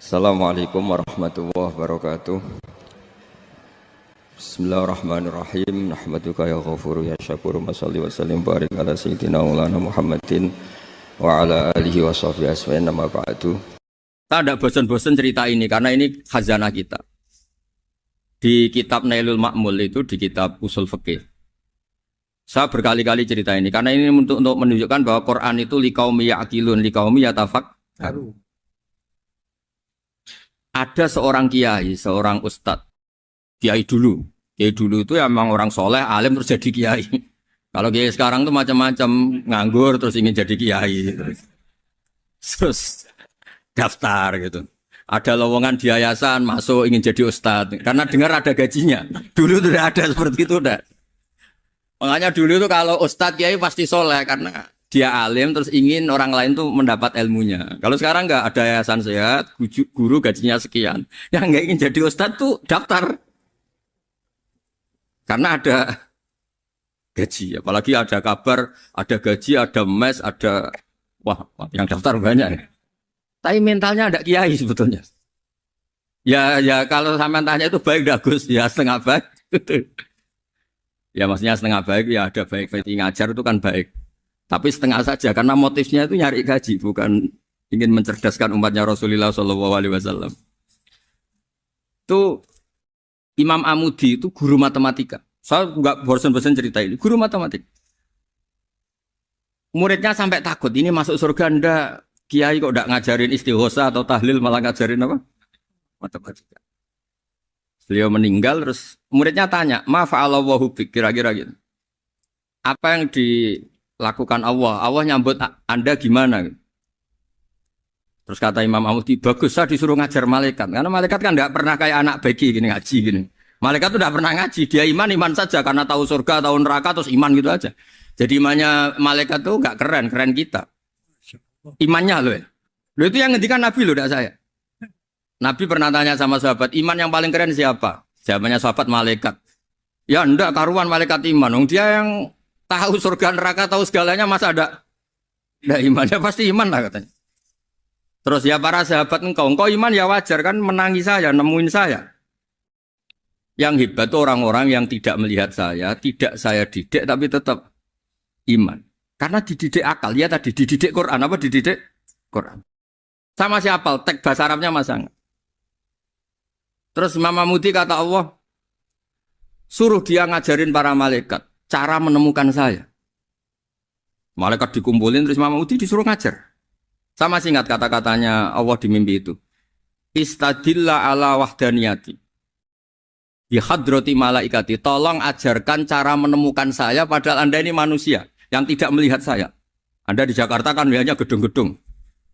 Assalamualaikum warahmatullahi wabarakatuh. Bismillahirrahmanirrahim. Nahmaduka ya ghafuru ya syakuru. Masalli wa sallim barik ala sayyidina maulana Muhammadin wa ala alihi wa sahbihi aswa'in nama ba'du. Kita tidak bosan-bosan cerita ini karena ini khazanah kita. Di kitab Nailul Ma'mul itu, di kitab Usul Fiqih, saya berkali-kali cerita ini karena ini untuk menunjukkan bahwa Quran itu liqaumi ya'qilun, liqaumi yatafakkarun. Ada seorang kiai, seorang ustadz, kiai dulu itu emang orang soleh, alim terus jadi kiai. Kalau kiai sekarang tuh macam-macam, nganggur terus ingin jadi kiai, terus daftar gitu. Ada lowongan di yayasan, masuk ingin jadi ustadz, karena dengar ada gajinya. Dulu tuh udah ada seperti itu udah. Makanya dulu tuh kalau ustadz kiai pasti soleh karena dia alim terus ingin orang lain tuh mendapat ilmunya. Kalau sekarang nggak ada yayasan sehat, guru gajinya sekian. Yang nggak ingin jadi ustadz tuh daftar. Karena ada gaji. Apalagi ada kabar, ada gaji, ada mes, ada... Wah, yang daftar banyak. Tapi mentalnya ada kiai sebetulnya. Ya kalau sampean tanya itu baik dah Gus. Ya setengah baik. Ya maksudnya setengah baik, ya ada baik. Ngajar itu kan baik. Tapi setengah saja karena motifnya itu nyari gaji, bukan ingin mencerdaskan umatnya Rasulullah SAW. Itu Imam Amudi itu guru matematika. Saya nggak bosan-bosan cerita ini. Guru matematika. Muridnya sampai takut, ini masuk surga ndak? Kiai kok ndak ngajarin istighosa atau tahlil, malah ngajarin apa? Matematika. Beliau meninggal terus muridnya tanya, ma fa'alallahu bik, kira-kira gitu. Apa yang dilakukan Allah? Allah nyambut Anda gimana? Terus kata Imam Amudi, bagus saya disuruh ngajar malaikat. Karena malaikat kan tidak pernah kayak anak bagi gini ngaji gini. Malaikat itu tidak pernah ngaji, dia iman saja karena tahu surga, tahu neraka terus iman gitu aja. Jadi imannya malaikat itu nggak keren kita. Imannya loh ya. Loh itu yang ngendikan Nabi loh, tidak saya. Nabi pernah tanya sama sahabat, iman yang paling keren siapa? Jawabannya sahabat malaikat. Ya enggak, karuan malaikat iman. Dia yang tahu surga neraka, tahu segalanya, masa ada imannya? Pasti iman lah katanya. Terus ya para sahabat engkau iman ya wajar kan menangi saya, nemuin saya. Yang hebat itu orang-orang yang tidak melihat saya, tidak saya didik tapi tetap iman. Karena dididik akal, ya tadi dididik Quran, apa dididik Quran. Sama siapa? Teks bahasa Arabnya masa enggak? Terus Imam Amudi kata Allah, suruh dia ngajarin para malaikat cara menemukan saya. Malaikat dikumpulin terus Imam Amudi disuruh ngajar. Sama singkat kata-katanya Allah di mimpi itu. Istadilla ala wahdaniyati. Bihadrati malaikati. Tolong ajarkan cara menemukan saya padahal Anda ini manusia yang tidak melihat saya. Anda di Jakarta kan lihatnya gedung-gedung.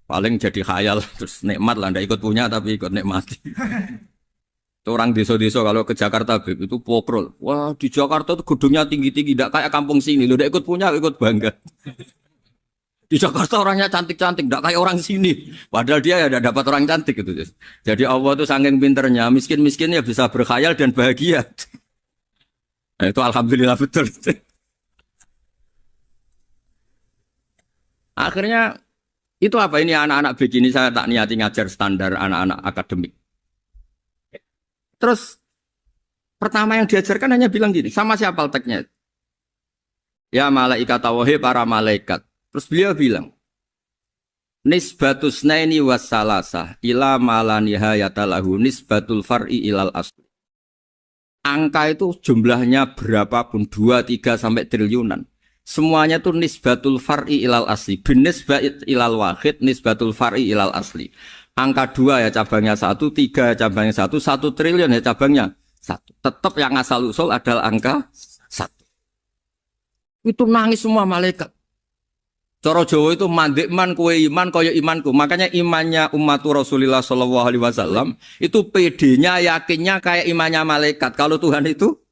Paling jadi khayal terus nikmat lah Anda ikut punya tapi ikut nikmati. Orang desa-desa kalau ke Jakarta itu pokrol. Wah di Jakarta itu gedungnya tinggi-tinggi, tidak kayak kampung sini. Lu udah ikut punya, ikut bangga. Di Jakarta orangnya cantik-cantik, tidak kayak orang sini. Padahal dia ya dapat orang cantik gitu. Jadi Allah itu saking pinternya, miskin-miskin ya bisa berkhayal dan bahagia. Nah, itu alhamdulillah betul. Akhirnya itu apa ini anak-anak begini saya tak niati ngajar standar anak-anak akademik. Terus pertama yang diajarkan hanya bilang gini, sama siapa teknya? Ya malaikat wahi para malaikat. Terus beliau bilang, nisbatus naini wassalasah ila malanihayatalahu nisbatul far'i ilal asli. Angka itu jumlahnya berapapun, 2, 3 sampai triliunan. Semuanya itu nisbatul far'i ilal asli. Binisbat ilal wahid, nisbatul far'i ilal asli. Angka 2 ya cabangnya 1, 3 ya cabangnya 1, 1 triliun ya cabangnya 1. Tetap yang asal usul adalah angka 1. Itu nangis semua malaikat. Cara Jawa itu mandekman kue iman kaya imanku. Makanya imannya umatur Rasulullah SAW itu PD-nya, yakinnya kayak imannya malaikat. Kalau Tuhan itu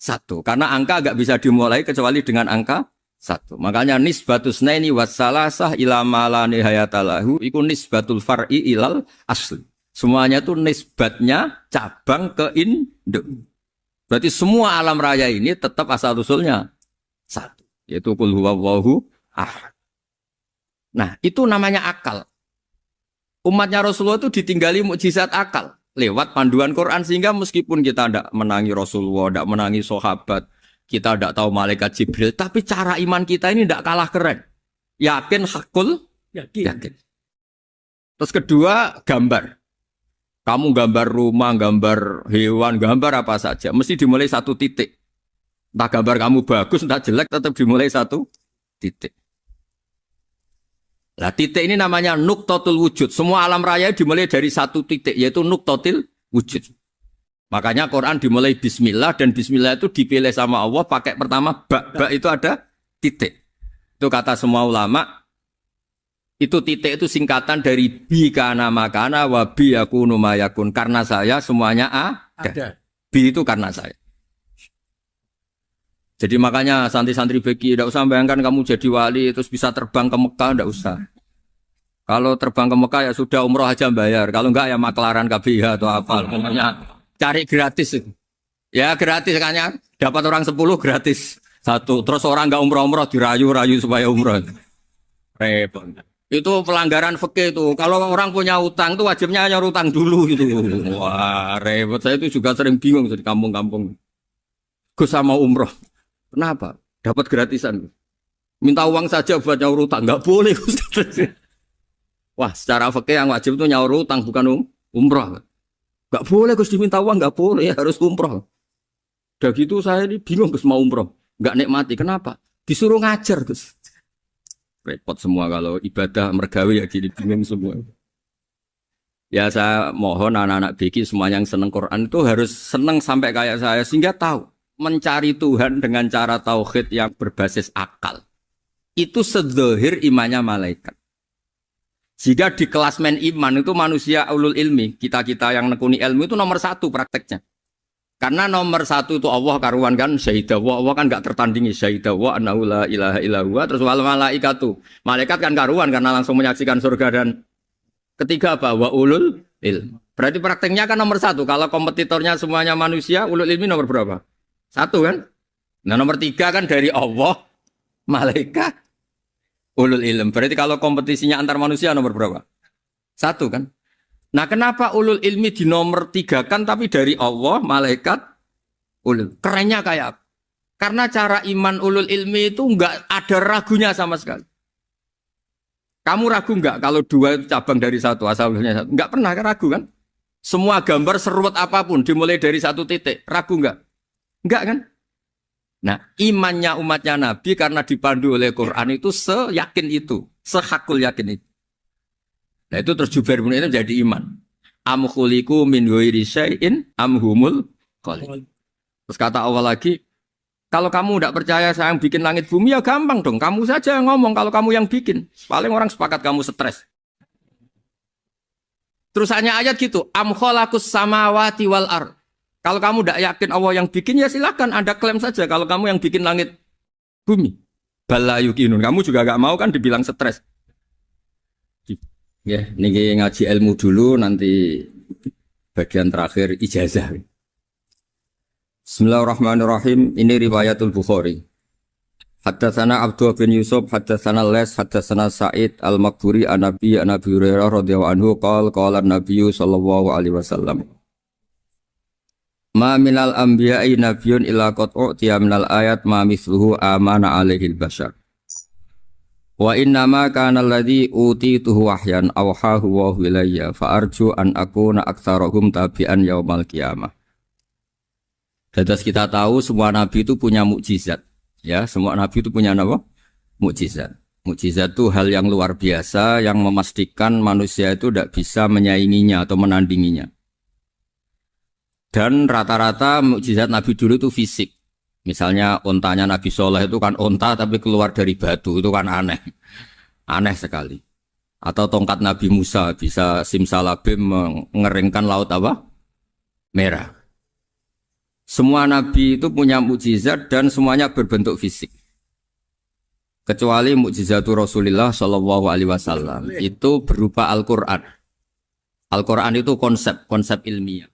1. Karena angka agak bisa dimulai kecuali dengan angka 1. Makanya nisbatus naini wassalasah ila malani hayatalahu iku nisbatul far'i ilal asli. Semuanya itu nisbatnya cabang ke induk. Berarti semua alam raya ini tetap asal usulnya 1. Yaitu qul huwallahu ahad. Nah, itu namanya akal. Umatnya Rasulullah itu ditinggali mukjizat akal lewat panduan Quran sehingga meskipun kita tidak menangi Rasulullah, tidak menangi sahabat, kita tidak tahu malaikat Jibril, tapi cara iman kita ini tidak kalah keren. Yakin hakul, yakin. Terus kedua, gambar. Kamu gambar rumah, gambar hewan, gambar apa saja, mesti dimulai satu titik. Entah gambar kamu bagus, entah jelek, tetap dimulai satu titik. Nah, titik ini namanya nuktotul wujud. Semua alam raya dimulai dari satu titik, yaitu nuktotil wujud. Makanya Quran dimulai bismillah, dan bismillah itu dipilih sama Allah pakai pertama ba itu ada titik. Itu kata semua ulama, itu titik itu singkatan dari bi kana makana wa bi yakunu mayakun. Karena saya semuanya ada. Bi itu karena saya. Jadi makanya santri-santri beki tidak usah bayangkan kamu jadi wali terus bisa terbang ke Mekah, tidak usah. Kalau terbang ke Mekah ya sudah umroh aja bayar. Kalau enggak ya maklaran KBH atau apa. Pokoknya cari gratis. Ya gratis kan ya. Dapat orang 10 gratis. Satu. Terus orang enggak umroh-umroh dirayu-rayu supaya umroh. Repot. Itu pelanggaran fikih itu. Kalau orang punya utang itu wajibnya nyaur utang dulu gitu. Wah repot. Saya itu juga sering bingung di kampung-kampung. Gus sama umroh. Kenapa? Dapat gratisan. Minta uang saja buat nyaur utang. Enggak boleh. Wah, secara fikih yang wajib itu nyaur utang bukan umroh. Enggak boleh Gus diminta uang, enggak boleh, harus umroh. Udah gitu saya ini bingung Gus mau umroh. Enggak nikmati. Kenapa? Disuruh ngajar Gus. Repot semua kalau ibadah mergawe ya gini bingung semua. Ya saya mohon anak-anak BK semua yang seneng Quran itu harus seneng sampai kayak saya sehingga tahu mencari Tuhan dengan cara tauhid yang berbasis akal. Itu sedzahir imannya malaikat. Jika di klasmen iman itu manusia ulul ilmi, kita-kita yang nekuni ilmu itu nomor 1 prakteknya. Karena nomor 1 itu Allah karuan kan, syahidah wa, Allah kan gak tertandingi, syahidah wa annahu la ilaha illallah, terus wal malaikatu. Malaikat kan karuan karena langsung menyaksikan surga, dan ketiga apa? Wa ulul ilmi. Berarti prakteknya kan nomor 1. Kalau kompetitornya semuanya manusia, ulul ilmi nomor berapa? 1 kan? Nah nomor 3 kan dari Allah, malaikat, ulul ilm. Berarti kalau kompetisinya antar manusia nomor berapa? 1 kan? Nah kenapa ulul ilmi di nomor 3 kan tapi dari Allah, malaikat, ulul. Kerennya kayak apa? Karena cara iman ulul ilmi itu enggak ada ragunya sama sekali. Kamu ragu enggak kalau 2 itu cabang dari 1, asalnya 1? Enggak pernah ragu kan? Semua gambar seruat apapun dimulai dari 1 titik. Ragu enggak? Enggak kan? Nah, imannya umatnya Nabi karena dipandu oleh Quran itu seyakin itu, sehakul yakin itu. Nah, itu terus Jubair bin itu jadi iman. Am khuliqu min ghairi syai'in am humul khaliq. Terus kata Allah lagi, kalau kamu tidak percaya saya yang bikin langit bumi ya gampang dong, kamu saja yang ngomong kalau kamu yang bikin. Paling orang sepakat kamu stres. Terus hanya ayat gitu, am khalaqus samawati wal ardh. Kalau kamu tidak yakin Allah yang bikin, ya silakan Anda klaim saja kalau kamu yang bikin langit bumi. Bala yukinun. Kamu juga gak mau kan dibilang stres. Ya, ini ngaji ilmu dulu, nanti bagian terakhir ijazah. Bismillahirrahmanirrahim. Ini riwayatul Bukhari. Haddatsana Abdullah bin Yusuf, haddatsana Les, haddatsana Sa'id al-Maqburi an-Nabi Hurairah radhiyallahu anhu qala an-Nabiy sallallahu alaihi wasallam. Ma minal anbiya'i nabiyyun illa qad u'tiya minal ayat ma mithluhu amana alaihil bashar. Wa innama kana alladhi utituhu wahyan awhahu wa ilayya fa arju an akuna aktsarahum tabi'an yaumal qiyamah. Dados kita tahu semua nabi itu punya mukjizat. Ya, semua nabi itu punya apa? Mukjizat. Mukjizat itu hal yang luar biasa yang memastikan manusia itu tidak bisa menyainginya atau menandinginya. Dan rata-rata mukjizat Nabi dulu itu fisik. Misalnya ontanya Nabi Soleh itu kan onta tapi keluar dari batu, itu kan aneh. Aneh sekali. Atau tongkat Nabi Musa bisa simsalabim mengeringkan laut apa? Merah. Semua Nabi itu punya mukjizat dan semuanya berbentuk fisik. Kecuali mukjizatul Rasulullah Shallallahu Alaihi Wasallam itu berupa Al-Quran. Al-Quran itu konsep ilmiah.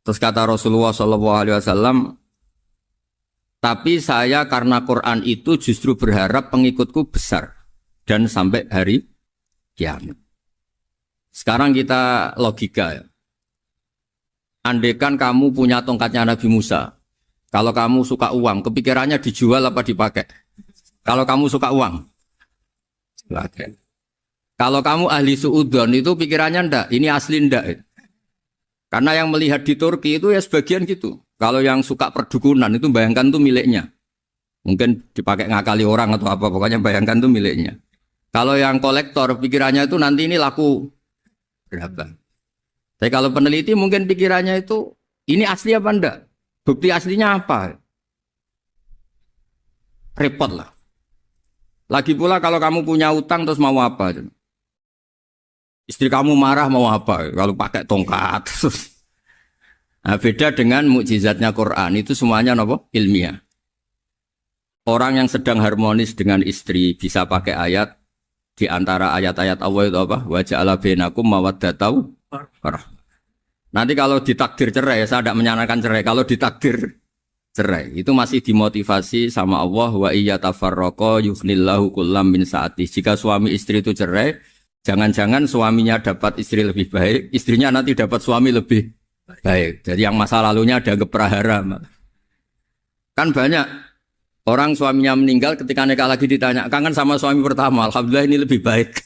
Terus kata Rasulullah SAW, tapi saya karena Quran itu justru berharap pengikutku besar dan sampai hari kiamat. Sekarang kita logika ya. Andekan kamu punya tongkatnya Nabi Musa. Kalau kamu suka uang, kepikirannya dijual apa dipakai? Kalau kamu suka uang, pakai. Kalau kamu ahli suudon itu pikirannya ndak, ini asli ndak. Karena yang melihat di Turki itu ya sebagian gitu. Kalau yang suka perdukunan itu bayangkan tuh miliknya. Mungkin dipakai ngakali orang atau apa, pokoknya bayangkan tuh miliknya. Kalau yang kolektor pikirannya itu nanti ini laku berapa. Tapi kalau peneliti mungkin pikirannya itu ini asli apa enggak? Bukti aslinya apa? Repot lah. Lagi pula kalau kamu punya utang terus mau apa? Istri kamu marah mau apa? Kalau pakai tongkat. Nah, beda dengan mukjizatnya Quran itu semuanya apa? Ilmiah. Orang yang sedang harmonis dengan istri bisa pakai ayat di antara ayat-ayat Allah itu apa? Wa ja'ala bainakum mawaddatau warahmah. Nanti kalau ditakdir cerai, saya tidak menyarankan cerai. Kalau ditakdir cerai, itu masih dimotivasi sama Allah. Wa iya tafarraqa yughnillahu kullam min sa'ati. Jika suami istri itu cerai, jangan-jangan suaminya dapat istri lebih baik, istrinya nanti dapat suami lebih baik. Jadi yang masa lalunya ada keprahara. Kan banyak orang suaminya meninggal ketika nikah lagi ditanya, kangen sama suami pertama, alhamdulillah ini lebih baik.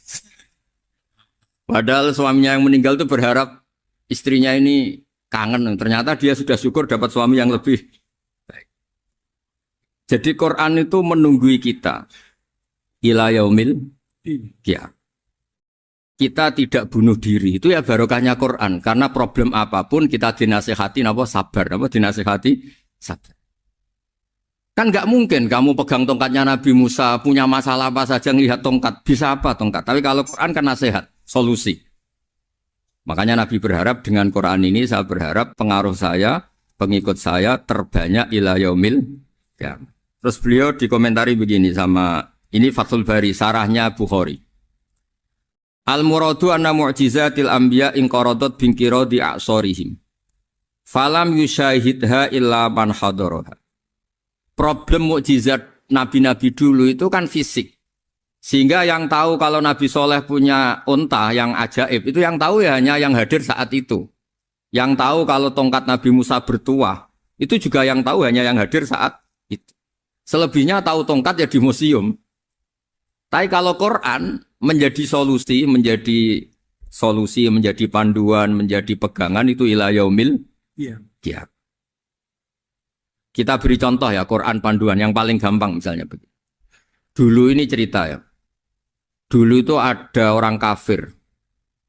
Padahal suaminya yang meninggal itu berharap istrinya ini kangen, ternyata dia sudah syukur dapat suami yang lebih baik. Jadi Quran itu menunggui kita ila yaumil qiyamah. Kita tidak bunuh diri, itu ya barokahnya Quran. Karena problem apapun kita dinasihati apa sabar, apa dinasihati sabar. Kan nggak mungkin kamu pegang tongkatnya Nabi Musa, punya masalah apa saja ngelihat tongkat, bisa apa tongkat. Tapi kalau Quran kan nasihat, solusi. Makanya Nabi berharap dengan Quran ini, saya berharap pengaruh saya, pengikut saya terbanyak ila yaumil qiyamah. Terus beliau dikomentari begini sama, ini Fathul Bari, sarahnya Bukhari. Al-muradu anna mu'jizatil anbiya inqaradat binqiradi a'sorihim. Falam yusyahidha illa man hadaraha. Problem mukjizat nabi-nabi dulu itu kan fisik. Sehingga yang tahu kalau Nabi Soleh punya unta yang ajaib, itu yang tahu ya hanya yang hadir saat itu. Yang tahu kalau tongkat Nabi Musa bertuah, itu juga yang tahu hanya yang hadir saat itu. Selebihnya tahu tongkat ya di museum. Tapi kalau Quran menjadi solusi, menjadi panduan, menjadi pegangan itu ila yaumil qiyamah. Kita beri contoh ya Quran panduan yang paling gampang misalnya begini. Dulu ini cerita ya. Dulu itu ada orang kafir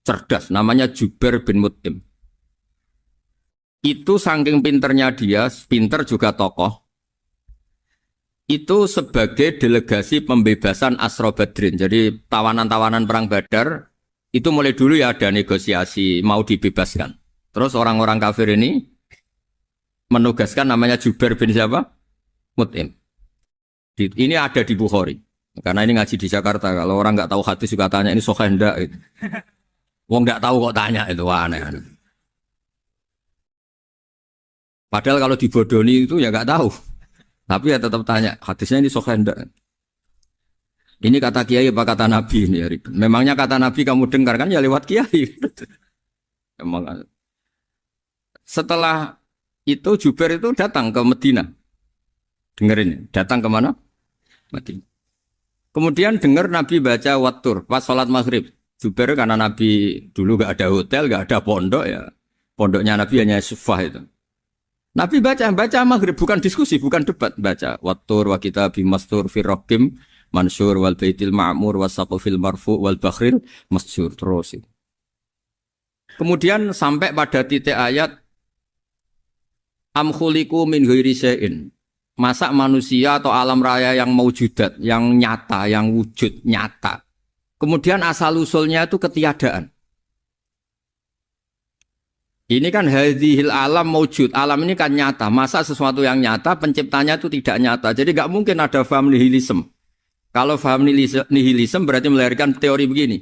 cerdas namanya Jubair bin Mut'im. Itu saking pinternya dia, pinter juga tokoh. Itu sebagai delegasi pembebasan Asra Badrin. Jadi tawanan-tawanan perang Badar itu mulai dulu ya ada negosiasi mau dibebaskan. Terus orang-orang kafir ini menugaskan namanya Jubair bin siapa? Mut'im. Ini ada di Bukhari. Karena ini ngaji di Jakarta. Kalau orang nggak tahu hadis juga tanya ini sahih enggak gitu. Wong nggak tahu kok tanya itu aneh. Padahal kalau dibodoni itu ya nggak tahu. Tapi ya tetap tanya hadisnya ini sahih enggak. Ini kata kiai apa kata nabi ini ya. Memangnya kata nabi kamu dengar kan ya lewat kiai. Emang. Setelah itu Jubair itu datang ke Medina. Dengerin, datang ke mana? Madinah. Kemudian dengar Nabi baca Wattur pas sholat maghrib. Jubair karena Nabi dulu gak ada hotel, gak ada pondok ya. Pondoknya Nabi hanya sufah itu. Nabi baca maghrib, bukan diskusi, bukan debat. Baca Wattur wa kitabim mastur firrokim mansur wal baitil ma'mur wasaqufil marfu wal bakhril masjur. Terus. Kemudian sampai pada titik ayat am khuliqu min ghairi syai'in. Masa manusia atau alam raya yang maujudat, yang nyata, yang wujud nyata. Kemudian asal-usulnya itu ketiadaan. Ini kan hadhil alam maujud. Alam ini kan nyata. Masa sesuatu yang nyata, penciptanya itu tidak nyata. Jadi nggak mungkin ada faham nihilisme. Kalau faham nihilisme berarti melahirkan teori begini.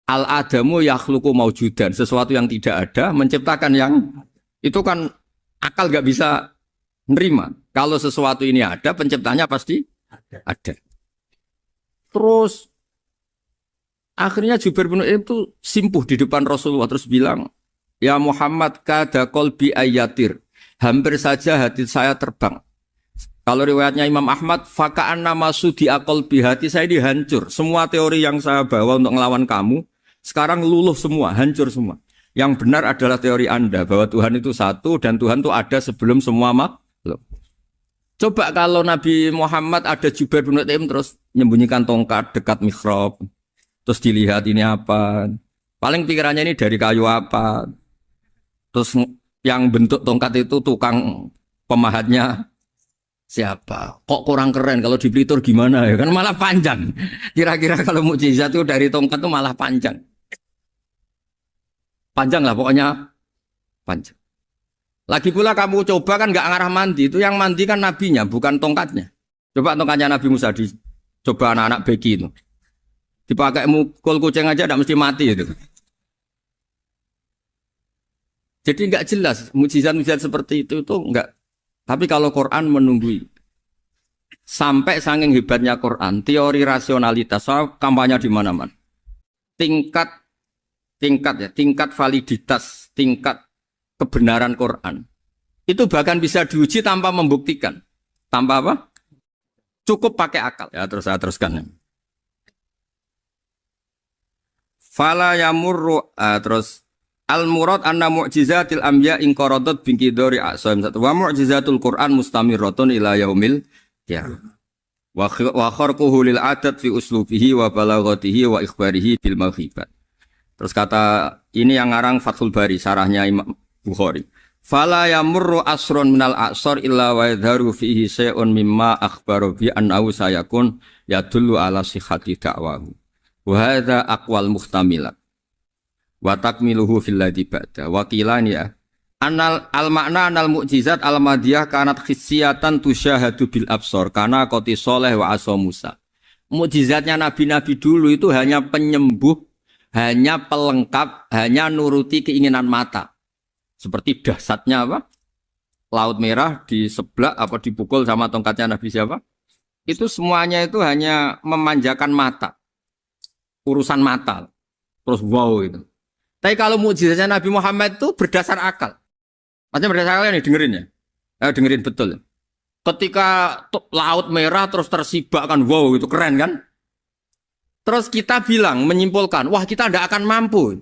Al-adamu yakhluqu maujudan. Sesuatu yang tidak ada, menciptakan yang... Itu kan akal nggak bisa nerima. Kalau sesuatu ini ada, penciptanya pasti ada. Terus Akhirnya Jubair bin Mut'im itu simpuh di depan Rasulullah terus bilang, "Ya Muhammad, kada qalbi ayatir." Hampir saja hati saya terbang. Kalau riwayatnya Imam Ahmad, faka'an nama sudi qalbi, hati saya dihancur. Semua teori yang saya bawa untuk ngelawan kamu sekarang luluh semua, hancur semua. Yang benar adalah teori Anda bahwa Tuhan itu satu dan Tuhan itu ada sebelum semua makhluk. Coba kalau Nabi Muhammad ada Jubair bin Mut'im terus menyembunyikan tongkat dekat mihrab, terus dilihat ini apa? Paling pikirannya ini dari kayu apa? Terus yang bentuk tongkat itu tukang pemahatnya siapa? Kok kurang keren kalau di Blitur gimana ya? Kan malah panjang. Kira-kira kalau mukjizat itu dari tongkat itu malah panjang. Panjang lah pokoknya panjang. Lagi pula kamu coba kan nggak ngarah mandi, itu yang mandi kan nabinya bukan tongkatnya. Coba tongkatnya Nabi Musa coba anak-anak beki itu. Dipakai mukul kucing aja tidak mesti mati itu. Jadi nggak jelas mukjizat-mukjizat seperti itu nggak. Tapi kalau Quran menunggui sampai saking hebatnya Quran, teori rasionalitas soal kampanye di mana-mana. Tingkat validitas, tingkat kebenaran Quran itu bahkan bisa diuji tanpa membuktikan. Tanpa apa? Cukup pakai akal. Ya terus saya teruskan. Fala yamurru terus al-murad anna mu'jizatil anbiya in qaradat binqidari a'sam wa mu'jizatul Qur'an mustamirratun ila yaumil qiyamah. Wa kharquhu lil adat fi uslubihi wa balaghatihi wa ikhbarihi bil maghibat. Terus kata ini yang ngarang Fathul Bari sarahnya Imam Bukhari. Fala yamurru asrun minal a'sar illa wa yadharu fihi syai'un mimma akhbaru bi annahu sayakun yadullu ala sihhati da'wahu. Wa hadza aqwal muhtamilat. Wa takmiluhu fil ladzi ba'da wa qilani ya anal al makna anal mukjizat al madiyah kanat khissiyatan tusyahadu bil absar kana qoti soleh wa asa Musa. Mukjizatnya nabi-nabi dulu itu hanya penyembuh, hanya pelengkap, hanya nuruti keinginan mata. Seperti dahsyatnya apa? Laut Merah diseblak apa dipukul sama tongkatnya Nabi siapa? Itu semuanya itu hanya memanjakan mata. Urusan mata. Terus wow itu. Tapi kalau mukjizatnya Nabi Muhammad itu berdasar akal. Maksudnya berdasar akal nih dengerin ya. Dengerin betul. Ketika Laut Merah terus tersibak kan wow itu keren kan. Terus kita bilang menyimpulkan wah kita tidak akan mampu.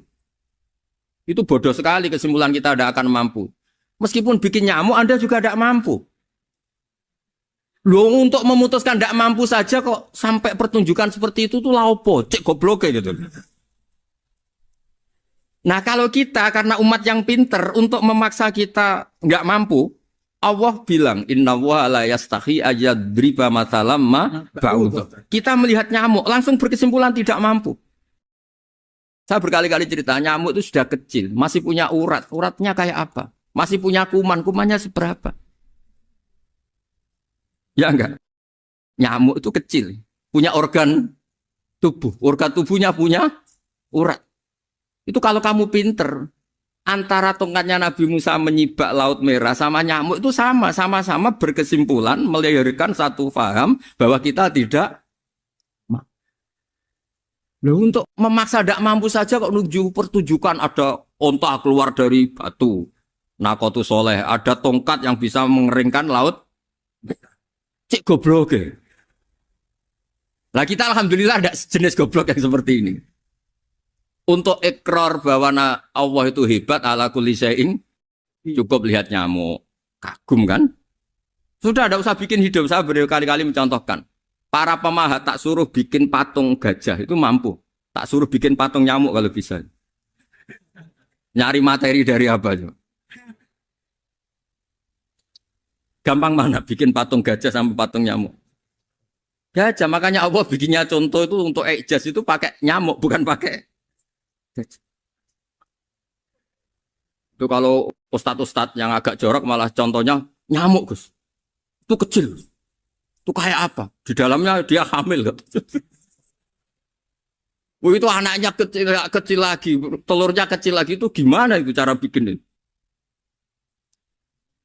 Itu bodoh sekali kesimpulan kita tidak akan mampu. Meskipun bikin nyamuk Anda juga tidak mampu. Loh untuk memutuskan tidak mampu saja kok sampai pertunjukan seperti itu tuh laopo cek goblok gitu. Nah kalau kita karena umat yang pinter untuk memaksa kita nggak mampu, Allah bilang Inna wa la yastahi ayadriba mathalam ma ba'ud. Kita melihat nyamuk langsung berkesimpulan tidak mampu. Saya berkali-kali cerita nyamuk itu sudah kecil, masih punya urat, uratnya kayak apa? Masih punya kuman, kumannya seberapa? Ya enggak? Nyamuk itu kecil, punya organ tubuhnya punya urat. Itu kalau kamu pinter, antara tongkatnya Nabi Musa menyibak Laut Merah sama nyamuk itu sama-sama berkesimpulan melahirkan satu faham bahwa kita tidak mampu. Loh, untuk memaksa tidak mampu saja kok menuju pertunjukan ada onta keluar dari batu. Nakotu soleh, ada tongkat yang bisa mengeringkan laut. Cik goblok ya. Lah kita alhamdulillah ada jenis goblok yang seperti ini. Untuk ikrar bahwa Allah itu hebat ala kulli syai'in cukup lihat nyamuk. Kagum kan? Sudah tidak usah bikin hidup. Saya berkali-kali mencontohkan. Para pemahat tak suruh bikin patung gajah itu mampu. Tak suruh bikin patung nyamuk kalau bisa. Nyari materi dari apa? Gampang mana bikin patung gajah sama patung nyamuk? Gajah, makanya Allah bikinnya contoh itu untuk ijaz itu pakai nyamuk bukan pakai. Itu kalau ustadz-ustadz yang agak jorok malah contohnya nyamuk Gus. Itu kecil. Itu kayak apa? Di dalamnya dia hamil. Itu anaknya kecil lagi, telurnya kecil lagi itu gimana itu cara bikin itu?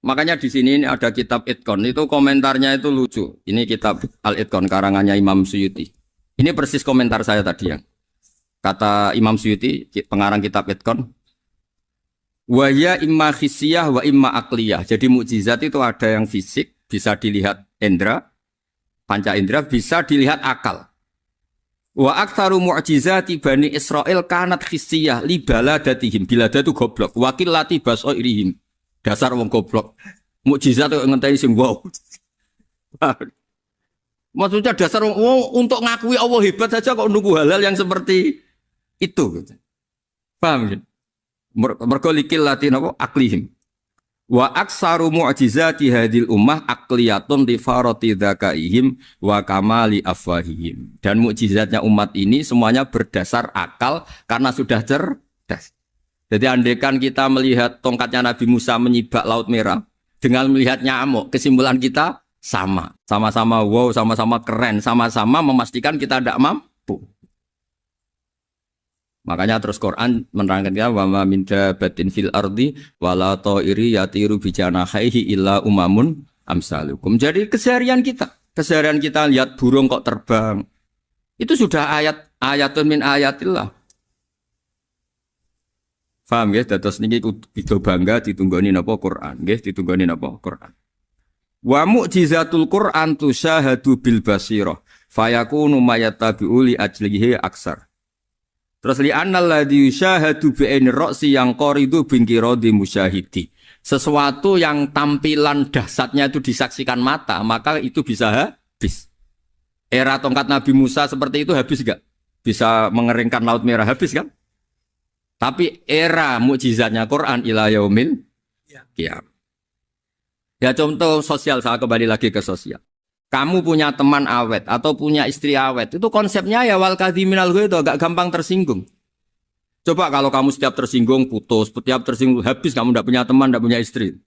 Makanya di sini ini ada kitab Itqon itu komentarnya itu lucu. Ini kitab Al-Itqon karangannya Imam Suyuti. Ini persis komentar saya tadi yang. Kata Imam Suyuti, pengarang kitab Itqan, wa ya imma khissiyah wa imma akliyah. Jadi mukjizat itu ada yang fisik, bisa dilihat indra, panca indra, bisa dilihat akal. Wa aktsaru mu'jizati Bani Israil kanat khissiyah li baladatihim. Bilada itu goblok. Wakil lati basoirihim. Dasar wong goblok. Mukjizat itu ngenteni sing wow. Maksudnya dasar wong untuk ngakui Allah hebat saja kok nunggu hal-hal yang seperti itu. Paham ya? Mergo likil lati napa aklihim. Wa aksaru mu'jizati hadil ummah akliyatun li farati dzakaihim wa kamali afwahihim. Dan mukjizatnya umat ini semuanya berdasar akal karena sudah cerdas. Jadi andaikan kita melihat tongkatnya Nabi Musa menyibak Laut Merah dengan melihat nyamuk, kesimpulan kita sama. Sama-sama wow, sama-sama keren, sama-sama memastikan kita tidak mampu. Makanya terus Quran menerangkan wa ma min dabatin fil ardi wala ta'iri yatiru bi janahihi illa umamun amsalukum. Jadi keseharian kita lihat burung kok terbang. Itu sudah ayatun min ayatillah. Paham ya? Dados niki kudu bangga ditunggoni napa Quran, nggih ditunggoni napa Quran. Wa mu'jizatul Quran tusyahadu bil basirah fayakunu mayatabi'u li ajlihi aksar. Terus li annal ladzi yusyahadu bi aini ra'si yang qaridu bingkiradi musyahidi. Sesuatu yang tampilan dahsyatnya itu disaksikan mata, maka itu bisa habis. Era tongkat Nabi Musa seperti itu habis enggak? Bisa mengeringkan Laut Merah habis kan? Tapi era mukjizatnya Quran ila yaumil qiyamah. Ya contoh sosial, saya kembali lagi ke sosial. Kamu punya teman awet atau punya istri awet, itu konsepnya ya wal kadhiminal ghaidh, agak gampang tersinggung. Coba kalau kamu setiap tersinggung putus, setiap tersinggung habis, kamu tidak punya teman, tidak punya istri.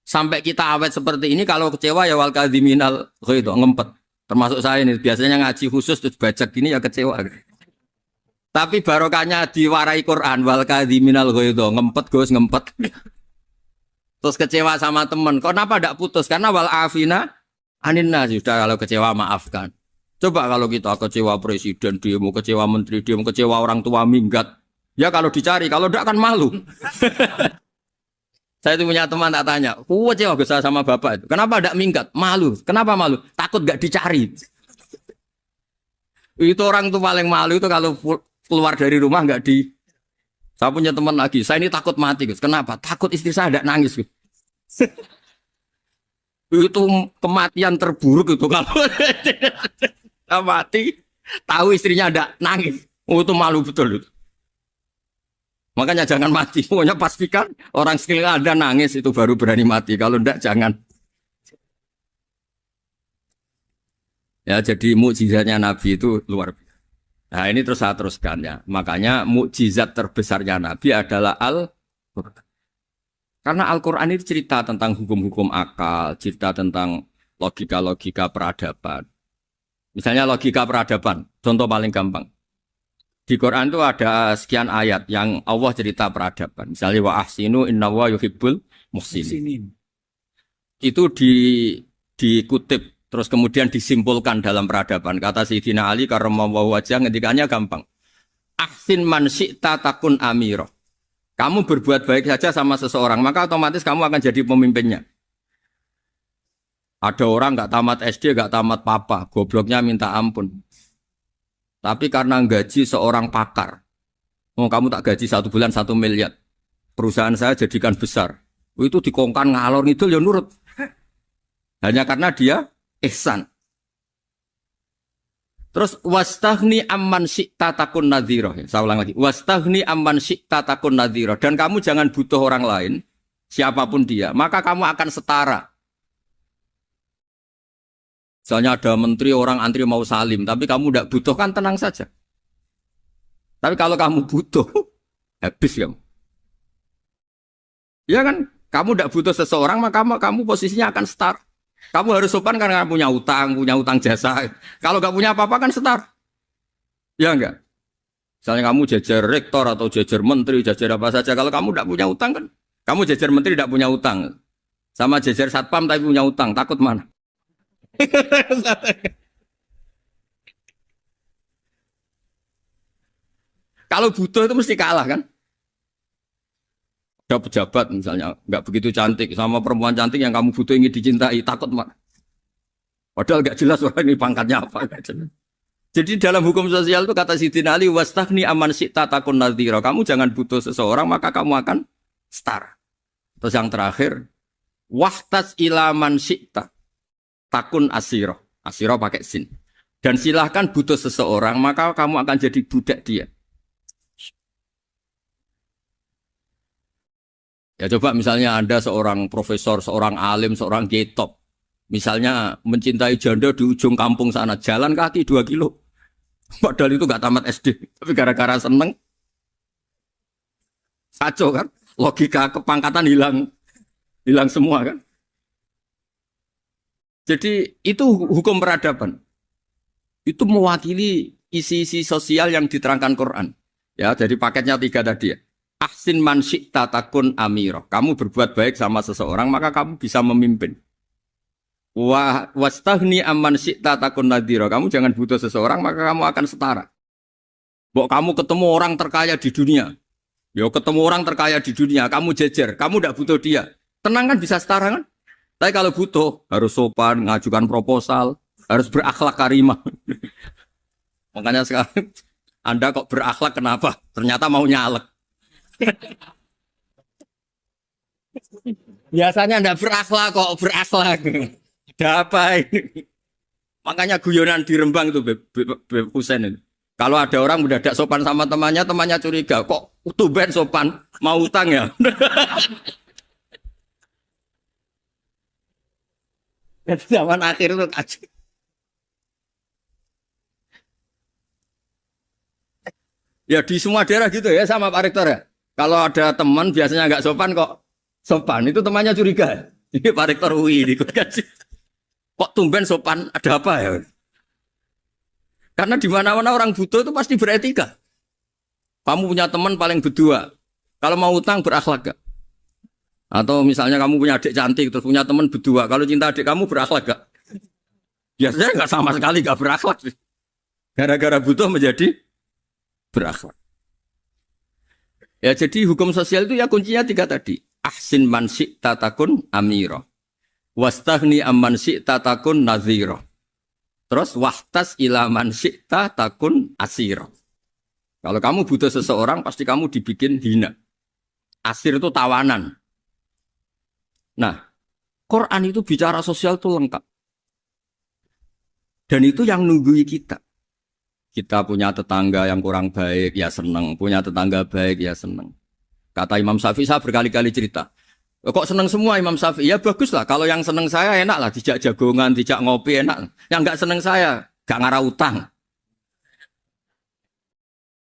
Sampai kita awet seperti ini, kalau kecewa ya wal kadhiminal ghaidh, ngempet. Termasuk saya ini, biasanya ngaji khusus terus baca gini ya kecewa. Tapi barokahnya diwarai Quran wal kadhiminal ghaidh, ngempet Gus, ngempet. Terus kecewa sama teman, kenapa tidak putus? Karena wal afina Aninna sudah kalau kecewa maafkan. Coba kalau kita kecewa presiden demo, kecewa menteri demo, kecewa orang tua minggat. Ya kalau dicari, kalau tidak kan malu. Saya itu punya teman tak tanya, kecewa besar sama bapak itu. Kenapa tidak minggat? Malu. Kenapa malu? Takut gak dicari. Itu orang tuh paling malu itu kalau keluar dari rumah nggak di. Saya punya teman lagi, saya ini takut mati Gus. Kenapa? Takut istri saya tidak nangis Gus. Itu kematian terburuk itu kalau mati tahu istrinya ada nangis, itu malu betul itu. Makanya jangan mati, pokoknya pastikan orang sekeliling ada nangis itu baru berani mati, kalau enggak jangan. Ya jadi mukjizatnya Nabi itu luar biasa. Nah ini terus saya teruskan ya, makanya mukjizat terbesarnya Nabi adalah Al-Quran. Karena Al-Quran itu cerita tentang hukum-hukum akal, cerita tentang logika-logika peradaban. Misalnya logika peradaban, contoh paling gampang. Di Quran itu ada sekian ayat yang Allah cerita peradaban. Misalnya wa ahsinu innallaha yuhibbul muhsinin. Itu dikutip, terus kemudian disimpulkan dalam peradaban. Kata Sayyidina Ali karramallahu wajhah ngendikannya gampang. Ahsin man syi'ta takun amira. Kamu berbuat baik saja sama seseorang, maka otomatis kamu akan jadi pemimpinnya. Ada orang nggak tamat SD, nggak tamat papa, gobloknya minta ampun. Tapi karena gaji seorang pakar, kamu tak gaji 1 bulan 1 miliar, perusahaan saya jadikan besar. Itu dikongkan ngalor ngidul ya nurut. Hanya karena dia ihsan. Terus wastaghni amman syi'ta takun nadhira. Saya ulang lagi. Wastaghni amman syi'ta takun nadhira. Dan kamu jangan butuh orang lain, siapapun dia, maka kamu akan setara. Misalnya ada menteri orang antri mau salim, tapi kamu tidak butuh kan tenang saja. Tapi kalau kamu butuh, habis kamu. Ya kan? Kamu tidak butuh seseorang, maka kamu posisinya akan setara. Kamu harus sopan karena punya utang jasa. Kalau nggak punya apa-apa kan setar. Ya enggak? Misalnya kamu jajar rektor atau jajar menteri, jajar apa saja. Kalau kamu tidak punya utang kan, kamu jajar menteri tidak punya utang. Sama jajar satpam tapi punya utang, takut mana? Kalau butuh itu mesti kalah kan? Ada pejabat misalnya nggak begitu cantik sama perempuan cantik yang kamu butuh ingin dicintai, takut mak. Padahal nggak jelas orang ini pangkatnya apa. Jadi dalam hukum sosial itu kata Sidin Ali, wastahni aman syi'ta takun nadhira. Kamu jangan butuh seseorang maka kamu akan setara. Terus yang terakhir, wahtas ilaman syi'ta takun asiro. Asiro pakai sin. Dan silahkan butuh seseorang maka kamu akan jadi budak dia. Ya coba misalnya Anda seorang profesor, seorang alim, seorang kiai top. Misalnya mencintai janda di ujung kampung sana, jalan kaki 2 kilo. Padahal itu gak tamat SD. Tapi gara-gara seneng, kacau kan? Logika kepangkatan hilang semua kan? Jadi itu hukum peradaban. Itu mewakili isi-isi sosial yang diterangkan Quran. Ya, jadi paketnya 3 tadi ya. Ahsin man syi'ta takun amiro. Kamu berbuat baik sama seseorang, maka kamu bisa memimpin. Wastahni amman syi'ta takun nadhira. Kamu jangan butuh seseorang, maka kamu akan setara. Bok kamu ketemu orang terkaya di dunia. Yo ketemu orang terkaya di dunia, kamu jejer, kamu tidak butuh dia. Tenang kan bisa setara kan? Tapi kalau butuh, harus sopan, ngajukan proposal, harus berakhlak karimah. Makanya sekarang, Anda kok berakhlak kenapa? Ternyata mau nyalek. Biasanya Anda berakhlak kok berakhlak. Ada apa ini? Makanya guyonan di Rembang itu Beb Husein itu. Kalau ada orang mendadak sopan sama temannya, temannya curiga. Kok tumben sopan? Mau utang ya? Zaman akhir itu kacau. Ya di semua daerah gitu ya sama Pak Rektor ya. Kalau ada teman biasanya nggak sopan kok sopan, itu temannya curiga. Ini Pak Rektor UI ikut kaji. Kok tumben sopan? Ada apa ya? Karena di mana-mana orang butuh itu pasti beretika. Kamu punya teman paling berdua. Kalau mau utang berakhlak gak? Atau misalnya kamu punya adik cantik terus punya teman berdua. Kalau cinta adik kamu berakhlak gak? Biasanya nggak sama sekali nggak berakhlak. Gara-gara butuh menjadi berakhlak. Ya jadi hukum sosial itu ya kuncinya 3 tadi. Ahsin man syi'ta takun amiro. Wastahni amman syi'ta takun nadhiro. Terus wahtas ila man syi'ta takun asiro. Kalau kamu butuh seseorang pasti kamu dibikin hina. Asir itu tawanan. Nah, Quran itu bicara sosial itu lengkap. Dan itu yang nunggui kita. Kita punya tetangga yang kurang baik, ya seneng. Punya tetangga baik, ya seneng. Kata Imam Syafi'i, saya berkali-kali cerita. Kok seneng semua Imam Syafi'i? Ya bagus lah. Kalau yang seneng saya enak lah. Dijak jagongan, dijak ngopi enak. Yang nggak seneng saya, gak ngarah utang.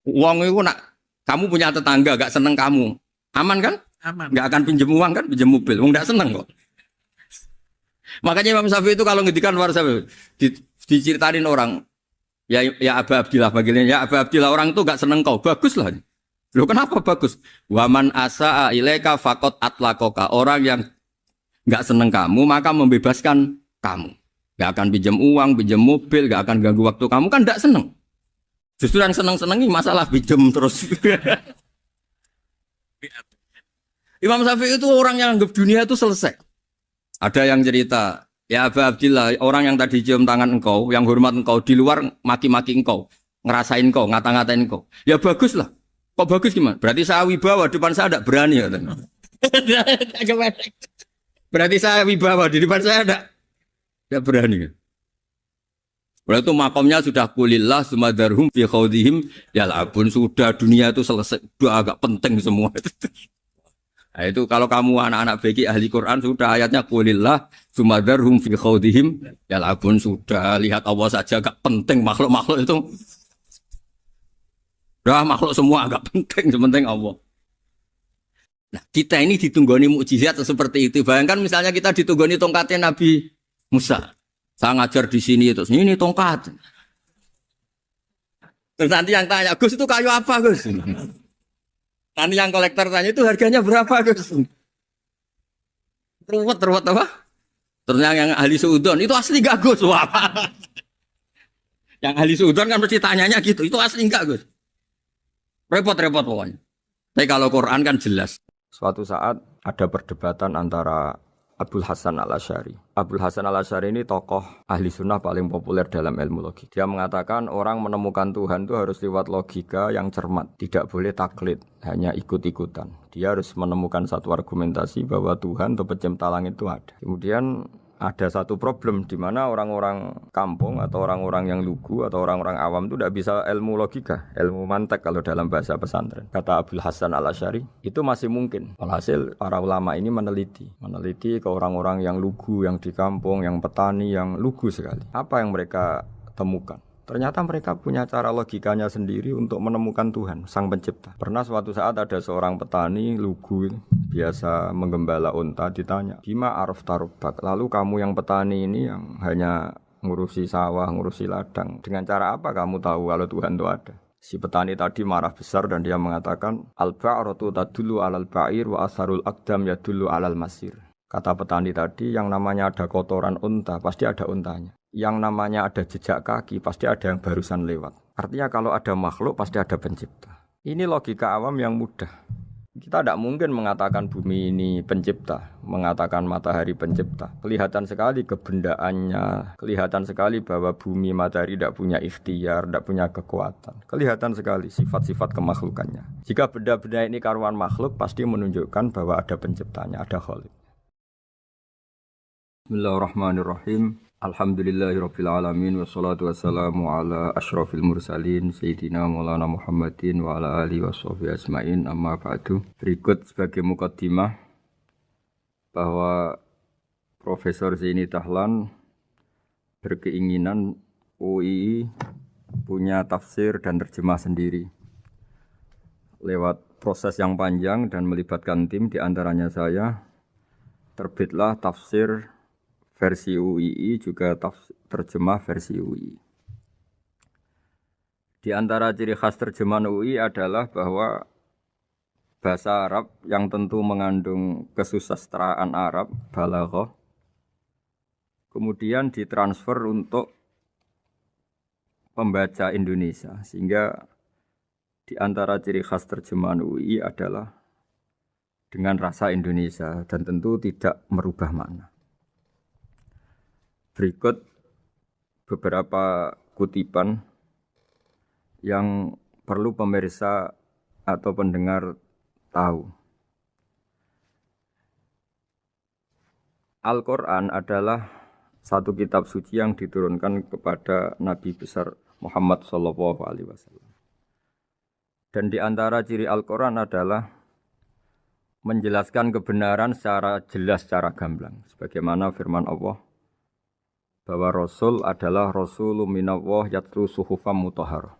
Uang itu nak, kamu punya tetangga gak seneng kamu. Aman kan? Aman. Gak akan pinjem uang kan? Pinjem mobil. Uang gak seneng kok. Makanya Imam Syafi'i itu kalau ngedikan luar Syafi'i, diceritain orang. Ya Aba Abdillah bagiannya. Ya Aba Abdillah orang itu gak seneng kau. Bagus lah. Loh kenapa bagus? Waman asa'a ilaika faqad atlaqaka. Orang yang gak seneng kamu maka membebaskan kamu. Gak akan pinjam uang, pinjam mobil, gak akan ganggu waktu kamu kan gak seneng. Justru yang seneng-senengi masalah pinjam terus. Imam Syafi'i itu orang yang anggap dunia itu selesai. Ada yang cerita, ya Aba Abdillah, orang yang tadi cium tangan engkau, yang hormat engkau, di luar maki-maki engkau, ngerasain engkau, ngata-ngatain engkau. Ya bagus lah. Kok bagus gimana? Berarti saya wibawa, depan saya tidak berani. Berarti saya wibawa, di depan saya tidak berani. Berarti itu makomnya sudah kulillah, sumadarhum fi khawdihim, yal'abun, sudah dunia itu selesai, sudah agak penting semua. Nah itu kalau kamu anak-anak beki ahli Quran, sudah ayatnya kulillah, sumadarhum fi khawdihim, yal'abun, sudah lihat Allah saja agak penting, makhluk-makhluk itu. Dah makhluk semua agak penting, sepenting Allah. Nah, kita ini ditunggoni mukjizat seperti itu. Bayangkan misalnya kita ditunggoni tongkatnya Nabi Musa. Saya ngajar di sini terus ini tongkat. Terus nanti yang tanya, Gus itu kayu apa, Gus? Nanti yang kolektor tanya itu harganya berapa, Gus? Ruwet apa? Terus yang ahli suudon itu asli gak, Gus? Wah. Yang ahli suudon kan mesti tanyanya gitu, itu asli enggak, Gus? Repot-repot pokoknya. Tapi kalau Quran kan jelas. Suatu saat ada perdebatan antara Abul Hasan al-Asy'ari. Abul Hasan al-Asy'ari ini tokoh ahli sunnah paling populer dalam ilmu logik. Dia mengatakan orang menemukan Tuhan itu harus lewat logika yang cermat. Tidak boleh taklid, hanya ikut-ikutan. Dia harus menemukan satu argumentasi bahwa Tuhan atau pencipta langit itu ada. Kemudian ada satu problem di mana orang-orang kampung atau orang-orang yang lugu atau orang-orang awam itu tidak bisa ilmu logika, ilmu mantek kalau dalam bahasa pesantren. Kata Abul Hasan al-Asy'ari, itu masih mungkin. Alhasil para ulama ini meneliti ke orang-orang yang lugu, yang di kampung, yang petani, yang lugu sekali. Apa yang mereka temukan? Ternyata mereka punya cara logikanya sendiri untuk menemukan Tuhan, Sang Pencipta. Pernah suatu saat ada seorang petani lugu, biasa menggembala unta, ditanya, Bima araf tarubak, lalu kamu yang petani ini yang hanya ngurusi sawah, ngurusi ladang, dengan cara apa kamu tahu kalau Tuhan itu ada? Si petani tadi marah besar dan dia mengatakan, Al-ba'ratu tadullu alal ba'ir wa asharul aqdam yadullu alal masir. Kata petani tadi, yang namanya ada kotoran unta, pasti ada untanya. Yang namanya ada jejak kaki, pasti ada yang barusan lewat. Artinya kalau ada makhluk, pasti ada pencipta. Ini logika awam yang mudah. Kita tidak mungkin mengatakan bumi ini pencipta, mengatakan matahari pencipta. Kelihatan sekali kebendaannya, kelihatan sekali bahwa bumi matahari tidak punya ikhtiar, tidak punya kekuatan. Kelihatan sekali sifat-sifat kemakhlukannya. Jika benda-benda ini karuan makhluk, pasti menunjukkan bahwa ada penciptanya, ada khalik. Bismillahirrahmanirrahim. Alhamdulillahirabbil alamin wassalatu wassalamu ala asyrafil mursalin sayyidina Maulana Muhammadin wa ala alihi washabihi ajmain. Amma ba'du. Berikut sebagai mukaddimah bahwa Profesor Zaini Tahlan berkeinginan UII punya tafsir dan terjemah sendiri. Lewat proses yang panjang dan melibatkan tim, di antaranya saya, terbitlah tafsir versi UII juga terjemah versi UII. Di antara ciri khas terjemahan UII adalah bahwa bahasa Arab yang tentu mengandung kesusastraan Arab, balaghah, kemudian ditransfer untuk pembaca Indonesia. Sehingga di antara ciri khas terjemahan UII adalah dengan rasa Indonesia dan tentu tidak merubah makna. Berikut beberapa kutipan yang perlu pemirsa atau pendengar tahu. Al-Quran adalah satu kitab suci yang diturunkan kepada Nabi besar Muhammad SAW. Dan di antara ciri Al-Quran adalah menjelaskan kebenaran secara jelas, secara gamblang. Sebagaimana firman Allah, bahwa Rasul adalah Rasulun minallah yatlu suhufam mutahharah.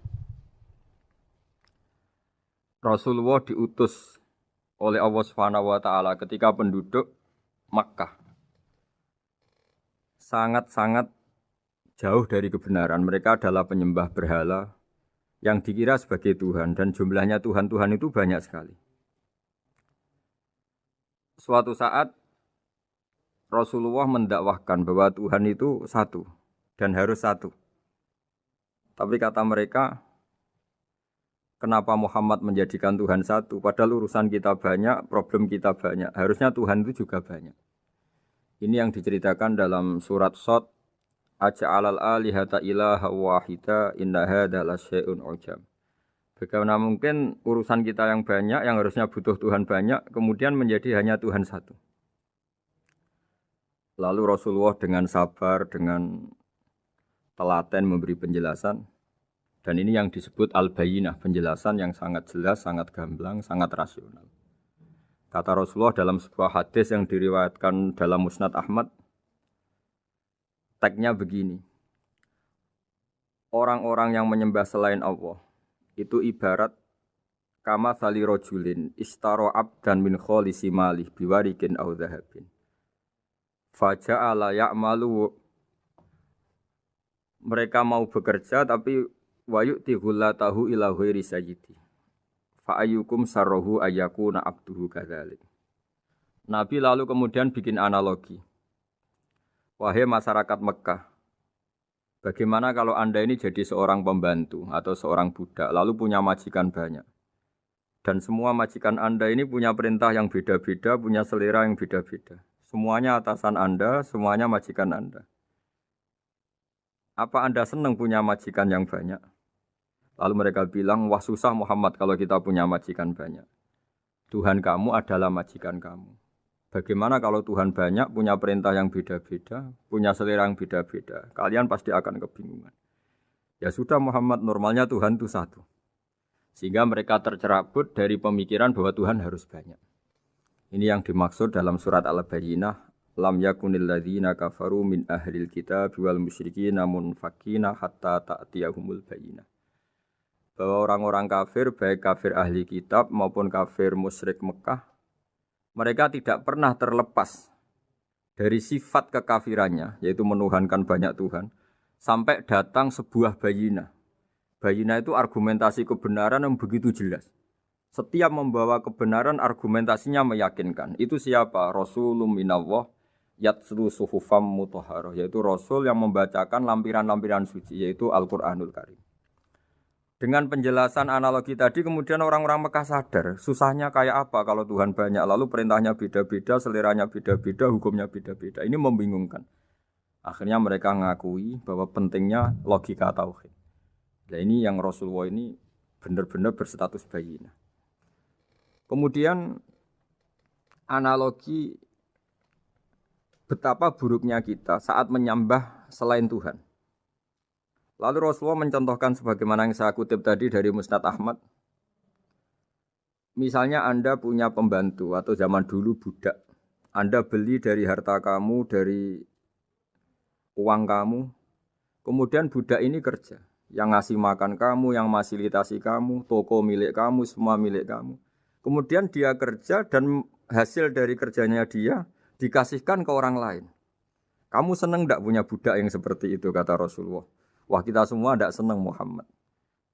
Rasulullah diutus oleh Allah Subhanahu wa taala ketika penduduk Makkah sangat-sangat jauh dari kebenaran. Mereka adalah penyembah berhala yang dikira sebagai Tuhan, dan jumlahnya Tuhan-Tuhan itu banyak sekali. Suatu saat Rasulullah mendakwahkan bahwa Tuhan itu satu dan harus satu. Tapi kata mereka, kenapa Muhammad menjadikan Tuhan satu? Padahal urusan kita banyak, problem kita banyak. Harusnya Tuhan itu juga banyak. Ini yang diceritakan dalam surat Shad, Aja'alal alihata ilaha wahida inna hadza lasyai'un ujab. Bagaimana mungkin urusan kita yang banyak, yang harusnya butuh Tuhan banyak, kemudian menjadi hanya Tuhan satu. Lalu Rasulullah dengan sabar, dengan telaten memberi penjelasan. Dan ini yang disebut al-bayyinah, penjelasan yang sangat jelas, sangat gamblang, sangat rasional. Kata Rasulullah dalam sebuah hadis yang diriwayatkan dalam Musnad Ahmad, tagnya begini, orang-orang yang menyembah selain Allah, itu ibarat kama sali rojulin istaro abdan min kholisi malih biwarikin au dhahabin. Faja'ala ya'malu, mereka mau bekerja tapi wayu'ti ghullatahu ila ghairi sayyidi. Fa'ayyukum sarrohu ayyakuna abduhu kadzalik. Nabi lalu kemudian bikin analogi. Wahai masyarakat Mekah, bagaimana kalau Anda ini jadi seorang pembantu atau seorang budak lalu punya majikan banyak. Dan semua majikan Anda ini punya perintah yang beda-beda, punya selera yang beda-beda. Semuanya atasan Anda, semuanya majikan Anda. Apa Anda senang punya majikan yang banyak? Lalu mereka bilang, wah susah Muhammad kalau kita punya majikan banyak. Tuhan kamu adalah majikan kamu. Bagaimana kalau Tuhan banyak, punya perintah yang beda-beda, punya selera yang beda-beda? Kalian pasti akan kebingungan. Ya sudah Muhammad, normalnya Tuhan itu satu. Sehingga mereka tercerabut dari pemikiran bahwa Tuhan harus banyak. Ini yang dimaksud dalam surat Al-Bayyinah. Lam yakunil ladzina kafaru min ahlil kitab wal musyrikina munfakina hatta ta'tiyahumul bayyinah. Bahwa orang-orang kafir, baik kafir ahli kitab maupun kafir musyrik Mekah, mereka tidak pernah terlepas dari sifat kekafirannya, yaitu menuhankan banyak Tuhan, sampai datang sebuah bayinah. Bayinah itu argumentasi kebenaran yang begitu jelas. Setiap membawa kebenaran argumentasinya meyakinkan. Itu siapa? Rasulun minallah yatslu suhufam mutahharah, yaitu Rasul yang membacakan lampiran-lampiran suci, yaitu Al-Quranul Karim. Dengan penjelasan analogi tadi, kemudian orang-orang Mekah sadar, susahnya kayak apa kalau Tuhan banyak, lalu perintahnya beda-beda, seleranya beda-beda, hukumnya beda-beda. Ini membingungkan. Akhirnya mereka ngakui bahwa pentingnya logika tauhid. Nah ini yang Rasulullah ini benar-benar berstatus bayinah. Kemudian analogi betapa buruknya kita saat menyembah selain Tuhan. Lalu Rasulullah mencontohkan sebagaimana yang saya kutip tadi dari Musnad Ahmad. Misalnya Anda punya pembantu atau zaman dulu budak. Anda beli dari harta kamu, dari uang kamu. Kemudian budak ini kerja. Yang ngasih makan kamu, yang fasilitasi kamu, toko milik kamu, semua milik kamu. Kemudian dia kerja dan hasil dari kerjanya dia dikasihkan ke orang lain. Kamu senang tidak punya budak yang seperti itu, kata Rasulullah. Wah kita semua tidak senang Muhammad.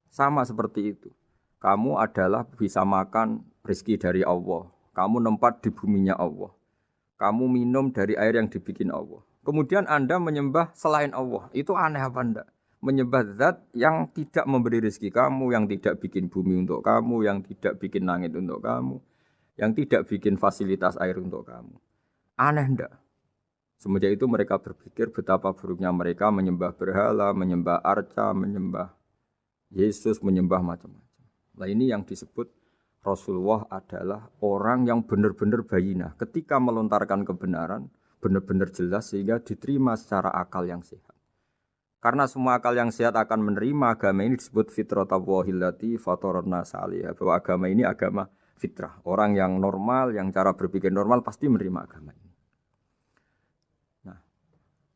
Sama seperti itu. Kamu adalah bisa makan rezeki dari Allah. Kamu nempat di buminya Allah. Kamu minum dari air yang dibikin Allah. Kemudian Anda menyembah selain Allah. Itu aneh apa enggak? Menyembah zat yang tidak memberi rezeki kamu, yang tidak bikin bumi untuk kamu, yang tidak bikin langit untuk kamu, yang tidak bikin fasilitas air untuk kamu. Aneh enggak? Semenjak itu mereka berpikir betapa buruknya mereka menyembah berhala, menyembah arca, menyembah Yesus, menyembah macam-macam. Nah ini yang disebut Rasulullah adalah orang yang benar-benar bayinah. Ketika melontarkan kebenaran, benar-benar jelas sehingga diterima secara akal yang sehat. Karena semua akal yang sehat akan menerima agama ini disebut fitratallahi fatarana salihah. Bahwa agama ini agama fitrah. Orang yang normal, yang cara berpikir normal pasti menerima agama ini. Nah,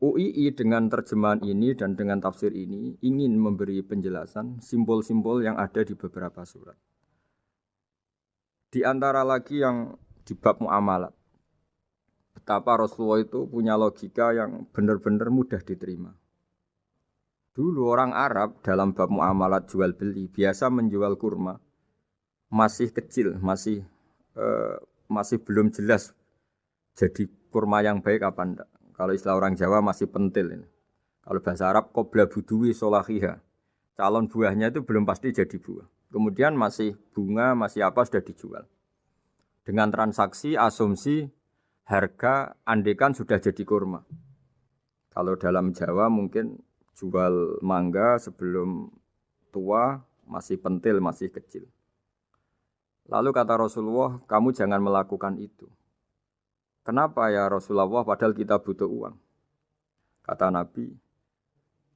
UII dengan terjemahan ini dan dengan tafsir ini ingin memberi penjelasan simbol-simbol yang ada di beberapa surat. Di antara lagi yang di bab muamalat. Betapa Rasulullah itu punya logika yang benar-benar mudah diterima. Dulu orang Arab dalam bab muamalat jual beli biasa menjual kurma masih kecil, masih belum jelas jadi kurma yang baik apa enggak. Kalau istilah orang Jawa masih pentil ini. Kalau bahasa Arab qobla buduwi solahiha. Calon buahnya itu belum pasti jadi buah. Kemudian masih bunga, masih apa sudah dijual. Dengan transaksi asumsi harga andekan sudah jadi kurma. Kalau dalam Jawa mungkin jual mangga sebelum tua masih pentil, masih kecil. Lalu kata Rasulullah, kamu jangan melakukan itu. Kenapa ya Rasulullah padahal kita butuh uang? Kata Nabi,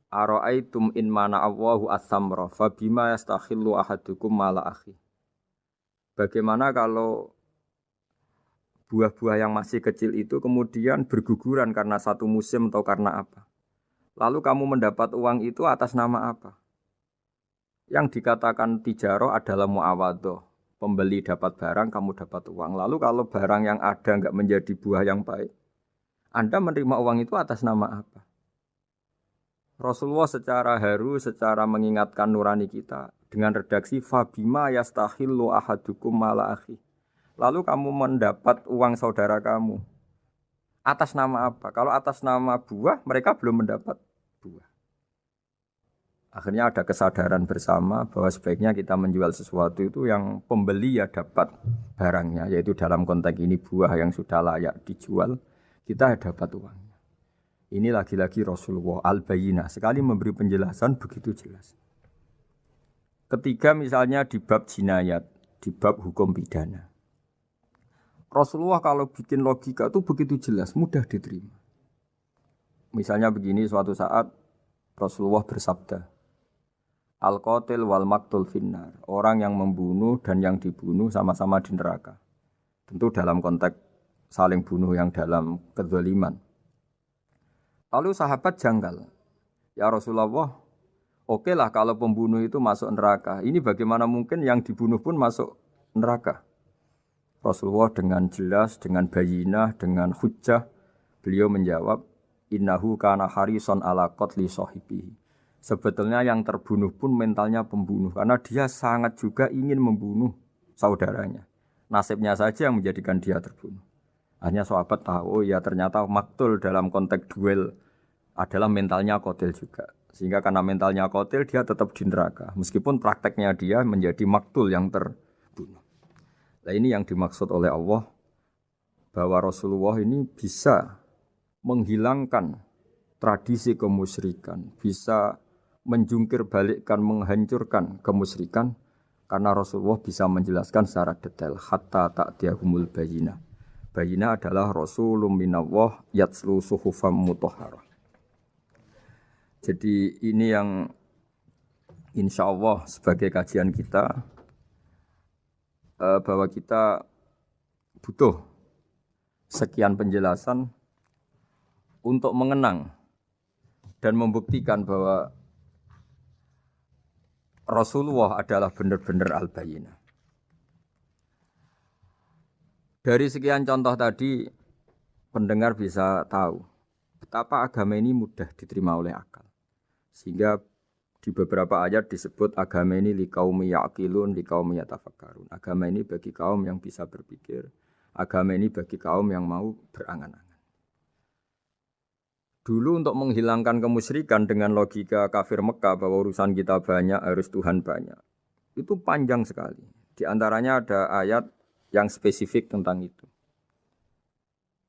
Ara'aitum in mana Allahu as-samra fa bima yastakhillu ahadukum mala akhi. Bagaimana kalau buah-buah yang masih kecil itu kemudian berguguran karena satu musim atau karena apa? Lalu kamu mendapat uang itu atas nama apa? Yang dikatakan tijarah adalah muawadhah. Pembeli dapat barang, kamu dapat uang. Lalu kalau barang yang ada enggak menjadi buah yang baik, Anda menerima uang itu atas nama apa? Rasulullah secara haru, secara mengingatkan nurani kita dengan redaksi fabima yastahillu ahadukum mala akhi. Lalu kamu mendapat uang saudara kamu atas nama apa? Kalau atas nama buah, mereka belum mendapat buah. Akhirnya ada kesadaran bersama bahwa sebaiknya kita menjual sesuatu itu yang pembeli ya dapat barangnya, yaitu dalam konteks ini buah yang sudah layak dijual, kita dapat uangnya. Ini lagi-lagi Rasulullah al-Bayyinah sekali memberi penjelasan begitu jelas. Ketiga misalnya di bab jinayat, di bab hukum pidana. Rasulullah kalau bikin logika itu begitu jelas, mudah diterima. Misalnya begini, suatu saat Rasulullah bersabda, Al-qatil wal maktul finnar. Orang yang membunuh dan yang dibunuh sama-sama di neraka. Tentu dalam konteks saling bunuh yang dalam kedzaliman. Lalu sahabat janggal. Ya Rasulullah, oke lah kalau pembunuh itu masuk neraka. Ini bagaimana mungkin yang dibunuh pun masuk neraka? Rasulullah dengan jelas, dengan bayinah, dengan hujjah, beliau menjawab, Innahu kana harison ala qatli sahibihi. Sebetulnya yang terbunuh pun mentalnya pembunuh. Karena dia sangat juga ingin membunuh saudaranya. Nasibnya saja yang menjadikan dia terbunuh. Hanya sahabat tahu, oh ya ternyata maktul dalam konteks duel adalah mentalnya qatil juga. Sehingga karena mentalnya qatil dia tetap di neraka. Meskipun prakteknya dia menjadi maktul yang terbunuh. Nah ini yang dimaksud oleh Allah. Bahwa Rasulullah ini bisa menghilangkan tradisi kemusyrikan. Bisa menjungkir balikkan, menghancurkan kemusyrikan karena Rasulullah bisa menjelaskan secara detail hatta ta'tiyahumul bayyinah. Bayyinah adalah Rasulun minallah yatslu suhufam mutahharah. Jadi ini yang insyaallah sebagai kajian kita bahwa kita butuh sekian penjelasan untuk mengenang dan membuktikan bahwa Rasulullah adalah benar-benar al-bayyinah. Dari sekian contoh tadi, pendengar bisa tahu betapa agama ini mudah diterima oleh akal. Sehingga di beberapa ayat disebut agama ini liqaumi ya'qilun, liqaumi yatafakkarun. Agama ini bagi kaum yang bisa berpikir. Agama ini bagi kaum yang mau berangan-angan. Dulu untuk menghilangkan kemusyrikan dengan logika kafir Mekah bahwa urusan kita banyak, harus Tuhan banyak. Itu panjang sekali. Di antaranya ada ayat yang spesifik tentang itu.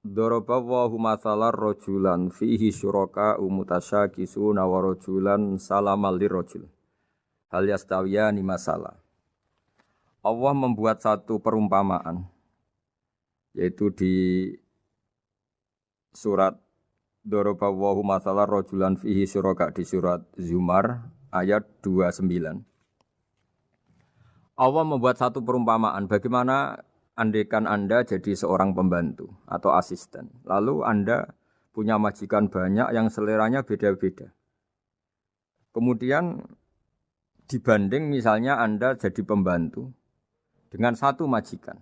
Daraballahu mathalan rajulan fihi syuraka mutasyakisuna wa rajulan salamal lirajul. Hal yastawiyani masalah. Allah membuat satu perumpamaan yaitu di surat Daraballahu mathalan rajulan fihi syuraka di surat Zumar ayat 29. Allah membuat satu perumpamaan bagaimana andaikan Anda jadi seorang pembantu atau asisten. Lalu Anda punya majikan banyak yang seleranya beda-beda. Kemudian dibanding misalnya Anda jadi pembantu dengan satu majikan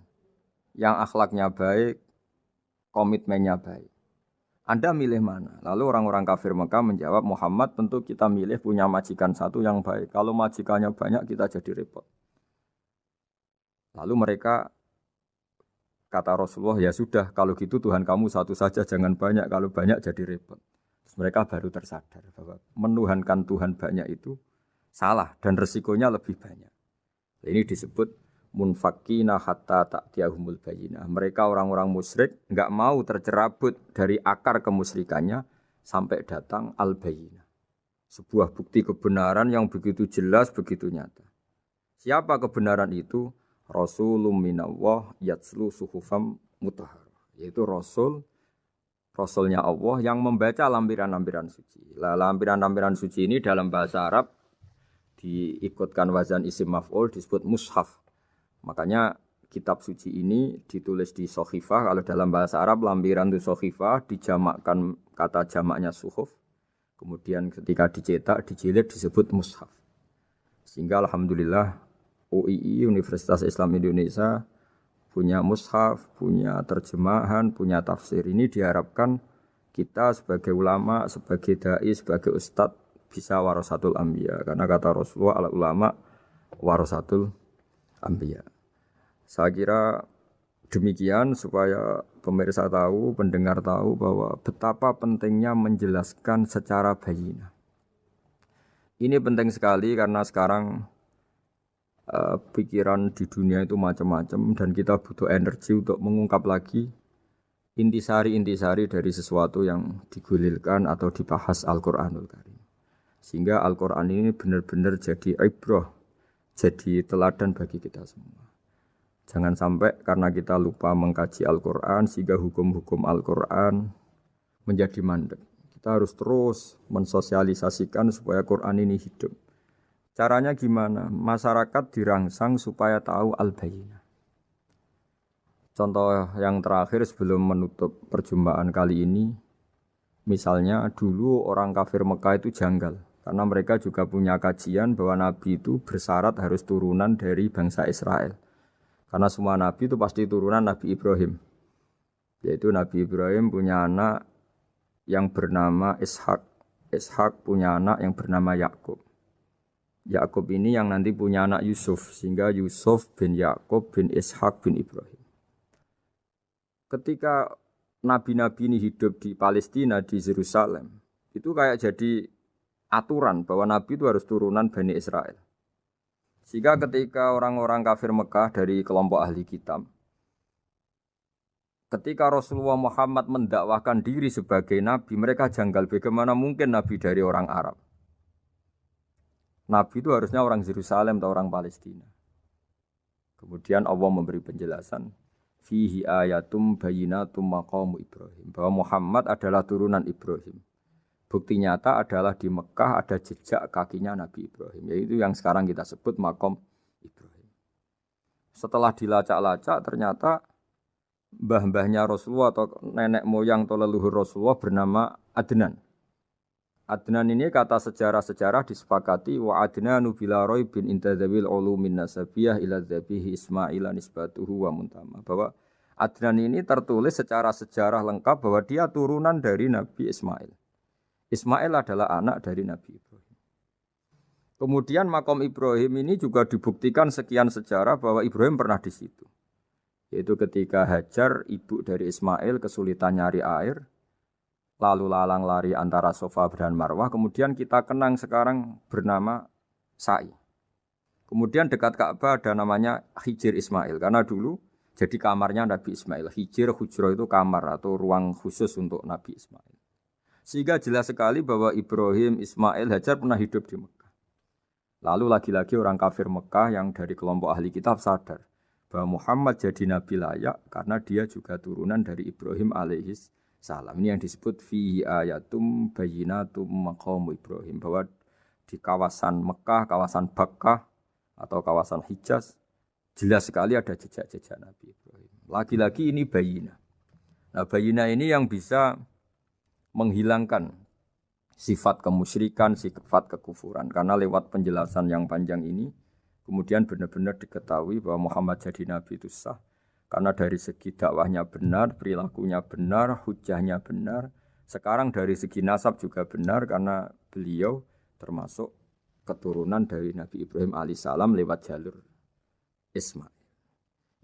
yang akhlaknya baik, komitmennya baik. Anda milih mana? Lalu orang-orang kafir Mekah menjawab, Muhammad tentu kita milih punya majikan satu yang baik. Kalau majikannya banyak kita jadi repot. Lalu mereka kata Rasulullah, ya sudah kalau gitu Tuhan kamu satu saja jangan banyak. Kalau banyak jadi repot. Terus mereka baru tersadar bahwa menuhankan Tuhan banyak itu salah dan resikonya lebih banyak. Ini disebut munfakina hatta ta'tiyahumul bayyinah. Mereka orang-orang musyrik enggak mau tercerabut dari akar kemusyrikannya sampai datang al-bayyinah. Sebuah bukti kebenaran yang begitu jelas, begitu nyata. Siapa kebenaran itu? Rasulun minallah yatslu suhufam mutahharah. Yaitu Rasulnya Allah yang membaca lampiran-lampiran suci. Lampiran-lampiran suci ini dalam bahasa Arab diikutkan wazan isim maf'ul disebut mushaf. Makanya kitab suci ini ditulis di sohifah. Kalau dalam bahasa Arab lampiran itu sohifah dijamakkan kata jamaknya suhuf. Kemudian ketika dicetak, dijilid disebut mushaf. Sehingga alhamdulillah UII Universitas Islam Indonesia punya mushaf, punya terjemahan, punya tafsir. Ini diharapkan kita sebagai ulama, sebagai dai, sebagai ustadz bisa warasatul anbiya. Karena kata Rasulullah al-ulama warasatul anbiya. Saya kira demikian supaya pemirsa tahu, pendengar tahu bahwa betapa pentingnya menjelaskan secara bayyinah. Ini penting sekali karena sekarang pikiran di dunia itu macam-macam dan kita butuh energi untuk mengungkap lagi intisari-intisari dari sesuatu yang digulirkan atau dibahas Al-Qur'anul Karim. Sehingga Al-Qur'an ini benar-benar jadi ibrah, jadi teladan bagi kita semua. Jangan sampai karena kita lupa mengkaji Al-Qur'an sehingga hukum-hukum Al-Qur'an menjadi mandek. Kita harus terus mensosialisasikan supaya Qur'an ini hidup. Caranya gimana? Masyarakat dirangsang supaya tahu al-bayyinah. Contoh yang terakhir sebelum menutup perjumpaan kali ini, misalnya dulu orang kafir Mekah itu janggal. Karena mereka juga punya kajian bahwa Nabi itu bersyarat harus turunan dari bangsa Israel. Karena semua Nabi itu pasti turunan Nabi Ibrahim. Yaitu Nabi Ibrahim punya anak yang bernama Ishak. Ishak punya anak yang bernama Yakub. Yakub ini yang nanti punya anak Yusuf. Sehingga Yusuf bin Yakub bin Ishak bin Ibrahim. Ketika nabi-nabi ini hidup di Palestina, di Yerusalem, itu kayak jadi aturan bahwa nabi itu harus turunan Bani Israel. Sehingga ketika orang-orang kafir Mekah dari kelompok ahli kitab, ketika Rasulullah Muhammad mendakwahkan diri sebagai nabi, mereka janggal bagaimana mungkin nabi dari orang Arab. Nabi itu harusnya orang Yerusalem atau orang Palestina. Kemudian Allah memberi penjelasan, fihi ayatum bayyinatum maqamu Ibrahim, bahwa Muhammad adalah turunan Ibrahim. Bukti nyata adalah di Mekah ada jejak kakinya Nabi Ibrahim, yaitu yang sekarang kita sebut maqam Ibrahim. Setelah dilacak-lacak ternyata mbah-mbahnya Rasulullah atau nenek moyang atau leluhur Rasulullah bernama Adnan. Adnan ini kata sejarah-sejarah disepakati wa adnanu bila raibin intadzawil ulumin nasabiyah ila dzabihi Ismaila nisbatuhu wa muntama. Bahwa Adnan ini tertulis secara sejarah lengkap bahwa dia turunan dari Nabi Ismail. Ismail adalah anak dari Nabi Ibrahim. Kemudian makom Ibrahim ini juga dibuktikan sekian sejarah bahwa Ibrahim pernah di situ. Yaitu ketika Hajar, ibu dari Ismail, kesulitan nyari air, lalu lalang lari antara Safa dan Marwah, kemudian kita kenang sekarang bernama Sa'i. Kemudian dekat Ka'bah ada namanya Hijir Ismail, karena dulu jadi kamarnya Nabi Ismail. Hijir, hujro itu kamar atau ruang khusus untuk Nabi Ismail. Sehingga jelas sekali bahwa Ibrahim, Ismail, Hajar pernah hidup di Mekah. Lalu lagi-lagi orang kafir Mekah yang dari kelompok ahli kitab sadar bahwa Muhammad jadi nabi layak karena dia juga turunan dari Ibrahim alaihis salam. Ini yang disebut fihi ayatum bayyinatum maqamu Ibrahim, bahwa di kawasan Mekah, kawasan Bakkah atau kawasan Hijaz jelas sekali ada jejak-jejak Nabi Ibrahim. Lagi-lagi ini bayyinah. Nah, bayyinah ini yang bisa menghilangkan sifat kemusyrikan, sifat kekufuran. Karena lewat penjelasan yang panjang ini kemudian benar-benar diketahui bahwa Muhammad jadi nabi itu sah. Karena dari segi dakwahnya benar, perilakunya benar, hujahnya benar. Sekarang dari segi nasab juga benar karena beliau termasuk keturunan dari Nabi Ibrahim alaihissalam lewat jalur Ismail.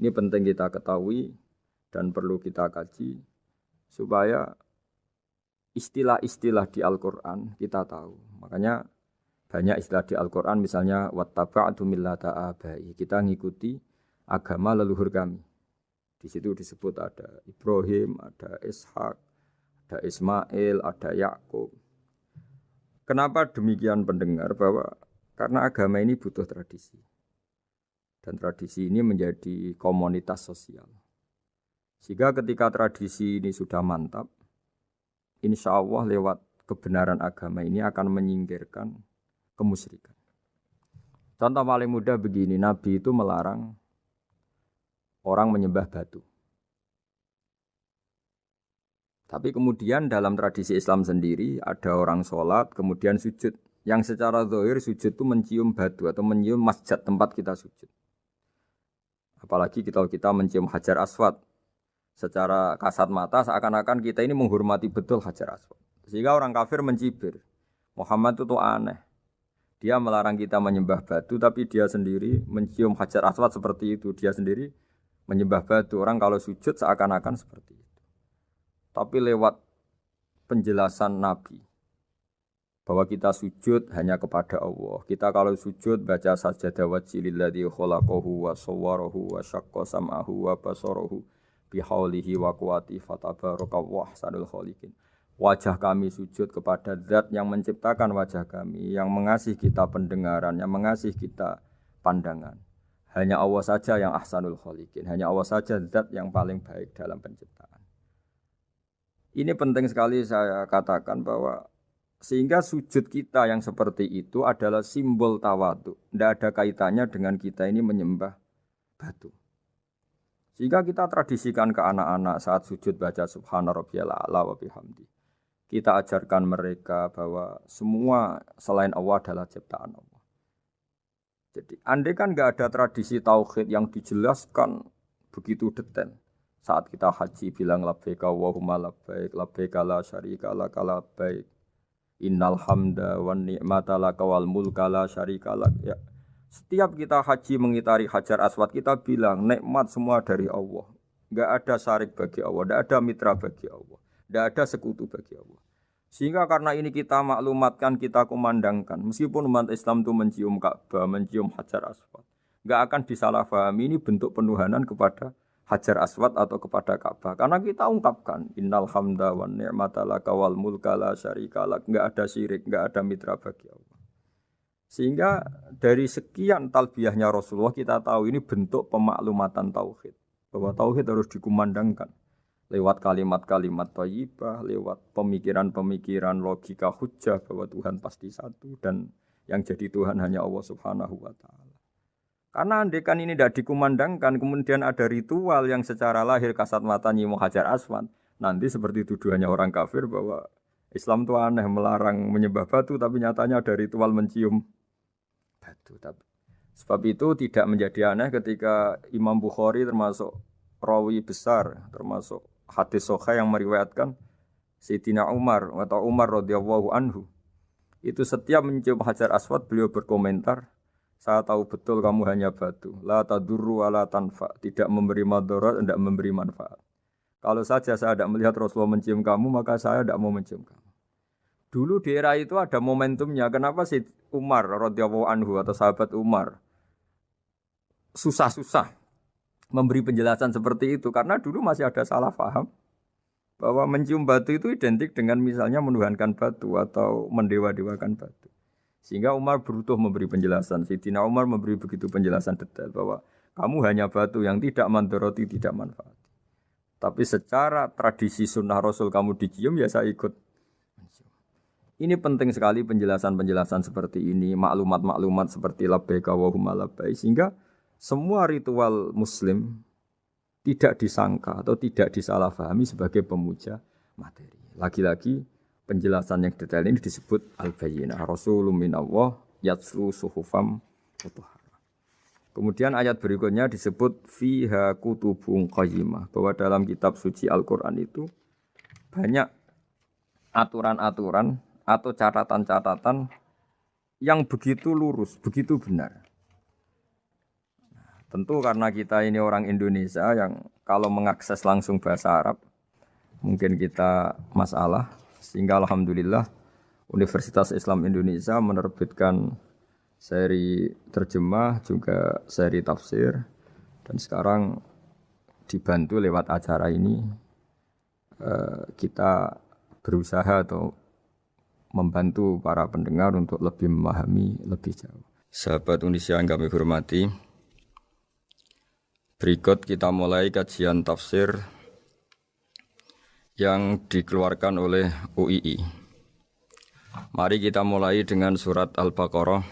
Ini penting kita ketahui dan perlu kita kaji supaya istilah-istilah di Al-Quran kita tahu. Makanya banyak istilah di Al-Quran misalnya wattaba'tu millata abai, kita ngikuti agama leluhur kami. Di situ disebut ada Ibrahim, ada Ishak, ada Ismail, ada Yakub. Kenapa demikian pendengar? Bahwa karena agama ini butuh tradisi. Dan tradisi ini menjadi komunitas sosial. Sehingga ketika tradisi ini sudah mantap, insya Allah lewat kebenaran agama ini akan menyingkirkan kemusyrikan. Contoh paling mudah begini, Nabi itu melarang orang menyembah batu. Tapi kemudian dalam tradisi Islam sendiri ada orang sholat kemudian sujud. Yang secara zahir sujud itu mencium batu atau mencium masjid tempat kita sujud. Apalagi kita mencium Hajar Aswad. Secara kasat mata seakan-akan kita ini menghormati betul Hajar Aswad. Sehingga orang kafir mencibir. Muhammad itu aneh. Dia melarang kita menyembah batu tapi dia sendiri mencium Hajar Aswad seperti itu. Dia sendiri menyembah batu. Orang kalau sujud seakan-akan seperti itu. Tapi lewat penjelasan Nabi bahwa kita sujud hanya kepada Allah. Kita kalau sujud baca sajadah wajhililladzi khalaqahu wa sawwarahu wa syaqqa sam'ahu wa basarahu bihaulihi wa quwwati fatabarakallahu ahsanul khaliqin. Wajah kami sujud kepada zat yang menciptakan wajah kami, yang mengasihi kita pendengaran, yang mengasihi kita pandangan. Hanya Allah saja yang ahsanul khaliqin, hanya Allah saja zat yang paling baik dalam penciptaan. Ini penting sekali saya katakan bahwa sehingga sujud kita yang seperti itu adalah simbol tawadhu. Tidak ada kaitannya dengan kita ini menyembah batu. Sehingga kita tradisikan ke anak-anak saat sujud baca subhana rabbiyal a'la wa bihamdi. Kita ajarkan mereka bahwa semua selain Allah adalah ciptaan Allah. Jadi andai kan nggak ada tradisi tauhid yang dijelaskan begitu detail. Saat kita haji bilang labbaik Allahumma labbaik, labbaik la syarika lak labbaik. Innal hamda wan ni'mata laka wal mulka la syarika lak. Ya. Setiap kita haji mengitari Hajar Aswad kita bilang nikmat semua dari Allah. Enggak ada syarik bagi Allah, enggak ada mitra bagi Allah, enggak ada sekutu bagi Allah. Sehingga karena ini kita maklumatkan, kita kumandangkan. Meskipun umat Islam itu mencium Ka'bah, mencium Hajar Aswad, enggak akan disalahpahami ini bentuk penuhanan kepada Hajar Aswad atau kepada Ka'bah. Karena kita ungkapkan innal hamda wan ni'mata laka wal mulka la syarika lak. Enggak ada syirik, enggak ada mitra bagi Allah. Sehingga dari sekian talbiyahnya Rasulullah kita tahu ini bentuk pemaklumatan tauhid. Bahwa tauhid harus dikumandangkan lewat kalimat-kalimat thayyibah, lewat pemikiran-pemikiran logika hujjah bahwa Tuhan pasti satu dan yang jadi Tuhan hanya Allah Subhanahu wa taala. Karena andekan ini tidak dikumandangkan, kemudian ada ritual yang secara lahir kasat mata nyium Hajar Aswad. Nanti seperti tuduhannya orang kafir bahwa Islam itu aneh, melarang menyembah batu, tapi nyatanya ada ritual mencium batu. Sebab itu tidak menjadi aneh ketika Imam Bukhari termasuk rawi besar, termasuk hadis sahih yang meriwayatkan Sayyidina Umar atau Umar radhiyallahu anhu. Itu setiap mencium Hajar Aswad beliau berkomentar, saya tahu betul kamu hanya batu. La tadurru wa la tanfa. Tidak memberi madarat, tidak memberi manfaat. Kalau saja saya tidak melihat Rasulullah mencium kamu, maka saya tidak mau mencium kamu. Dulu di era itu ada momentumnya. Kenapa sih Umar radhiyallahu anhu atau sahabat Umar susah-susah memberi penjelasan seperti itu? Karena dulu masih ada salah paham bahwa mencium batu itu identik dengan misalnya menuhankan batu atau mendewa-dewakan batu. Sehingga Umar berutuh memberi penjelasan. Sayyidina Umar memberi begitu penjelasan detail bahwa kamu hanya batu yang tidak mandoroti, tidak manfaat. Tapi secara tradisi sunnah Rasul kamu dicium, ya saya ikut. Ini penting sekali penjelasan-penjelasan seperti ini, maklumat-maklumat seperti labbaik Allahumma labbaik, sehingga semua ritual Muslim tidak disangka atau tidak disalahpahami sebagai pemuja materi. Lagi-lagi penjelasan yang detail ini disebut al-bayyinah. Rasulun minallah yatslu suhufam mutahharah. Kemudian ayat berikutnya disebut fiha kutubun qayyimah, bahwa dalam kitab suci Al-Qur'an itu banyak aturan-aturan atau catatan-catatan yang begitu lurus, begitu benar. Tentu karena kita ini orang Indonesia yang kalau mengakses langsung bahasa Arab mungkin kita masalah. Sehingga alhamdulillah Universitas Islam Indonesia menerbitkan seri terjemah juga seri tafsir, dan sekarang dibantu lewat acara ini kita berusaha atau membantu para pendengar untuk lebih memahami lebih jauh. Sahabat Indonesia yang kami hormati, berikut kita mulai kajian tafsir yang dikeluarkan oleh UII. Mari kita mulai dengan surat Al-Baqarah.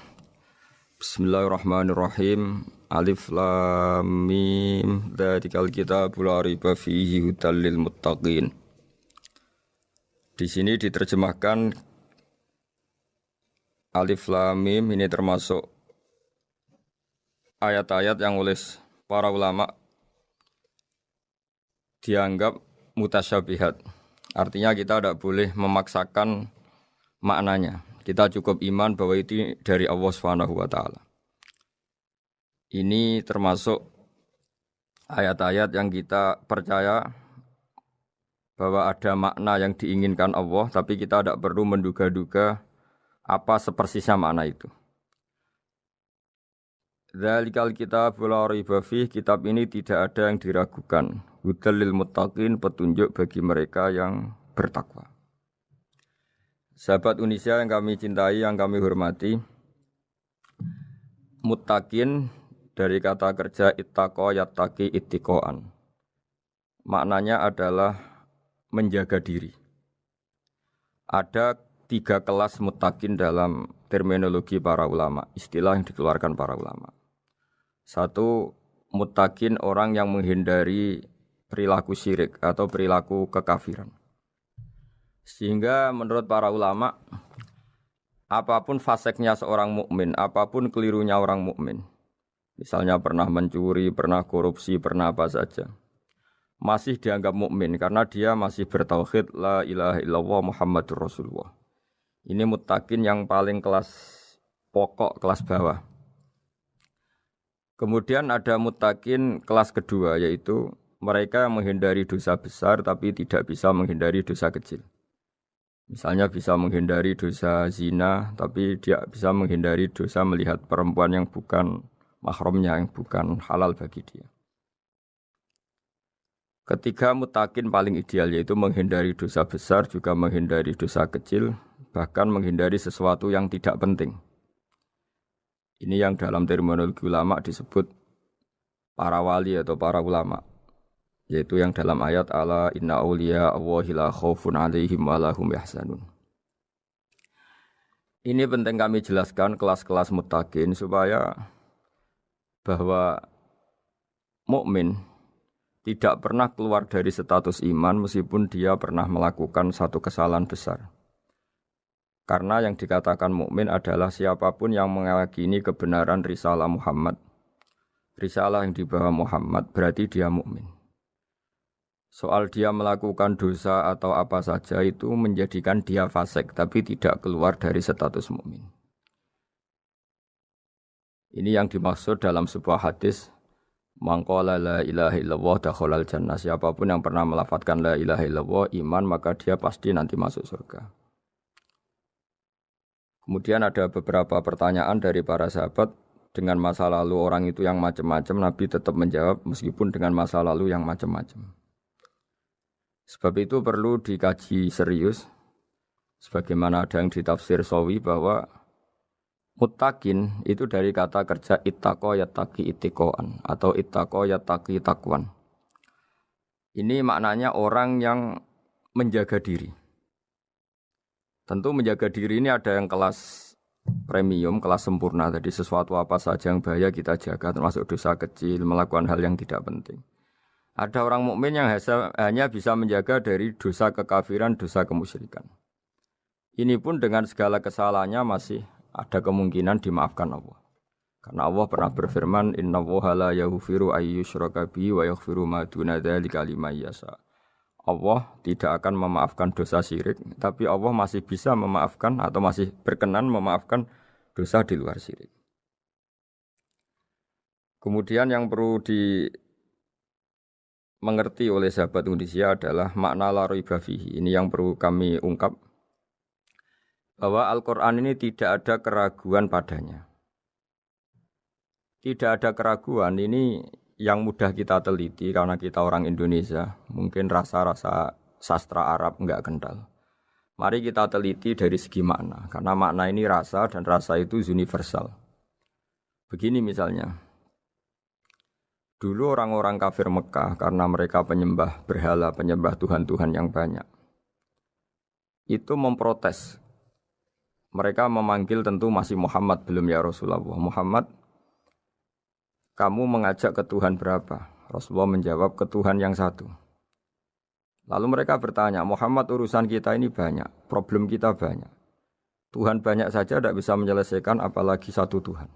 Bismillahirrahmanirrahim. Alif lam mim. Dzalikal kitabul la raiba fihi hudal lil muttaqin. Di sini diterjemahkan Alif lam mim ini termasuk ayat-ayat yang oleh para ulama dianggap mutasyabihat. Artinya kita tidak boleh memaksakan maknanya. Kita cukup iman bahwa itu dari Allah Subhanahu wa taala. Ini termasuk ayat-ayat yang kita percaya bahwa ada makna yang diinginkan Allah, tapi kita tidak perlu menduga-duga Apa sepersisnya makna itu? Dzalikal kitab la raiba fih, kitab ini tidak ada yang diragukan. Hudal lil muttaqin, petunjuk bagi mereka yang bertakwa. Sahabat Unisia yang kami cintai, yang kami hormati, muttaqin dari kata kerja ittaqa yattaqi ittiqaan. Maknanya adalah menjaga diri. Ada 3 kelas muttaqin dalam terminologi para ulama, istilah yang dikeluarkan para ulama. 1, muttaqin orang yang menghindari perilaku syirik atau perilaku kekafiran. Sehingga menurut para ulama, apapun faseknya seorang mukmin, apapun kelirunya orang mukmin, misalnya pernah mencuri, pernah korupsi, pernah apa saja, masih dianggap mukmin karena dia masih bertauhid la ilaha illallah Muhammadur Rasulullah. Ini muttaqin yang paling kelas pokok, kelas bawah. Kemudian ada muttaqin kelas kedua, yaitu mereka yang menghindari dosa besar tapi tidak bisa menghindari dosa kecil. Misalnya bisa menghindari dosa zina, tapi dia bisa menghindari dosa melihat perempuan yang bukan mahramnya, yang bukan halal bagi dia. Ketiga muttaqin paling ideal yaitu menghindari dosa besar, juga menghindari dosa kecil, bahkan menghindari sesuatu yang tidak penting. Ini yang dalam terminologi ulama disebut para wali atau para ulama, yaitu yang dalam ayat ala inna awliya Allahi la khaufun alaihim wa lahum yahzanun. Ini penting kami jelaskan kelas-kelas muttaqin supaya bahwa mukmin tidak pernah keluar dari status iman meskipun dia pernah melakukan satu kesalahan besar. Karena yang dikatakan mukmin adalah siapapun yang meyakini kebenaran risalah Muhammad. Risalah yang dibawa Muhammad berarti dia mukmin. Soal dia melakukan dosa atau apa saja itu menjadikan dia fasik tapi tidak keluar dari status mukmin. Ini yang dimaksud dalam sebuah hadis, man qala la ilaha illallah dakhalal jannah. Siapapun yang pernah melafadzkan la ilaha illallah iman, maka dia pasti nanti masuk surga. Kemudian ada beberapa pertanyaan dari para sahabat dengan masa lalu orang itu yang macam-macam, Nabi tetap menjawab meskipun dengan masa lalu yang macam-macam. Sebab itu perlu dikaji serius, sebagaimana ada yang ditafsir Sawi bahwa muttaqin itu dari kata kerja ittaqa yattaqi ittiqaan atau ittaqa yattaqi taqwan. Ini maknanya orang yang menjaga diri. Tentu menjaga diri ini ada yang kelas premium, kelas sempurna. Jadi sesuatu apa saja yang bahaya kita jaga, termasuk dosa kecil, melakukan hal yang tidak penting. Ada orang mukmin yang hanya bisa menjaga dari dosa kekafiran, dosa kemusyrikan. Ini pun dengan segala kesalahannya masih ada kemungkinan dimaafkan Allah. Karena Allah pernah berfirman, innallaha la yaghfiru ayyushraka bihi wa yaghfiru ma duna dzalika liman yasha. Allah tidak akan memaafkan dosa syirik, tapi Allah masih bisa memaafkan atau masih berkenan memaafkan dosa di luar syirik. Kemudian yang perlu dimengerti oleh sahabat Unisia adalah makna la raiba fihi. Ini yang perlu kami ungkap, bahwa Al-Quran ini tidak ada keraguan padanya. Tidak ada keraguan ini yang mudah kita teliti karena kita orang Indonesia, mungkin rasa-rasa sastra Arab enggak kental. Mari kita teliti dari segi makna, karena makna ini rasa dan rasa itu universal. Begini misalnya, dulu orang-orang kafir Mekah karena mereka penyembah berhala, penyembah Tuhan-Tuhan yang banyak, itu memprotes. Mereka memanggil tentu masih Muhammad, belum ya Rasulullah. Muhammad, kamu mengajak ke Tuhan berapa? Rasulullah menjawab, ke Tuhan yang satu. Lalu mereka bertanya, Muhammad urusan kita ini banyak, problem kita banyak. Tuhan banyak saja tidak bisa menyelesaikan, apalagi satu Tuhan.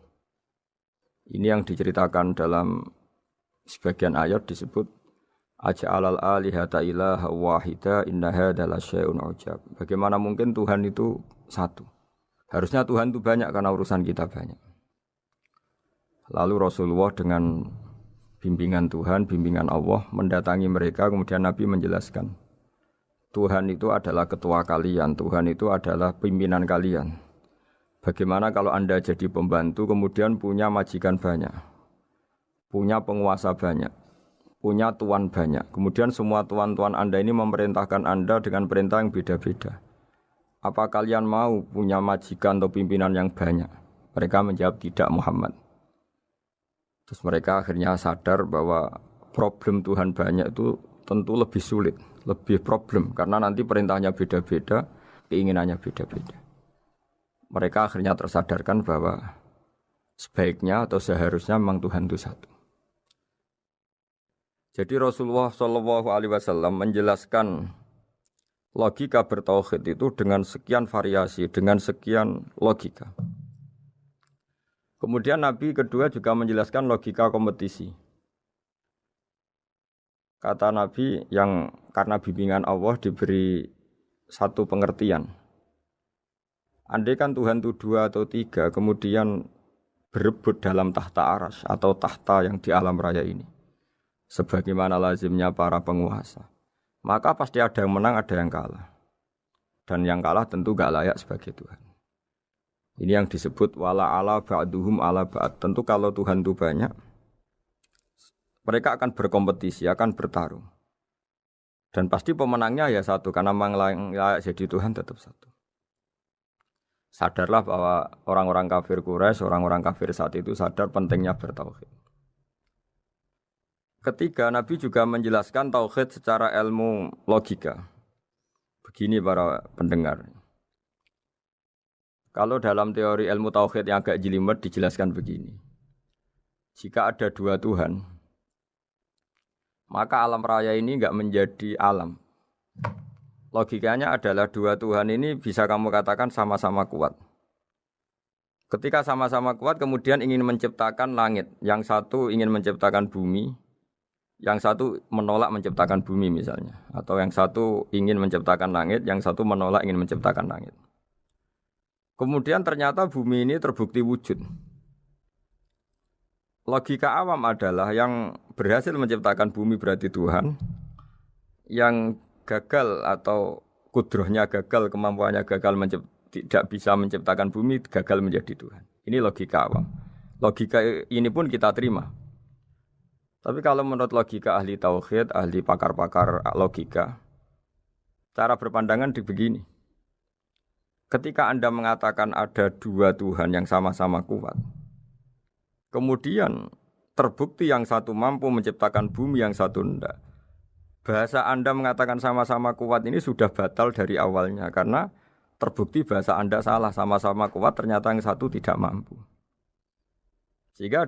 Ini yang diceritakan dalam sebagian ayat disebut, Aja'alal alihata ilaha wahida inna hadza lasyai'un ujab. Bagaimana mungkin Tuhan itu satu? Harusnya Tuhan itu banyak karena urusan kita banyak. Lalu Rasulullah dengan bimbingan Tuhan, bimbingan Allah mendatangi mereka, kemudian Nabi menjelaskan, Tuhan itu adalah ketua kalian, Tuhan itu adalah pimpinan kalian. Bagaimana kalau Anda jadi pembantu kemudian punya majikan banyak, punya penguasa banyak, punya tuan banyak. Kemudian semua tuan-tuan Anda ini memerintahkan Anda dengan perintah yang beda-beda. Apa kalian mau punya majikan atau pimpinan yang banyak? Mereka menjawab tidak, Muhammad. Terus mereka akhirnya sadar bahwa problem Tuhan banyak itu tentu lebih sulit, lebih problem. Karena nanti perintahnya beda-beda, keinginannya beda-beda. Mereka akhirnya tersadarkan bahwa sebaiknya atau seharusnya memang Tuhan itu satu. Jadi Rasulullah SAW menjelaskan logika bertauhid itu dengan sekian variasi, dengan sekian logika. Kemudian Nabi kedua juga menjelaskan logika kompetisi. Kata Nabi yang karena bimbingan Allah diberi satu pengertian. Andai kan Tuhan itu 2 atau 3, kemudian berebut dalam tahta aras atau tahta yang di alam raya ini. Sebagaimana lazimnya para penguasa. Maka pasti ada yang menang, ada yang kalah. Dan yang kalah tentu gak layak sebagai Tuhan. Ini yang disebut wala ala ba'duhum ala ba'd. Tentu kalau Tuhan itu banyak, mereka akan berkompetisi, akan bertarung. Dan pasti pemenangnya ya satu, karena memang layak jadi Tuhan tetap satu. Sadarlah bahwa orang-orang kafir Quraisy, orang-orang kafir saat itu sadar pentingnya bertauhid. Ketiga, Nabi juga menjelaskan tauhid secara ilmu logika. Begini para pendengar. Kalau dalam teori ilmu tauhid yang agak jelimet dijelaskan begini. Jika ada 2 Tuhan, maka alam raya ini enggak menjadi alam. Logikanya adalah 2 Tuhan ini bisa kamu katakan sama-sama kuat. Ketika sama-sama kuat kemudian ingin menciptakan langit. Yang satu ingin menciptakan bumi, yang satu menolak menciptakan bumi misalnya. Atau yang satu ingin menciptakan langit, yang satu menolak ingin menciptakan langit. Kemudian ternyata bumi ini terbukti wujud. Logika awam adalah yang berhasil menciptakan bumi berarti Tuhan. Yang gagal atau kudrohnya gagal, kemampuannya gagal tidak bisa menciptakan bumi, gagal menjadi Tuhan. Ini logika awam. Logika ini pun kita terima. Tapi kalau menurut logika ahli tauhid, ahli pakar-pakar logika, cara berpandangan begini. Ketika Anda mengatakan ada 2 Tuhan yang sama-sama kuat, kemudian terbukti yang satu mampu menciptakan bumi, yang satu tidak. Bahasa Anda mengatakan sama-sama kuat ini sudah batal dari awalnya karena terbukti bahasa Anda salah, sama-sama kuat ternyata yang satu tidak mampu. Sehingga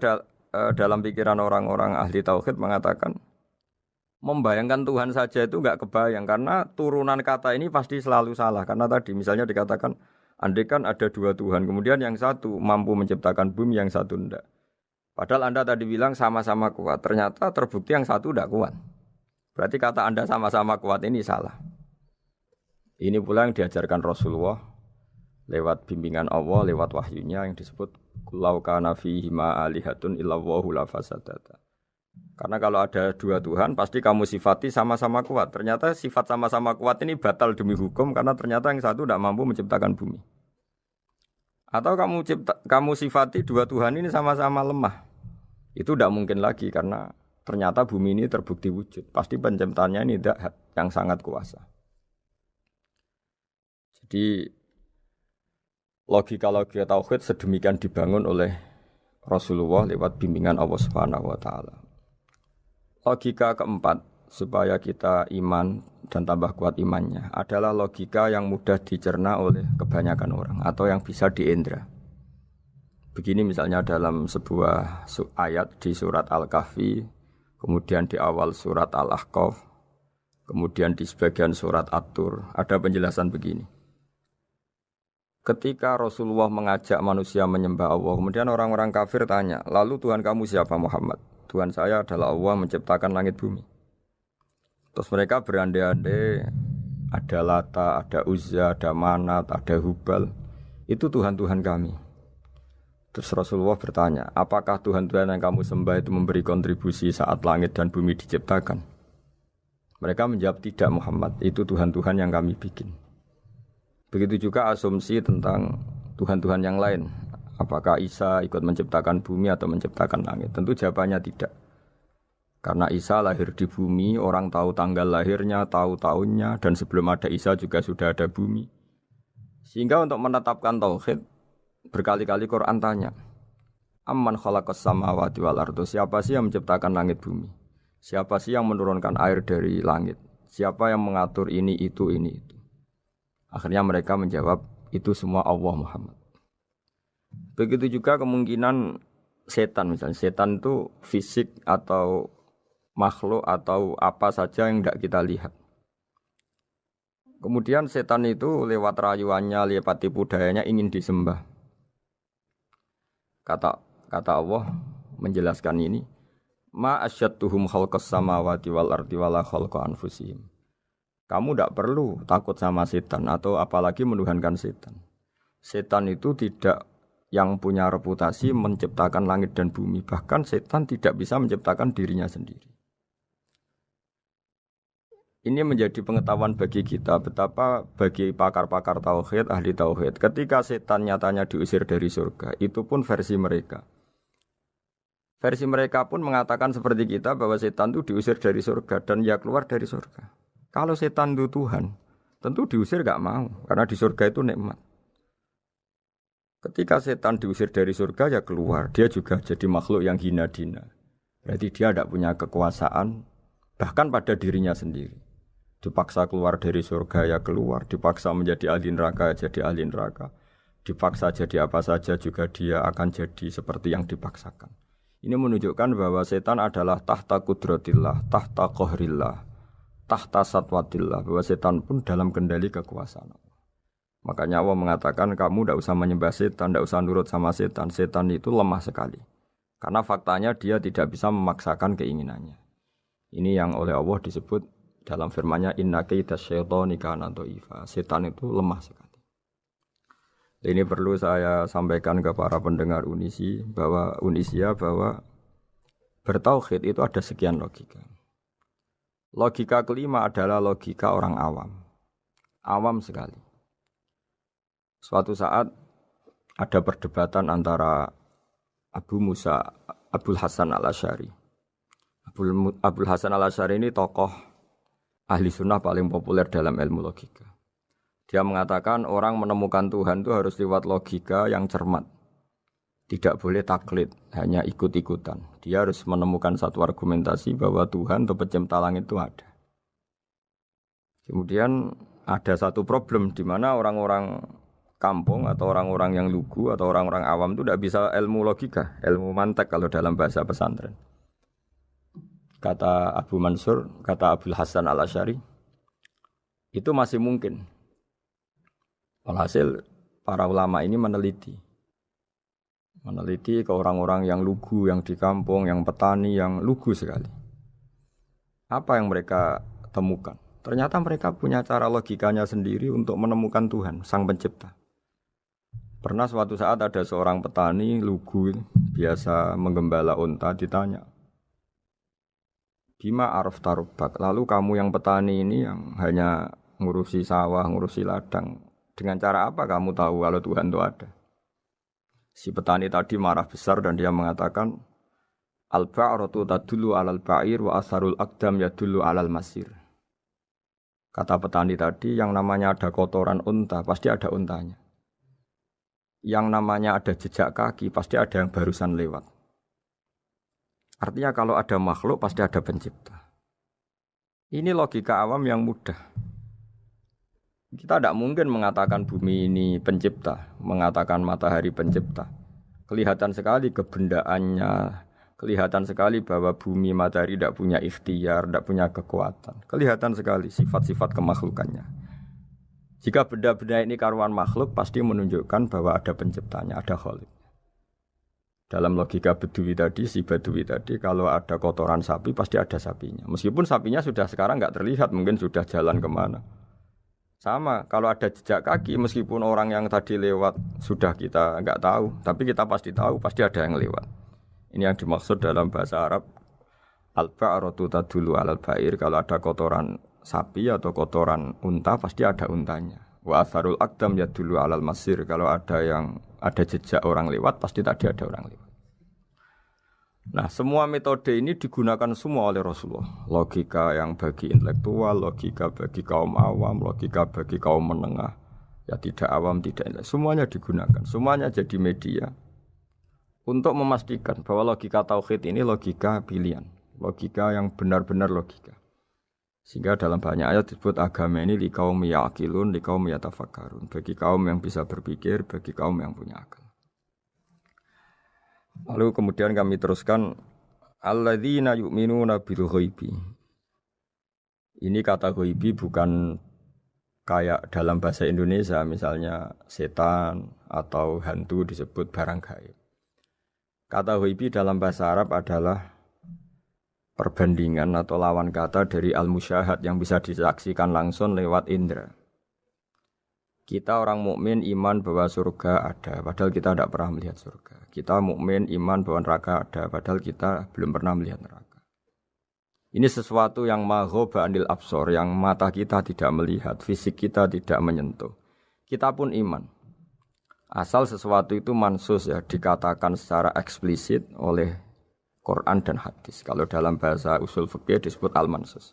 dalam pikiran orang-orang ahli tauhid mengatakan membayangkan Tuhan saja itu enggak kebayang karena turunan kata ini pasti selalu salah. Karena tadi misalnya dikatakan andai kan ada 2 Tuhan, kemudian yang satu mampu menciptakan bumi, yang satu tidak. Padahal Anda tadi bilang sama-sama kuat, ternyata terbukti yang satu tidak kuat. Berarti kata Anda sama-sama kuat ini salah. Ini pula yang diajarkan Rasulullah lewat bimbingan Allah, lewat wahyunya yang disebut Lau kana fihi ma alihatun illallahu la fasadata. Karena kalau ada 2 Tuhan pasti kamu sifati sama-sama kuat. Ternyata sifat sama-sama kuat ini batal demi hukum karena ternyata yang satu tidak mampu menciptakan bumi. Atau kamu sifati 2 Tuhan ini sama-sama lemah. Itu tidak mungkin lagi karena ternyata bumi ini terbukti wujud. Pasti penciptanya ini tidak yang sangat kuasa. Jadi logika-logika tauhid sedemikian dibangun oleh Rasulullah lewat bimbingan Allah Subhanahu wa taala. Logika keempat supaya kita iman dan tambah kuat imannya adalah logika yang mudah dicerna oleh kebanyakan orang atau yang bisa diindra. Begini misalnya dalam sebuah ayat di surat Al-Kahfi, kemudian di awal surat Al-Ahqaf, kemudian di sebagian surat At-Tur, ada penjelasan begini. Ketika Rasulullah mengajak manusia menyembah Allah, kemudian orang-orang kafir tanya, lalu Tuhan kamu siapa Muhammad? Tuhan saya adalah Allah menciptakan langit bumi. Terus mereka berandai-andai, ada Lata, ada Uzza, ada Manat, ada Hubal. Itu Tuhan-Tuhan kami. Terus Rasulullah bertanya, apakah Tuhan-Tuhan yang kamu sembah itu memberi kontribusi saat langit dan bumi diciptakan? Mereka menjawab, tidak Muhammad, itu Tuhan-Tuhan yang kami bikin. Begitu juga asumsi tentang Tuhan-Tuhan yang lain. Apakah Isa ikut menciptakan bumi atau menciptakan langit? Tentu jawabannya tidak. Karena Isa lahir di bumi, orang tahu tanggal lahirnya, tahu tahunnya, dan sebelum ada Isa juga sudah ada bumi. Sehingga untuk menetapkan tauhid, berkali-kali Quran tanya, Amman khalaqas samawati wal ardo, siapa sih yang menciptakan langit bumi? Siapa sih yang menurunkan air dari langit? Siapa yang mengatur ini, itu. Akhirnya mereka menjawab, itu semua Allah Muhammad. Begitu juga kemungkinan setan, misalnya setan itu fisik atau makhluk atau apa saja yang tidak kita lihat. Kemudian setan itu lewat rayuannya, lewat tipu dayanya ingin disembah. Kata Allah menjelaskan ini, ma asyadduhum khalqas samawati wal ardi wala khalqa anfusihim. Kamu tidak perlu takut sama setan atau apalagi menuhankan setan. Setan itu tidak yang punya reputasi menciptakan langit dan bumi. Bahkan setan tidak bisa menciptakan dirinya sendiri. Ini menjadi pengetahuan bagi kita betapa bagi pakar-pakar tauhid, ahli tauhid, ketika setan nyatanya diusir dari surga, itu pun versi mereka. Versi mereka pun mengatakan seperti kita bahwa setan itu diusir dari surga dan ya keluar dari surga. Kalau setan itu Tuhan, tentu diusir gak mau karena di surga itu nikmat. Ketika setan diusir dari surga ya keluar, dia juga jadi makhluk yang hina dina. Berarti dia tidak punya kekuasaan bahkan pada dirinya sendiri. Dipaksa keluar dari surga ya keluar, dipaksa menjadi ahli neraka ya jadi ahli neraka, dipaksa jadi apa saja juga dia akan jadi seperti yang dipaksakan. Ini menunjukkan bahwa setan adalah tahta kudratillah, tahta qahrillah, tahta satwatillah, bahwa setan pun dalam kendali kekuasaan. Makanya Allah mengatakan kamu tidak usah menyembah setan, tidak usah nurut sama setan. Setan itu lemah sekali. Karena faktanya dia tidak bisa memaksakan keinginannya. Ini yang oleh Allah disebut dalam firman-Nya inna kaida syaitani kana dhaifa. Setan itu lemah sekali. Ini perlu saya sampaikan ke para pendengar Unisia bahwa bertauhid itu ada sekian logika. Logika kelima adalah logika orang awam. Awam sekali. Suatu saat ada perdebatan antara Abul Hasan al-Asy'ari. Abul Hasan al-Asy'ari ini tokoh ahli sunnah paling populer dalam ilmu logika. Dia mengatakan orang menemukan Tuhan itu harus lewat logika yang cermat. Tidak boleh taklid, hanya ikut-ikutan. Dia harus menemukan satu argumentasi bahwa Tuhan atau pencipta langit itu ada. Kemudian ada satu problem di mana orang-orang kampung atau orang-orang yang lugu atau orang-orang awam itu tidak bisa ilmu logika, ilmu mantek kalau dalam bahasa pesantren. Kata Abu Mansur, kata Abul Hasan al-Asy'ari, itu masih mungkin. Alhasil para ulama ini meneliti ke orang-orang yang lugu, yang di kampung, yang petani, yang lugu sekali. Apa yang mereka temukan? Ternyata mereka punya cara logikanya sendiri untuk menemukan Tuhan, Sang Pencipta. Pernah suatu saat ada seorang petani lugu biasa menggembala unta ditanya, Bima araf tarubak, lalu kamu yang petani ini yang hanya ngurusi sawah, ngurusi ladang, dengan cara apa kamu tahu kalau Tuhan itu ada? Si petani tadi marah besar dan dia mengatakan, Al-ba'ratu tadullu alal ba'ir wa asharul aqdam yadullu alal masir. Kata petani tadi, yang namanya ada kotoran unta, pasti ada untanya. Yang namanya ada jejak kaki, pasti ada yang barusan lewat. Artinya kalau ada makhluk, pasti ada pencipta. Ini logika awam yang mudah. Kita tidak mungkin mengatakan bumi ini pencipta, mengatakan matahari pencipta. Kelihatan sekali kebendaannya, kelihatan sekali bahwa bumi matahari tidak punya ikhtiar, tidak punya kekuatan. Kelihatan sekali sifat-sifat kemakhlukannya. Jika benda-benda ini karuan makhluk, pasti menunjukkan bahwa ada penciptanya, ada khalik. Dalam logika Bedui tadi, si Bedui tadi, kalau ada kotoran sapi, pasti ada sapinya. Meskipun sapinya sudah sekarang nggak terlihat, mungkin sudah jalan kemana. Sama, kalau ada jejak kaki, meskipun orang yang tadi lewat sudah kita nggak tahu, tapi kita pasti tahu, pasti ada yang lewat. Ini yang dimaksud dalam bahasa Arab, al-ba'ratu tadullu alal ba'ir, kalau ada kotoran sapi atau kotoran unta, pasti ada untanya. Wa atharul aqdam yadullu alal masir. Kalau ada jejak orang lewat, pasti tadi ada orang lewat. Nah, semua metode ini digunakan semua oleh Rasulullah. Logika yang bagi intelektual, logika bagi kaum awam, logika bagi kaum menengah. Ya tidak awam, tidak intelektual. Semuanya digunakan. Semuanya jadi media untuk memastikan bahwa logika tauhid ini logika pilihan. Logika yang benar-benar logika. Sehingga dalam banyak ayat disebut agama ini liqaum yaqilun, liqaum yatafakkarun. Bagi kaum yang bisa berpikir, bagi kaum yang punya akal. Lalu kemudian kami teruskan alladzina yu'minuna bil ghaibi. Ini kata ghaibi bukan kayak dalam bahasa Indonesia misalnya setan atau hantu disebut barang gaib. Kata ghaibi dalam bahasa Arab adalah perbandingan atau lawan kata dari al-musyahad yang bisa disaksikan langsung lewat indera. Kita orang mukmin iman bahwa surga ada, padahal kita tidak pernah melihat surga. Kita mukmin iman bahwa neraka ada, padahal kita belum pernah melihat neraka. Ini sesuatu yang maghoba anil absor, yang mata kita tidak melihat, fisik kita tidak menyentuh. Kita pun iman. Asal sesuatu itu mansus ya, dikatakan secara eksplisit oleh Quran dan hadis. Kalau dalam bahasa usul fikih disebut al-mansus.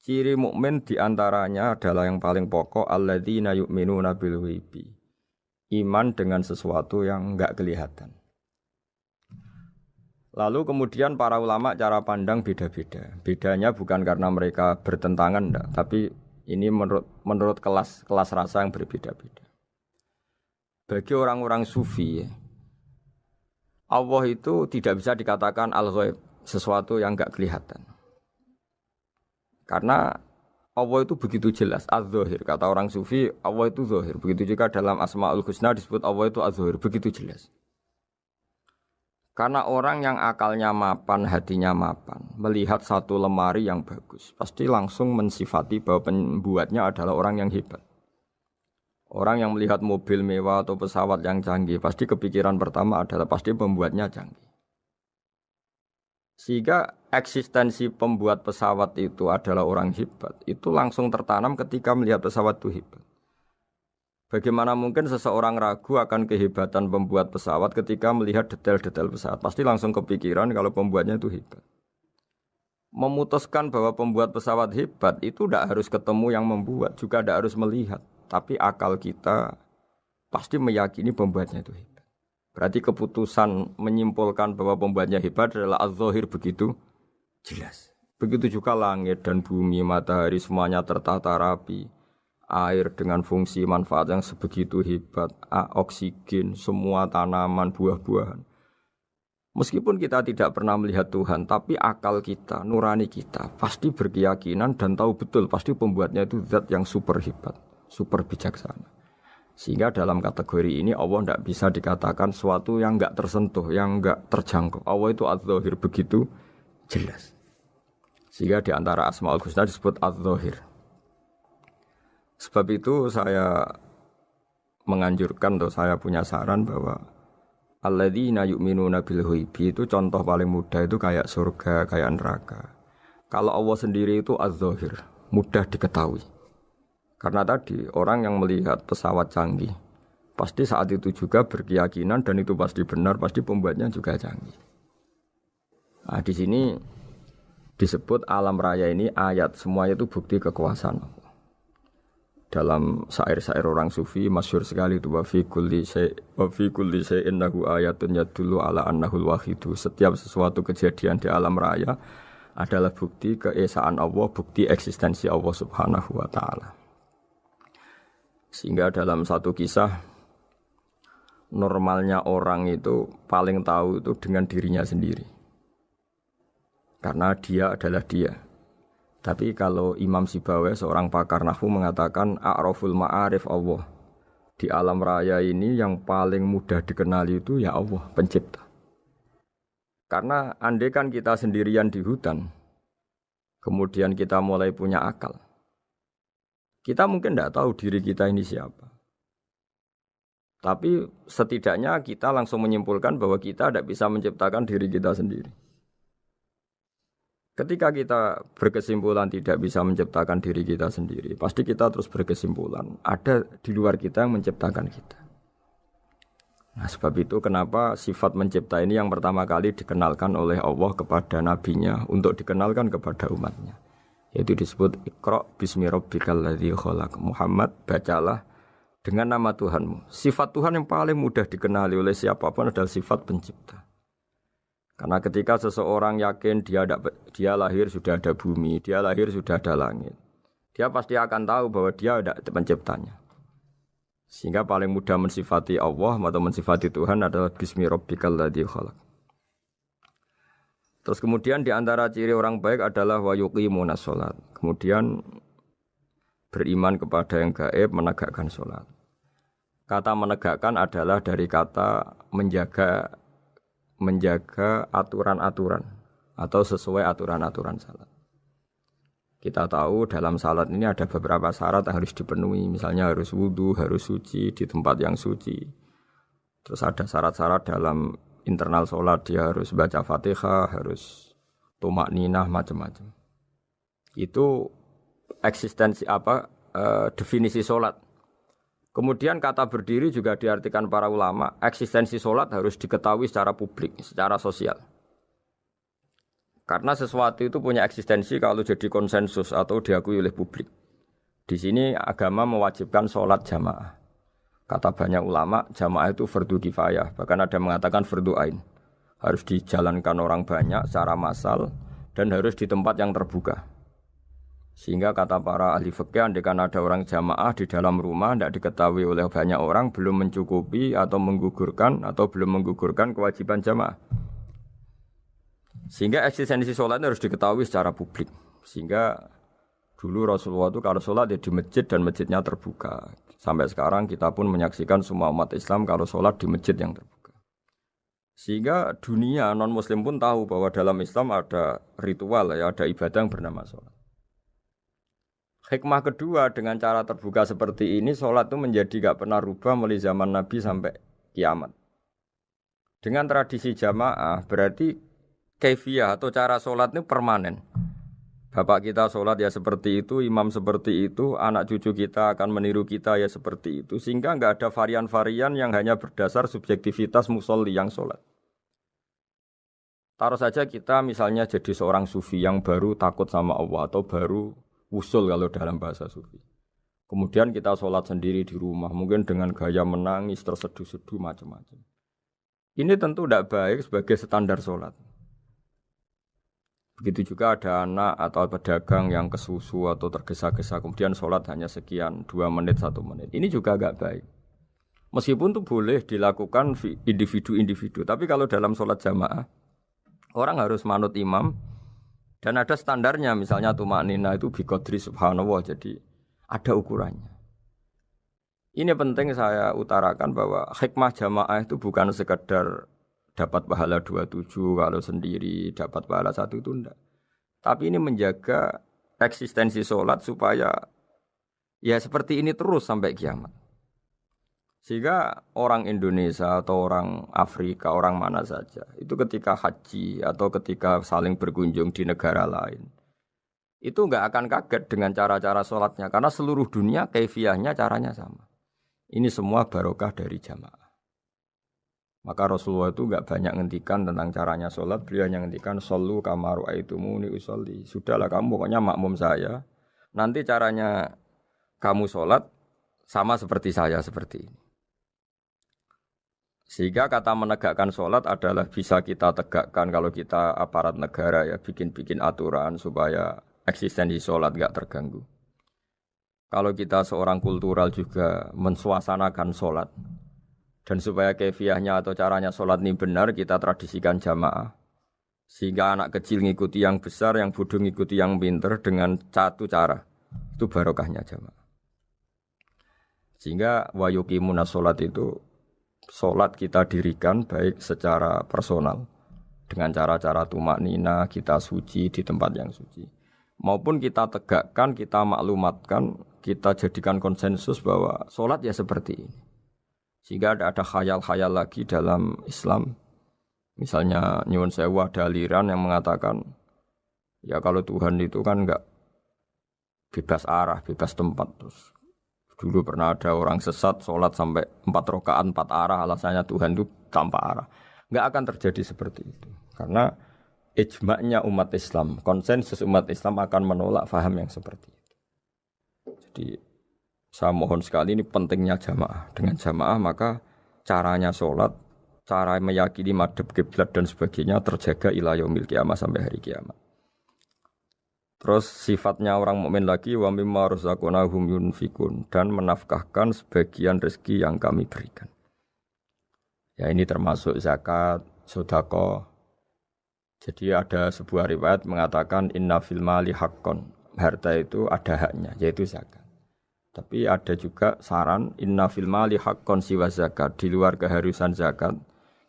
Ciri mukmin diantaranya adalah yang paling pokok alladzina yu'minuna bil ghaibi. Iman dengan sesuatu yang enggak kelihatan. Lalu kemudian para ulama cara pandang beda-beda. Bedanya bukan karena mereka bertentangan enggak, tapi ini menurut kelas rasa yang berbeda-beda. Bagi orang-orang sufi, Allah itu tidak bisa dikatakan al-ghaib, sesuatu yang enggak kelihatan. Karena Allah itu begitu jelas, az-zahir. Kata orang sufi, Allah itu zahir. Begitu juga dalam Asmaul Husna disebut Allah itu az-zahir. Begitu jelas. Karena orang yang akalnya mapan, hatinya mapan, melihat satu lemari yang bagus, pasti langsung mensifati bahwa pembuatnya adalah orang yang hebat. Orang yang melihat mobil mewah atau pesawat yang canggih, pasti kepikiran pertama adalah pasti pembuatnya canggih. Sehingga eksistensi pembuat pesawat itu adalah orang hebat, itu langsung tertanam ketika melihat pesawat itu hebat. Bagaimana mungkin seseorang ragu akan kehebatan pembuat pesawat ketika melihat detail-detail pesawat? Pasti langsung kepikiran kalau pembuatnya itu hebat. Memutuskan bahwa pembuat pesawat hebat itu tidak harus ketemu yang membuat, juga tidak harus melihat. Tapi akal kita pasti meyakini pembuatnya itu hebat. Berarti keputusan menyimpulkan bahwa pembuatnya hebat adalah az-zahir begitu jelas. Begitu juga langit dan bumi, matahari semuanya tertata rapi. Air dengan fungsi manfaat yang sebegitu hebat, oksigen, semua tanaman, buah-buahan. Meskipun kita tidak pernah melihat Tuhan, tapi akal kita, nurani kita pasti berkeyakinan dan tahu betul pasti pembuatnya itu zat yang super hebat, super bijaksana. Sehingga dalam kategori ini Allah tidak bisa dikatakan sesuatu yang enggak tersentuh, yang enggak terjangkau. Allah itu az-zahir begitu jelas. Sehingga di antara Asmaul Husna disebut az-zahir. Sebab itu saya menganjurkan atau saya punya saran bahwa alladzina yu'minuna bil ghaibi itu contoh paling mudah itu kayak surga, kayak neraka. Kalau Allah sendiri itu az-zahir, mudah diketahui. Karena tadi orang yang melihat pesawat canggih pasti saat itu juga berkeyakinan dan itu pasti benar, pasti pembuatnya juga canggih. Nah, di sini disebut alam raya ini ayat, semuanya itu bukti kekuasaan Allah. Dalam syair-syair orang sufi masyhur sekali itu wa fi kulli syai'in lahu ayatun yadullu ala annahul wahidu. Setiap sesuatu kejadian di alam raya adalah bukti keesaan Allah, bukti eksistensi Allah Subhanahu wa taala. Sehingga dalam satu kisah normalnya orang itu paling tahu itu dengan dirinya sendiri. Karena dia adalah dia. Tapi kalau Imam Sibawayh seorang pakar nahwu mengatakan a'raful ma'arif Allah. Di alam raya ini yang paling mudah dikenali itu ya Allah, pencipta. Karena andai kan kita sendirian di hutan, kemudian kita mulai punya akal. Kita mungkin tidak tahu diri kita ini siapa. Tapi setidaknya kita langsung menyimpulkan bahwa kita tidak bisa menciptakan diri kita sendiri. Ketika kita berkesimpulan tidak bisa menciptakan diri kita sendiri, pasti kita terus berkesimpulan ada di luar kita yang menciptakan kita. Nah, sebab itu kenapa sifat mencipta ini yang pertama kali dikenalkan oleh Allah kepada nabinya untuk dikenalkan kepada umatnya. Yaitu disebut Iqra bismi rabbikal ladzi khalaq. Muhammad, bacalah dengan nama Tuhanmu. Sifat Tuhan yang paling mudah dikenali oleh siapapun adalah sifat pencipta. Karena ketika seseorang yakin dia lahir sudah ada bumi, dia lahir sudah ada langit, dia pasti akan tahu bahwa dia ada penciptanya. Sehingga paling mudah mensifati Allah atau mensifati Tuhan adalah bismi rabbikal ladzi khalaq. Terus kemudian di antara ciri orang baik adalah wa yuqimunas shalat. Kemudian beriman kepada yang gaib, menegakkan salat. Kata menegakkan adalah dari kata menjaga aturan-aturan atau sesuai aturan-aturan salat. Kita tahu dalam salat ini ada beberapa syarat yang harus dipenuhi. Misalnya harus wudu, harus suci di tempat yang suci. Terus ada syarat-syarat dalam internal salat, dia harus baca Fatihah, harus tumakninah, macam-macam. Itu eksistensi definisi salat. Kemudian kata berdiri juga diartikan para ulama, eksistensi sholat harus diketahui secara publik, secara sosial. Karena sesuatu itu punya eksistensi kalau jadi konsensus atau diakui oleh publik. Di sini agama mewajibkan sholat jamaah. Kata banyak ulama, jamaah itu fardu kifayah, bahkan ada yang mengatakan fardu ain. Harus dijalankan orang banyak secara massal dan harus di tempat yang terbuka. Sehingga kata para ahli fikih, andaikan ada orang jamaah di dalam rumah tidak diketahui oleh banyak orang, belum mencukupi atau belum menggugurkan kewajiban jamaah. Sehingga eksistensi sholat harus diketahui secara publik. Sehingga dulu Rasulullah itu kalau sholat ya di masjid dan masjidnya terbuka. Sampai sekarang kita pun menyaksikan semua umat Islam kalau sholat di masjid yang terbuka. Sehingga dunia non-muslim pun tahu bahwa dalam Islam ada ritual, ya, ada ibadah yang bernama sholat. Hikmah kedua dengan cara terbuka seperti ini, sholat itu menjadi gak pernah rubah mulai zaman Nabi sampai kiamat. Dengan tradisi jamaah berarti kaifiyah atau cara sholat ini permanen. Bapak kita sholat ya seperti itu, imam seperti itu, anak cucu kita akan meniru kita ya seperti itu. Sehingga gak ada varian-varian yang hanya berdasar subjektivitas musolli yang sholat. Taruh saja kita misalnya jadi seorang sufi yang baru takut sama Allah atau baru usul kalau dalam bahasa sufi. Kemudian kita sholat sendiri di rumah, mungkin dengan gaya menangis, terseduh-seduh, macam-macam. Ini tentu tidak baik sebagai standar sholat. Begitu juga ada anak atau pedagang yang kesusu atau tergesa-gesa, kemudian sholat hanya sekian, 2 menit, 1 menit. Ini juga agak baik. Meskipun itu boleh dilakukan individu-individu, tapi kalau dalam sholat jamaah, orang harus manut imam, dan ada standarnya, misalnya tumaknina itu biqadri subhanallah, jadi ada ukurannya. Ini penting saya utarakan bahwa hikmah jamaah itu bukan sekedar dapat pahala 27 kalau sendiri, dapat pahala 1 itu enggak. Tapi ini menjaga eksistensi sholat supaya ya seperti ini terus sampai kiamat. Sehingga orang Indonesia atau orang Afrika, orang mana saja, itu ketika haji atau ketika saling berkunjung di negara lain, itu enggak akan kaget dengan cara-cara sholatnya, karena seluruh dunia kaifiyahnya caranya sama. Ini semua barokah dari jamaah. Maka Rasulullah itu enggak banyak ngendikan tentang caranya sholat, beliau hanya ngendikan shollu kama ra'aitumuni usolli. Sudahlah kamu pokoknya makmum saya, nanti caranya kamu sholat sama seperti saya seperti ini. Sehingga kata menegakkan sholat adalah bisa kita tegakkan kalau kita aparat negara ya bikin-bikin aturan supaya eksistensi sholat gak terganggu. Kalau kita seorang kultural juga mensuasanakan sholat dan supaya kefiahnya atau caranya sholat ini benar kita tradisikan jamaah. Sehingga anak kecil ngikuti yang besar, yang bodoh ngikuti yang pinter dengan satu cara. Itu barokahnya jamaah. Sehingga wa yuqimunas sholat itu sholat kita dirikan baik secara personal dengan cara-cara tumaknina, kita suci di tempat yang suci, maupun kita tegakkan, kita maklumatkan, kita jadikan konsensus bahwa sholat ya seperti ini. Sehingga ada khayal-khayal lagi dalam Islam. Misalnya nyuwun sewu ada aliran yang mengatakan Ya kalau Tuhan itu kan enggak bebas arah, bebas tempat. Terus dulu pernah ada orang sesat sholat sampai 4 rakaat 4 arah, alasannya Tuhan itu tanpa arah. Enggak akan terjadi seperti itu. Karena ijma'nya umat Islam, konsensus umat Islam akan menolak faham yang seperti itu. Jadi saya mohon sekali, ini pentingnya jamaah. Dengan jamaah maka caranya sholat, cara meyakini madhab kiblat dan sebagainya terjaga ila yaumil qiyamah sampai hari kiamat. Terus sifatnya orang mukmin lagi wa mimma razaqnahum yunfikun, dan menafkahkan sebagian rezeki yang kami berikan. Ya ini termasuk zakat, sedekah. Jadi ada sebuah riwayat mengatakan inna fil mali haqqon. Harta itu ada haknya, yaitu zakat. Tapi ada juga saran inna fil mali haqqon siwa zakat, di luar keharusan zakat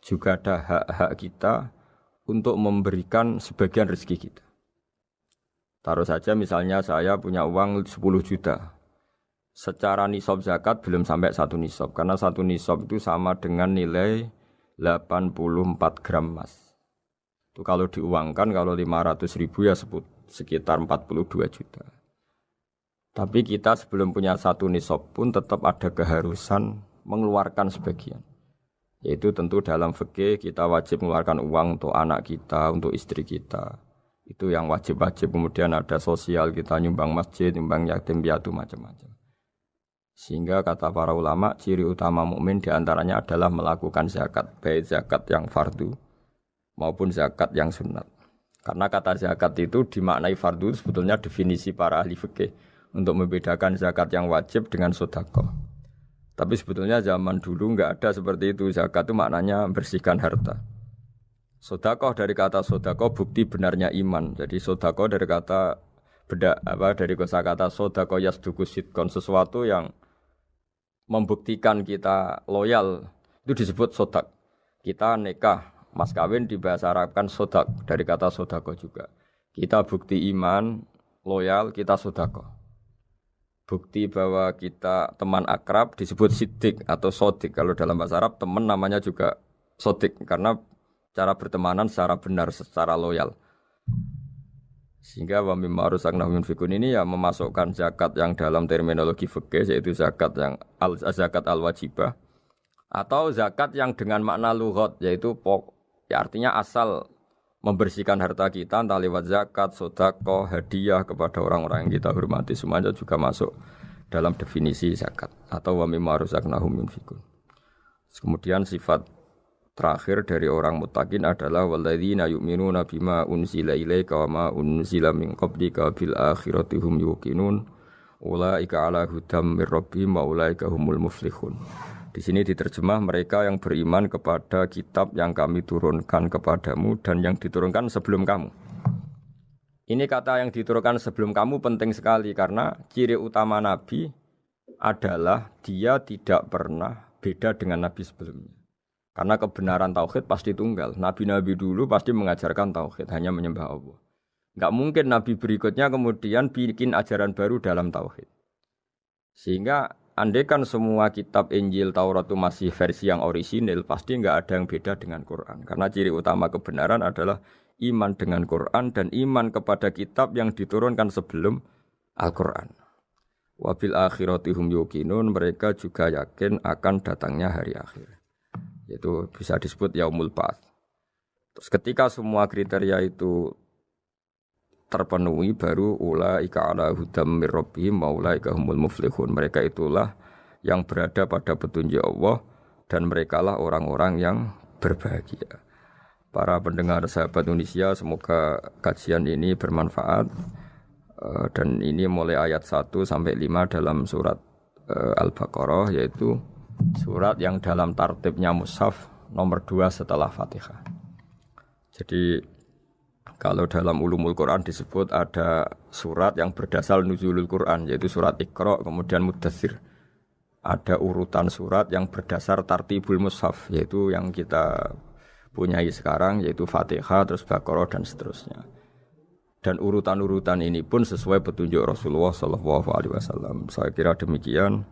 juga ada hak-hak kita untuk memberikan sebagian rezeki kita. Taruh saja misalnya saya punya uang 10 juta. Secara nisab zakat belum sampai 1 nisab. Karena 1 nisab itu sama dengan nilai 84 gram emas. Itu kalau diuangkan, kalau 500 ribu ya sekitar 42 juta. Tapi kita sebelum punya 1 nisab pun tetap ada keharusan mengeluarkan sebagian. Yaitu tentu dalam fikih kita wajib mengeluarkan uang untuk anak kita, untuk istri kita. Itu yang wajib-wajib. Kemudian ada sosial, kita nyumbang masjid, nyumbang yatim piatu, macam-macam. Sehingga kata para ulama, ciri utama mukmin diantaranya adalah melakukan zakat, baik zakat yang fardu maupun zakat yang sunat. Karena kata zakat itu dimaknai fardu, sebetulnya definisi para ahli fikih untuk membedakan zakat yang wajib dengan sedekah. Tapi sebetulnya zaman dulu enggak ada seperti itu. Zakat itu maknanya bersihkan harta. Sedekah dari kata sedekah bukti benarnya iman. Jadi sedekah dari kata dari kosakata sedekah yasduqu sidqan, sesuatu yang membuktikan kita loyal itu disebut sedekah. Kita nikah, mas kawin di bahasa Arab kan sedekah dari kata sedekah juga. Kita bukti iman, loyal, kita sedekah. Bukti bahwa kita teman akrab disebut siddiq atau sodik. Kalau dalam bahasa Arab teman namanya juga sodik karena cara bertemanan secara benar, secara loyal. Sehingga wa mimma razaqnahum yunfikun ini ya memasukkan zakat yang dalam terminologi fikih yaitu zakat yang zakat al-wajibah atau zakat yang dengan makna lughat yaitu ya artinya asal membersihkan harta kita entah lewat zakat, sedekah, hadiah kepada orang-orang yang kita hormati, semuanya juga masuk dalam definisi zakat atau wa mimma razaqnahum yunfikun. Kemudian sifat terakhir dari orang muttaqin adalah walladzina yu'minuna bima unzila ilaika wa ma unzila min qablika bil akhirati hum yuqinun ulaika ala hudam mir rabbihim wa ulaika humul muflihun. Di sini diterjemah mereka yang beriman kepada kitab yang kami turunkan kepadamu dan yang diturunkan sebelum kamu. Ini kata yang diturunkan sebelum kamu penting sekali karena ciri utama Nabi adalah dia tidak pernah beda dengan Nabi sebelumnya. Karena kebenaran tauhid pasti tunggal. Nabi-nabi dulu pasti mengajarkan tauhid, hanya menyembah Allah. Enggak mungkin nabi berikutnya kemudian bikin ajaran baru dalam tauhid. Sehingga andaikan semua kitab Injil, Taurat itu masih versi yang orisinil, pasti enggak ada yang beda dengan Quran. Karena ciri utama kebenaran adalah iman dengan Quran dan iman kepada kitab yang diturunkan sebelum Al-Quran. Wabil akhirati hum yuqinun, mereka juga yakin akan datangnya hari akhir. Itu bisa disebut yaumul ba'ats. Terus ketika semua kriteria itu terpenuhi baru ulaika ala hudam mir rabbihim wa ulaika humul muflihun. Mereka itulah yang berada pada petunjuk Allah dan merekalah orang-orang yang berbahagia. Para pendengar sahabat Indonesia, semoga kajian ini bermanfaat. Dan ini mulai ayat 1 sampai 5 dalam surat Al-Baqarah, yaitu surat yang dalam tartibnya mushaf nomor 2 setelah Fatihah. Jadi kalau dalam ulumul Quran disebut ada surat yang berdasar nuzulul Quran, yaitu surat Iqra, kemudian Mudaththir. Ada urutan surat yang berdasar tartibul mushaf, yaitu yang kita punyai sekarang, yaitu Fatihah, terus Baqarah dan seterusnya. Dan urutan-urutan ini pun sesuai petunjuk Rasulullah SAW. Saya kira demikian.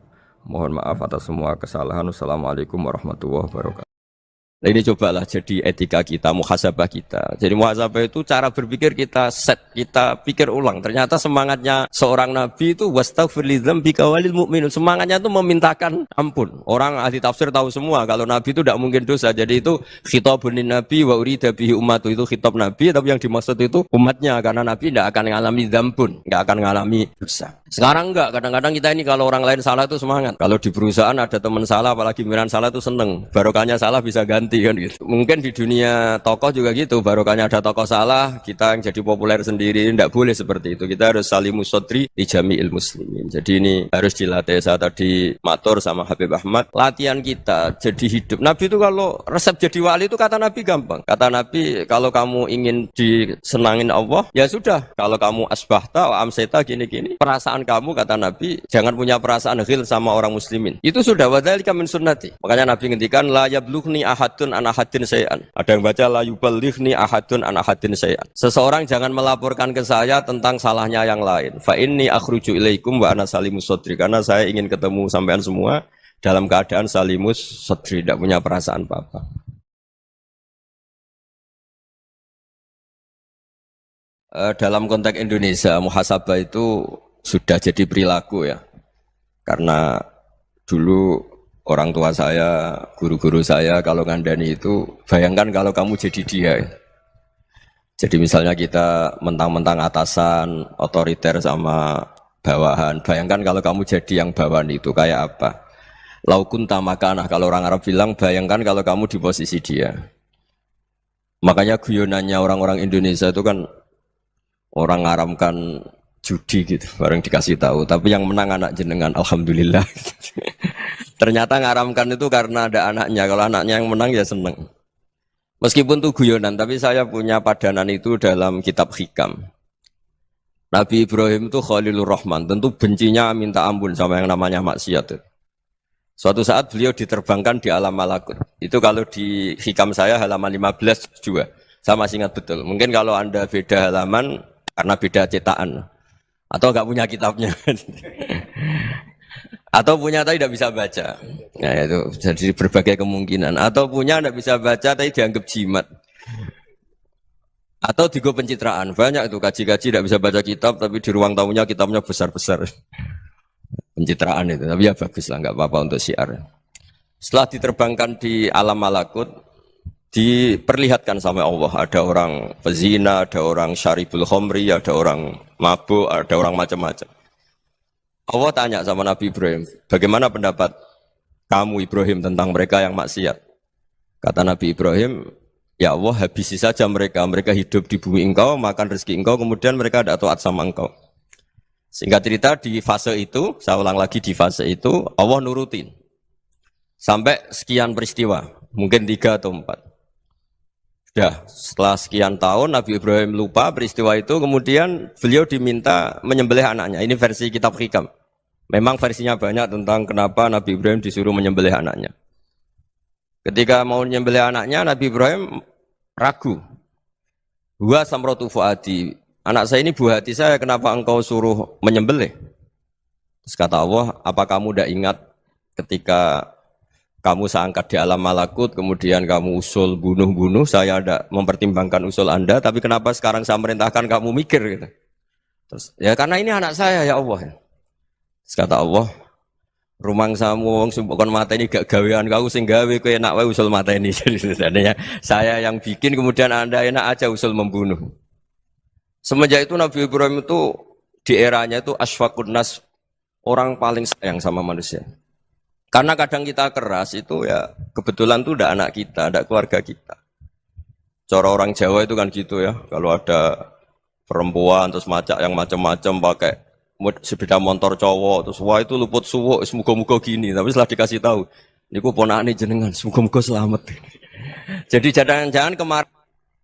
Mohon maaf atas semua kesalahan. Wassalamualaikum warahmatullahi wabarakatuh. Nah, ini cobalah jadi etika kita, muhasabah kita. Jadi muhasabah itu cara berpikir kita set, kita pikir ulang. Ternyata semangatnya seorang nabi itu wastaghfir lidzambika walil mu'minun. Semangatnya itu memintakan ampun. Orang ahli tafsir tahu semua kalau nabi itu tidak mungkin dosa. Jadi itu khitabun nabi wa urida bihi ummatu, itu khitab nabi, tapi yang dimaksud itu umatnya, karena nabi tidak akan mengalami dzambun, tidak akan mengalami dosa. Sekarang enggak, kadang-kadang kita ini kalau orang lain salah itu semangat. Kalau di perusahaan ada teman salah, apalagi miran salah itu seneng. Barokahnya salah bisa ganti kan gitu. Mungkin di dunia tokoh juga gitu, barokahnya ada tokoh salah, kita yang jadi populer sendiri. Tidak boleh seperti itu. Kita harus salimus sodri di jami'il muslimin. Jadi ini harus dilatih. Saya tadi matur sama Habib Ahmad, latihan kita jadi hidup. Nabi itu kalau resep jadi wali itu kata Nabi gampang. Kata Nabi, kalau kamu ingin disenangin Allah, ya sudah. Kalau kamu asbahta wa amseta gini-gini, perasaan kamu, kata Nabi, jangan punya perasaan ghil sama orang muslimin. Itu sudah wadzalika min sunnati. Makanya Nabi ngendikan la yablughni ahadun an ahadin syai'an. Ada yang baca la yuballighni ahadun an ahadin syai'an. Seseorang jangan melaporkan ke saya tentang salahnya yang lain. Fa inni akhruju ilaikum wa ana salimus sodri. Karena saya ingin ketemu sampean semua dalam keadaan salimus sodri, tidak punya perasaan apa-apa. Dalam konteks Indonesia, muhasabah itu sudah jadi perilaku ya. Karena dulu orang tua saya, guru-guru saya kalau ngandani itu, bayangkan kalau kamu jadi dia. Jadi misalnya kita mentang-mentang atasan, otoriter sama bawahan. Bayangkan kalau kamu jadi yang bawahan itu kayak apa? Laukun tamakanah, kalau orang Arab bilang, bayangkan kalau kamu di posisi dia. Makanya guyonannya orang-orang Indonesia itu kan orang ngaramkan judi gitu, bareng dikasih tahu. Tapi yang menang anak jenengan, alhamdulillah. Ternyata ngaramkan itu karena ada anaknya. Kalau anaknya yang menang ya seneng. Meskipun itu guyonan, tapi saya punya padanan itu dalam kitab hikam. Nabi Ibrahim itu Khalilur Rahman, tentu bencinya minta ampun sama yang namanya maksiat. Suatu saat beliau diterbangkan di alam malakut. Itu kalau di hikam saya halaman 15 juga. Saya masih ingat betul. Mungkin kalau Anda beda halaman karena beda cetakan. Atau enggak punya kitabnya. Atau punya tapi tidak bisa baca. Nah itu jadi berbagai kemungkinan. Atau punya tidak bisa baca tapi dianggap jimat. Atau digo pencitraan. Banyak itu kaji-kaji tidak bisa baca kitab tapi di ruang tamunya kitabnya besar-besar. Pencitraan itu. Tapi ya bagus lah, enggak apa-apa untuk syiar. Setelah diterbangkan di alam malakut, diperlihatkan sama Allah, ada orang pezina, ada orang syaribul khomri, ada orang mabuk, ada orang macam-macam. Allah tanya sama Nabi Ibrahim, bagaimana pendapat kamu Ibrahim tentang mereka yang maksiat? Kata Nabi Ibrahim, ya Allah habisi saja mereka, mereka hidup di bumi engkau, makan rezeki engkau, kemudian mereka tidak taat sama engkau. Singkat cerita di fase itu, saya ulang lagi di fase itu, Allah nurutin. Sampai sekian peristiwa, mungkin 3 atau 4. Sudah, setelah sekian tahun Nabi Ibrahim lupa peristiwa itu, kemudian beliau diminta menyembelih anaknya. Ini versi kitab hikam. Memang versinya banyak tentang kenapa Nabi Ibrahim disuruh menyembelih anaknya. Ketika mau menyembelih anaknya, Nabi Ibrahim ragu. Huwa samratu fuadi. Anak saya ini buah hati saya, kenapa engkau suruh menyembelih? Terus kata Allah, apa kamu tidak ingat ketika kamu saya angkat di alam malakut, kemudian kamu usul bunuh-bunuh, saya ada mempertimbangkan usul Anda, tapi kenapa sekarang saya merintahkan kamu mikir gitu. Terus, ya karena ini anak saya ya Allah. Terus kata Allah, rumang samu wong sumpukon mata ini gak gawean kau sing gawe kowe enak wae usul mata ini. Jadi sebenarnya saya yang bikin, kemudian Anda enak aja usul membunuh. Semenjak itu Nabi Ibrahim itu di eranya itu asfaqun nas, orang paling sayang sama manusia. Karena kadang kita keras itu ya kebetulan tuh udah anak kita, ada keluarga kita. Cara orang Jawa itu kan gitu ya, kalau ada perempuan terus macak yang macam-macam pakai sepeda motor cowok terus wah itu luput suwuk, semoga-moga gini. Tapi setelah dikasih tahu, niku ponakane jenengan, semoga-moga selamat. Jadi jangan-jangan kemarin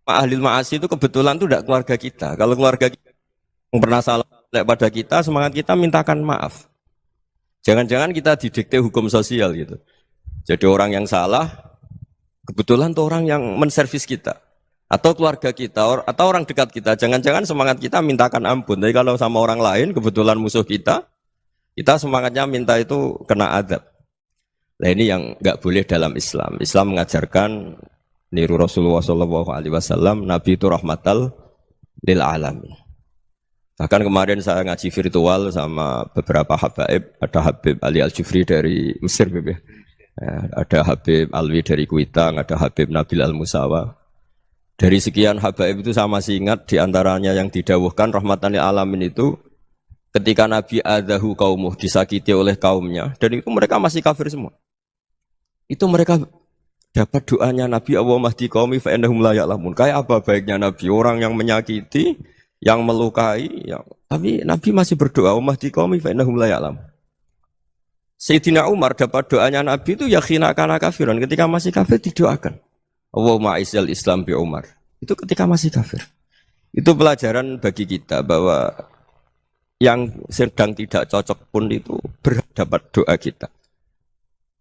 ahli ma'asi itu kebetulan itu tidak keluarga kita. Kalau keluarga kita yang pernah salah pada kita, semangat kita mintakan maaf. Jangan-jangan kita didikte hukum sosial gitu. Jadi orang yang salah, kebetulan itu orang yang menservis kita. Atau keluarga kita, atau orang dekat kita. Jangan-jangan semangat kita mintakan ampun. Tapi kalau sama orang lain, kebetulan musuh kita semangatnya minta itu kena adab. Nah ini yang nggak boleh dalam Islam. Islam mengajarkan niru Rasulullah SAW, Nabi itu rahmatal lil alamin. Bahkan kemarin saya ngaji virtual sama beberapa habaib, ada Habib Ali Al-Jufri dari Mesir, Bebe. Ya, ada Habib Alwi dari Kuitang, ada Habib Nabil Al-Musawa. Dari sekian habaib itu saya masih ingat diantaranya yang didawuhkan rahmatan lil alamin itu ketika Nabi adahu kaumuh disakiti oleh kaumnya dan itu mereka masih kafir semua. Itu mereka dapat doanya Nabi Allahumma hdi qaumi fa innahum la ya'lamun. Kayak apa baiknya Nabi orang yang menyakiti, yang melukai, tapi Nabi masih berdoa Allahumma hdi qaumi fa innahum la ya'lamun. Sayyidina Umar dapat doanya Nabi itu ya khina kana kafiran, ketika masih kafir didoakan. Allahumma izzil Islam bi Umar. Itu ketika masih kafir. Itu pelajaran bagi kita bahwa yang sedang tidak cocok pun itu berdapat doa kita.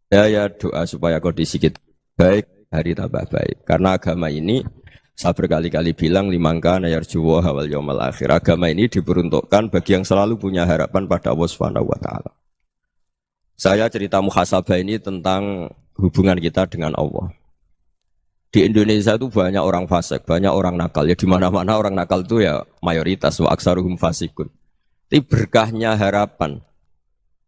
Ya doa supaya kondisi kita baik, hari tambah baik. Karena agama ini saya berkali-kali bilang limangka nayarjuwa hawal yaumal akhir. Agama ini diperuntukkan bagi yang selalu punya harapan pada Allah Subhanahu wa taala. Saya cerita muhasabah ini tentang hubungan kita dengan Allah. Di Indonesia itu banyak orang fasik, banyak orang nakal. Ya di mana-mana orang nakal itu ya mayoritas wa aksaruhum fasikun. Tapi berkahnya harapan.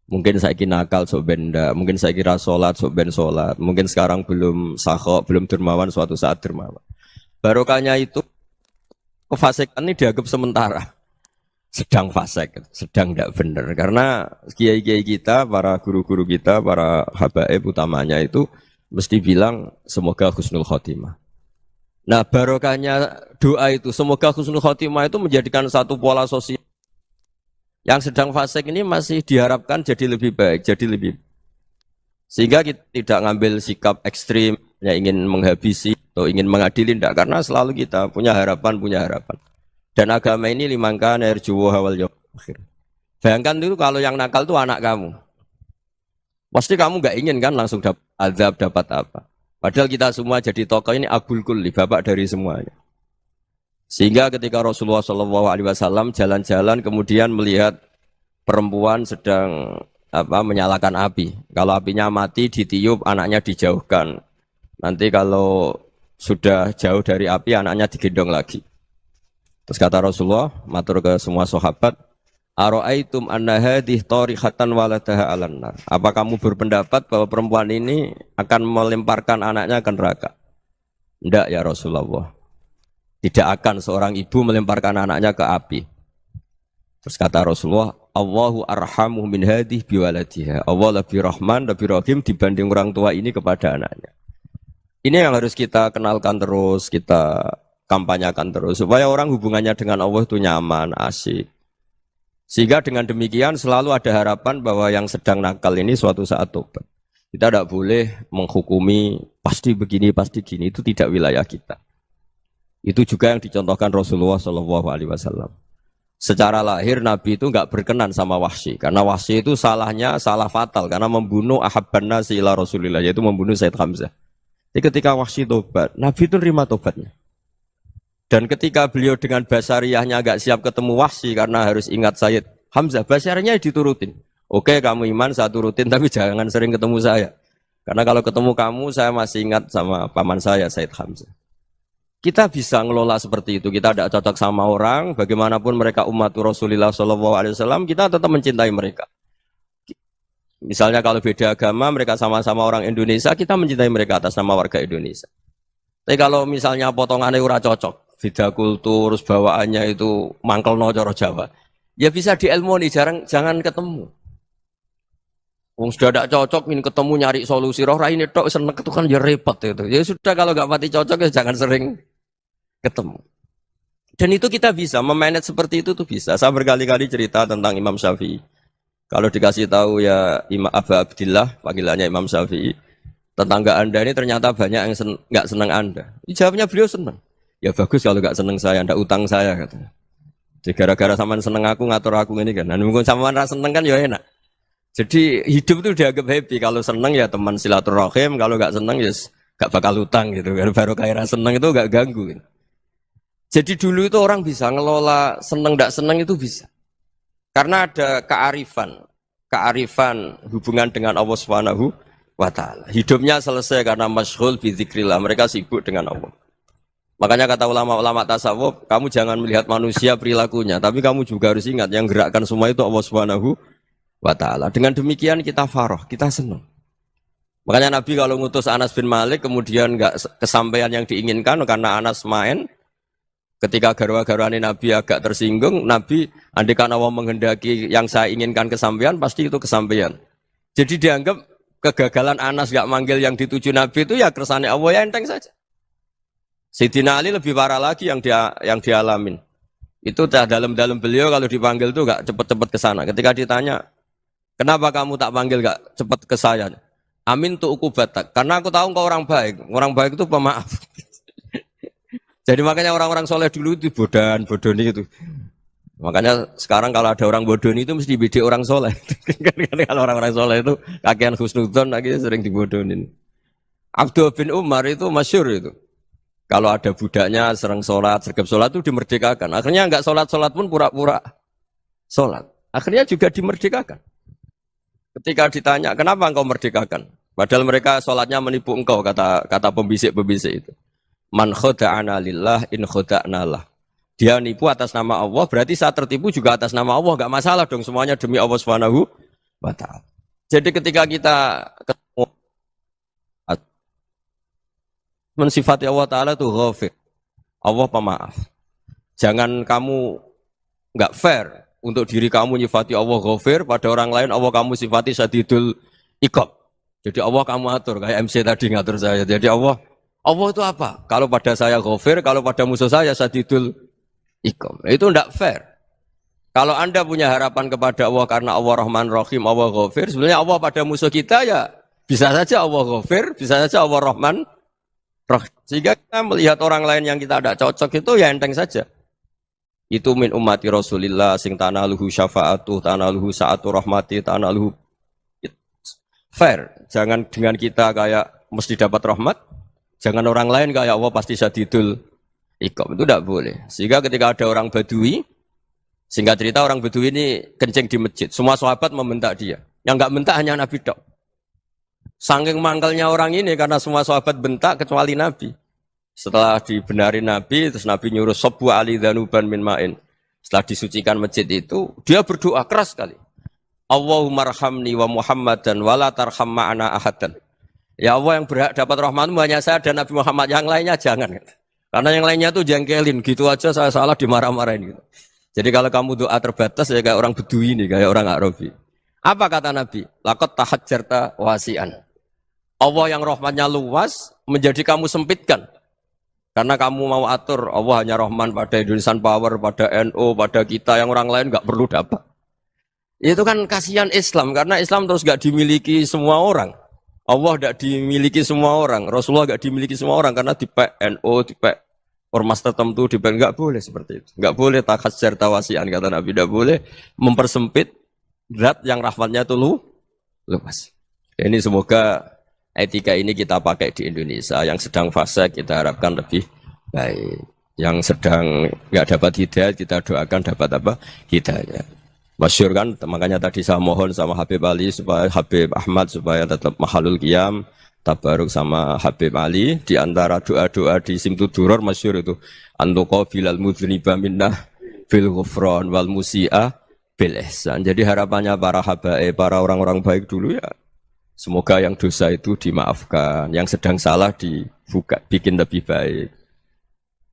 Mungkin saya kira nakal sok benda, mungkin saya kira sholat sok ben sholat, mungkin sekarang belum sakhok, belum dermawan, suatu saat dermawan. Barokahnya itu kefasikan ini dianggap sementara. Sedang fasik, sedang tidak benar. Karena kiai-kiai kita, para guru-guru kita, para habaib utamanya itu mesti bilang semoga husnul khotimah. Nah barokahnya doa itu semoga husnul khotimah itu menjadikan satu pola sosial. Yang sedang fasik ini masih diharapkan jadi lebih baik, jadi lebih. Sehingga kita tidak ngambil sikap ekstrim, yang ingin menghabisi atau ingin mengadili, tidak. Karena selalu kita punya harapan. Dan agama ini limangka nerjuwo hawal yaumil akhir. Bayangkan dulu kalau yang nakal itu anak kamu. Pasti kamu nggak ingin kan langsung dapat azab, dapat apa. Padahal kita semua jadi tokoh ini abul kulli, bapak dari semuanya. Sehingga ketika Rasulullah SAW jalan-jalan kemudian melihat perempuan sedang menyalakan api. Kalau apinya mati ditiup, anaknya dijauhkan. Nanti kalau sudah jauh dari api, anaknya digendong lagi. Terus kata Rasulullah, matur ke semua sahabat, Aro'aitum anna hadih tarihatan waladaha alan nar. Apa kamu berpendapat bahwa perempuan ini akan melemparkan anaknya ke neraka? Tidak ya Rasulullah. Tidak akan seorang ibu melemparkan anaknya ke api. Terus kata Rasulullah, Allahu arhamu min hadih biwaladiha. Allah lebih rahman, lebih rahim dibanding orang tua ini kepada anaknya. Ini yang harus kita kenalkan terus, kita kampanyakan terus. Supaya orang hubungannya dengan Allah itu nyaman, asik. Sehingga dengan demikian selalu ada harapan bahwa yang sedang nakal ini suatu saat tobat. Kita tidak boleh menghukumi pasti begini, pasti gini. Itu tidak wilayah kita. Itu juga yang dicontohkan Rasulullah SAW. Secara lahir Nabi itu nggak berkenan sama Wahsy. Karena Wahsy itu salahnya salah fatal. Karena membunuh ahabban nasi ila Rasulillah. Yaitu membunuh Sayyid Hamzah. Jadi ketika Wahsy tobat, Nabi itu nerima tobatnya. Dan ketika beliau dengan basariyahnya agak siap ketemu Wahsy karena harus ingat Sayyid Hamzah, basariyahnya diturutin. Oke, kamu iman, saya turutin, tapi jangan sering ketemu saya. Karena kalau ketemu kamu, saya masih ingat sama paman saya, Sayyid Hamzah. Kita bisa ngelola seperti itu. Kita tidak cocok sama orang, bagaimanapun mereka umat Rasulullah SAW, kita tetap mencintai mereka. Misalnya kalau beda agama, mereka sama-sama orang Indonesia, kita mencintai mereka atas nama warga Indonesia. Tapi kalau misalnya potongannya ora cocok, beda kultur, bawaannya itu mangkel no coro Jawa, ya bisa diilmoni, jangan ketemu. Wong sudah tidak cocok, ingin ketemu nyari solusi. Roh ini tok seneng itu kan ya repot itu. Ya sudah kalau nggak pati cocok ya jangan sering ketemu. Dan itu kita bisa memanage seperti itu tuh bisa. Saya berkali-kali cerita tentang Imam Syafi'i. Kalau dikasih tahu ya Imam Aba Abdillah, panggilannya Imam Syafi'i, tetangga Anda ini ternyata banyak yang nggak senang Anda. Jawabnya beliau senang. Ya bagus kalau nggak senang saya, ndak utang saya katanya. Jadi gara-gara sampean seneng aku ngatur aku ini kan. Nah, mungkin sampean ra seneng kan ya enak. Jadi hidup itu dianggap happy. Kalau seneng ya teman silaturahim, kalau nggak seneng ya nggak bakal utang gitu. Baru kayak seneng itu nggak ganggu. Gitu. Jadi dulu itu orang bisa ngelola seneng ndak seneng itu bisa. Karena ada kearifan hubungan dengan Allah Subhanahu wa ta'ala. Hidupnya selesai karena masyghul bi dzikrillah. Mereka sibuk dengan Allah. Makanya kata ulama-ulama tasawuf, kamu jangan melihat manusia perilakunya, tapi kamu juga harus ingat yang gerakkan semua itu Allah Subhanahu wa ta'ala. Dengan demikian kita farah, kita senang. Makanya Nabi kalau ngutus Anas bin Malik kemudian enggak kesampaian yang diinginkan karena Anas main, ketika garwa-garwani Nabi agak tersinggung, Nabi andaikan Allah menghendaki yang saya inginkan kesampaian, pasti itu kesampaian. Jadi dianggap kegagalan Anas enggak manggil yang dituju Nabi itu ya kersane Allah, ya enteng saja. Sayyidina Ali lebih parah lagi yang dialamin. Itu dalam beliau kalau dipanggil tuh enggak cepet-cepet ke sana. Ketika ditanya, "Kenapa kamu tak panggil enggak cepet ke saya?" "Amin tu ukubatak." Karena aku tahu kau orang baik. Orang baik itu pemaaf. Jadi makanya orang-orang soleh dulu itu bodoni itu. Makanya sekarang kalau ada orang bodoni itu mesti dibidik orang soleh. Kalau orang-orang soleh itu kakean husnudzon akhirnya sering dibodonin. Abdul bin Umar itu masyhur itu. Kalau ada budaknya sering sholat, sergap sholat itu dimerdekakan. Akhirnya enggak sholat pun pura-pura sholat. Akhirnya juga dimerdekakan. Ketika ditanya, kenapa engkau merdekakan? Padahal mereka sholatnya menipu engkau, kata pembisik-pembisik itu. Man khoda'ana lillah in khoda'na lah. Dia nipu atas nama Allah, berarti saat tertipu juga atas nama Allah. Enggak masalah dong, semuanya demi Allah Subhanahu wa ta'ala. Jadi ketika kita ketemu mensifati Allah Ta'ala itu ghafir. Allah pemaaf. Jangan kamu enggak fair untuk diri kamu nyifati Allah ghafir, pada orang lain Allah kamu sifati syadidul iqab. Jadi Allah kamu atur, kayak MC tadi ngatur saya. Jadi Allah itu apa? Kalau pada saya ghafir, kalau pada musuh saya syadidul iqab. Itu enggak fair. Kalau Anda punya harapan kepada Allah karena Allah Rahman Rahim, Allah ghafir, sebenarnya Allah pada musuh kita ya bisa saja Allah ghafir, bisa saja Allah Rahman Rahim. Sehingga kita melihat orang lain yang kita tidak cocok itu ya enteng saja. Itu min ummati Rasulillah sing tanaluhu syafa'atu, tanaluhu sa'atu rahmati, tanaluhu fair. Jangan dengan kita kayak mesti dapat rahmat. Jangan orang lain kayak Allah pasti syadidul iqab. Itu tidak boleh. Sehingga ketika ada orang Badui, singkat cerita orang Badui ini kencing di masjid. Semua sahabat membentak dia. Yang enggak bentak hanya Nabi tok. Saking mangkalnya orang ini karena semua sahabat bentak kecuali Nabi. Setelah dibenari Nabi, terus Nabi nyuruh Sobbu Ali Dhanuban min ma'in. Setelah disucikan masjid itu, dia berdoa keras sekali. Allahumma arhamni wa Muhammadan wa la tarham ma'ana ahadan. Ya Allah, yang berhak dapat rahmatmu hanya saya dan Nabi Muhammad, yang lainnya jangan. Karena yang lainnya tuh jengkelin, gitu aja saya salah dimarah-marahin gitu. Jadi kalau kamu doa terbatas ya kayak orang Bedui ini, kayak orang Arabi. Apa kata Nabi? Laqad tahajjarta wasi'an. Allah yang rahmatnya luas menjadi kamu sempitkan. Karena kamu mau atur Allah hanya Rahman pada Indonesian Power, pada NU, pada kita yang orang lain nggak perlu dapat. Itu kan kasihan Islam karena Islam terus nggak dimiliki semua orang. Allah nggak dimiliki semua orang. Rasulullah nggak dimiliki semua orang karena dipek NU, dipek ormas tertentu, dipek nggak boleh seperti itu. Nggak boleh takhasyar tawasian kata Nabi, nggak boleh mempersempit zat yang rahmatnya itu luas. Ini semoga etika ini kita pakai di Indonesia. Yang sedang fase kita harapkan lebih baik. Yang sedang nggak dapat hidayah kita doakan dapat apa? Hidayah. Masyhur kan, makanya tadi saya mohon sama Habib Ali supaya Habib Ahmad supaya tetap mahalul qiyam, tabaruk sama Habib Ali di antara doa-doa di Simtud Duror masyhur itu antuqa bilal mudhniba minnah bil ghufran wal musi'a bil ihsan. Jadi harapannya para habaib, para orang-orang baik dulu ya semoga yang dosa itu dimaafkan, yang sedang salah dibuka, bikin lebih baik.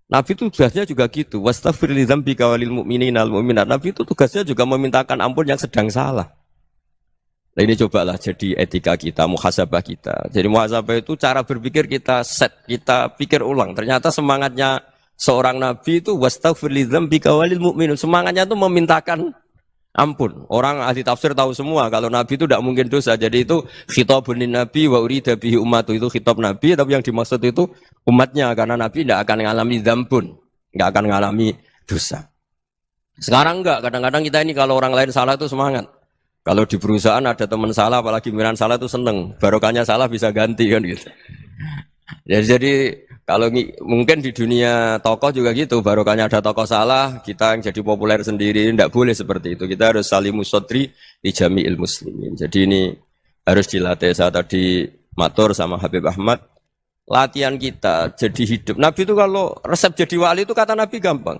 Nabi itu tugasnya juga gitu. Wastaghfir li dzambika walil mu'minina wal mu'minat. Nabi itu tugasnya juga memintakan ampun yang sedang salah. Nah ini cobalah jadi etika kita, muhasabah kita. Jadi muhasabah itu cara berpikir kita set, kita pikir ulang. Ternyata semangatnya seorang Nabi itu wastaghfir li dzambika walil mu'minun. Semangatnya itu memintakan ampun. Orang ahli tafsir tahu semua kalau Nabi itu tidak mungkin dosa. Jadi itu khitabun lin Nabi wa urida bihi ummatu, itu khitab Nabi, tapi yang dimaksud itu umatnya karena Nabi tidak akan mengalami dzambun, tidak akan mengalami dosa. Sekarang enggak, kadang-kadang kita ini kalau orang lain salah itu semangat. Kalau di perusahaan ada teman salah, apalagi pimpinan salah itu seneng. Barokahnya salah bisa ganti kan gitu. Jadi kalau mungkin di dunia tokoh juga gitu, barokahnya ada tokoh salah, kita yang jadi populer sendiri, tidak boleh seperti itu. Kita harus salimus sodri di jami'il muslimin. Jadi ini harus dilatih. Saya tadi matur sama Habib Ahmad, latihan kita jadi hidup. Nabi itu kalau resep jadi wali itu kata Nabi gampang.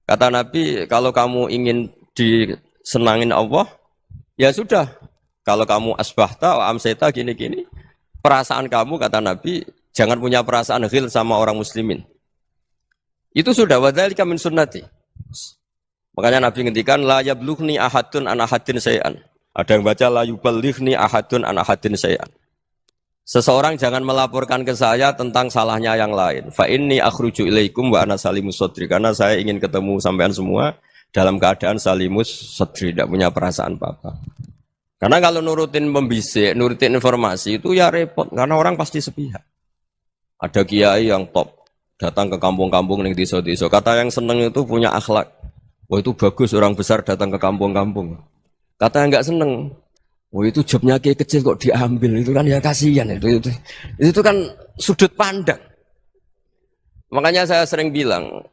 Kata Nabi, kalau kamu ingin disenangin Allah, ya sudah. Kalau kamu asbahta, amseta, gini-gini, perasaan kamu, kata Nabi, jangan punya perasaan ghil sama orang muslimin. Itu sudah, wadzalika min sunnati. Makanya Nabi ngendikan, la yablughni ahadun an ahadin syai'an. Ada yang baca, la yuballighni ahadun an ahadin syai'an. Seseorang jangan melaporkan ke saya tentang salahnya yang lain. Fa inni akhruju ilaikum wa ana salimus sadri. Karena saya ingin ketemu sampean semua dalam keadaan salimus sadri, tidak punya perasaan apa-apa. Karena kalau nurutin pembisik, nurutin informasi itu ya repot. Karena orang pasti sepihak. Ada kiai yang top, datang ke kampung-kampung ning desa-desa. Kata yang seneng itu punya akhlak. Wah itu bagus orang besar datang ke kampung-kampung. Kata yang enggak seneng, wah itu jobnya kiai kecil kok diambil, itu kan ya kasihan itu kan sudut pandang. Makanya saya sering bilang,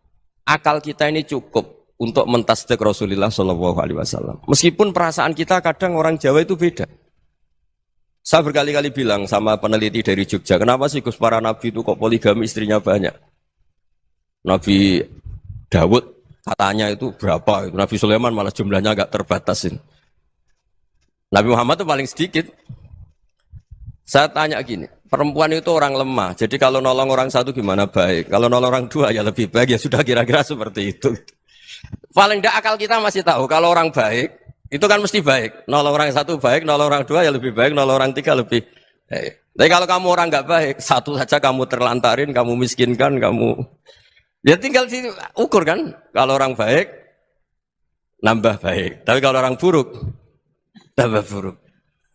akal kita ini cukup untuk mentasdik Rasulullah Shallallahu Alaihi Wasallam. Meskipun perasaan kita kadang orang Jawa itu beda. Saya berkali-kali bilang sama peneliti dari Jogja, kenapa sih Gus para nabi itu kok poligami istrinya banyak? Nabi Dawud katanya itu berapa? Nabi Sulaiman malah jumlahnya agak terbatasin. Nabi Muhammad itu paling sedikit. Saya tanya gini, perempuan itu orang lemah, jadi kalau nolong orang satu gimana baik? Kalau nolong orang dua ya lebih baik, ya sudah kira-kira seperti itu. Paling tidak akal kita masih tahu kalau orang baik itu kan mesti baik. Nolong orang satu baik, nolong orang dua ya lebih baik, nolong orang tiga lebih baik. Tapi kalau kamu orang nggak baik, satu saja kamu terlantarin, kamu miskinkan, kamu ya tinggal ukur kan. Kalau orang baik nambah baik, tapi kalau orang buruk tambah buruk.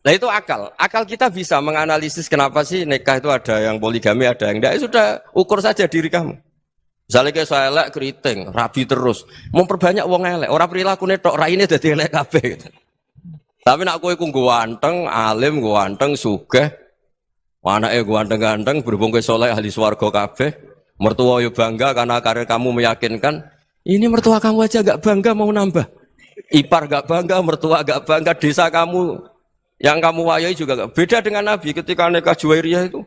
Nah itu akal. Akal kita bisa menganalisis kenapa sih nikah itu ada yang poligami, ada yang enggak. Ya sudah, ukur saja diri kamu. Misalnya kayak saya elek keriting, rabi terus, memperbanyak wong elek, orang perilaku netok, raine dadi elek kabeh. Gitu. Tapi nak kowe ku ganteng, alim, ganteng, sugih, anake ganteng-ganteng, berhubung kowe saleh ahli swarga kabeh, mertua yo bangga karena karir kamu meyakinkan, ini mertua kamu aja enggak bangga mau nambah. Ipar enggak bangga, mertua enggak bangga, desa kamu yang kamu wayai juga enggak. Beda dengan Nabi ketika nikah Juwairiyah itu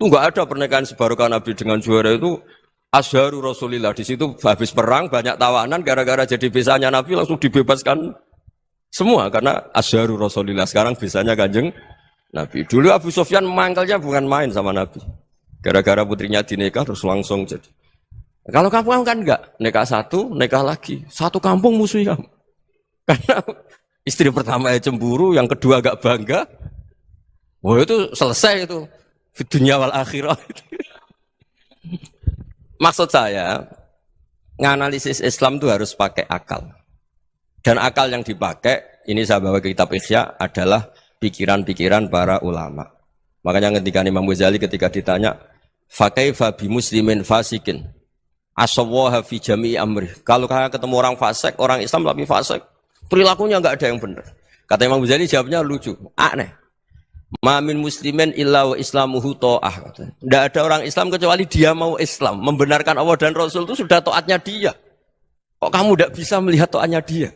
enggak ada pernikahan sebarokah Nabi dengan Juwairiyah itu. Azharu Rasulillah, di situ habis perang banyak tawanan gara-gara jadi bisanya Nabi langsung dibebaskan semua karena Azharu Rasulillah. Sekarang bisanya Kanjeng Nabi. Dulu Abu Sufyan mangkalnya bukan main sama Nabi. Gara-gara putrinya dinikah terus langsung jadi. Kalau kamu kan enggak, nikah satu, nikah lagi. Satu kampung musuh kamu. Karena istri pertama cemburu, yang kedua agak bangga. Wah itu selesai itu. Di dunia wal akhirah. Maksud saya, nganalisis Islam itu harus pakai akal. Dan akal yang dipakai, ini saya bawa ke kitab Ihya, adalah pikiran-pikiran para ulama. Makanya ketika Imam Ghazali ketika ditanya, fakaifa bi muslimin fasikin, asawwaha fi jami'i amri. Kalau ketemu orang fasik, orang Islam tapi fasik, perilakunya enggak ada yang benar. Kata Imam Ghazali jawabnya lucu, aneh. Ma min muslimin illa wa islamuhu ta'ah. Tidak ada orang Islam kecuali dia mau Islam, membenarkan Allah dan Rasul itu sudah taatnya dia. Kok kamu tidak bisa melihat taatnya dia?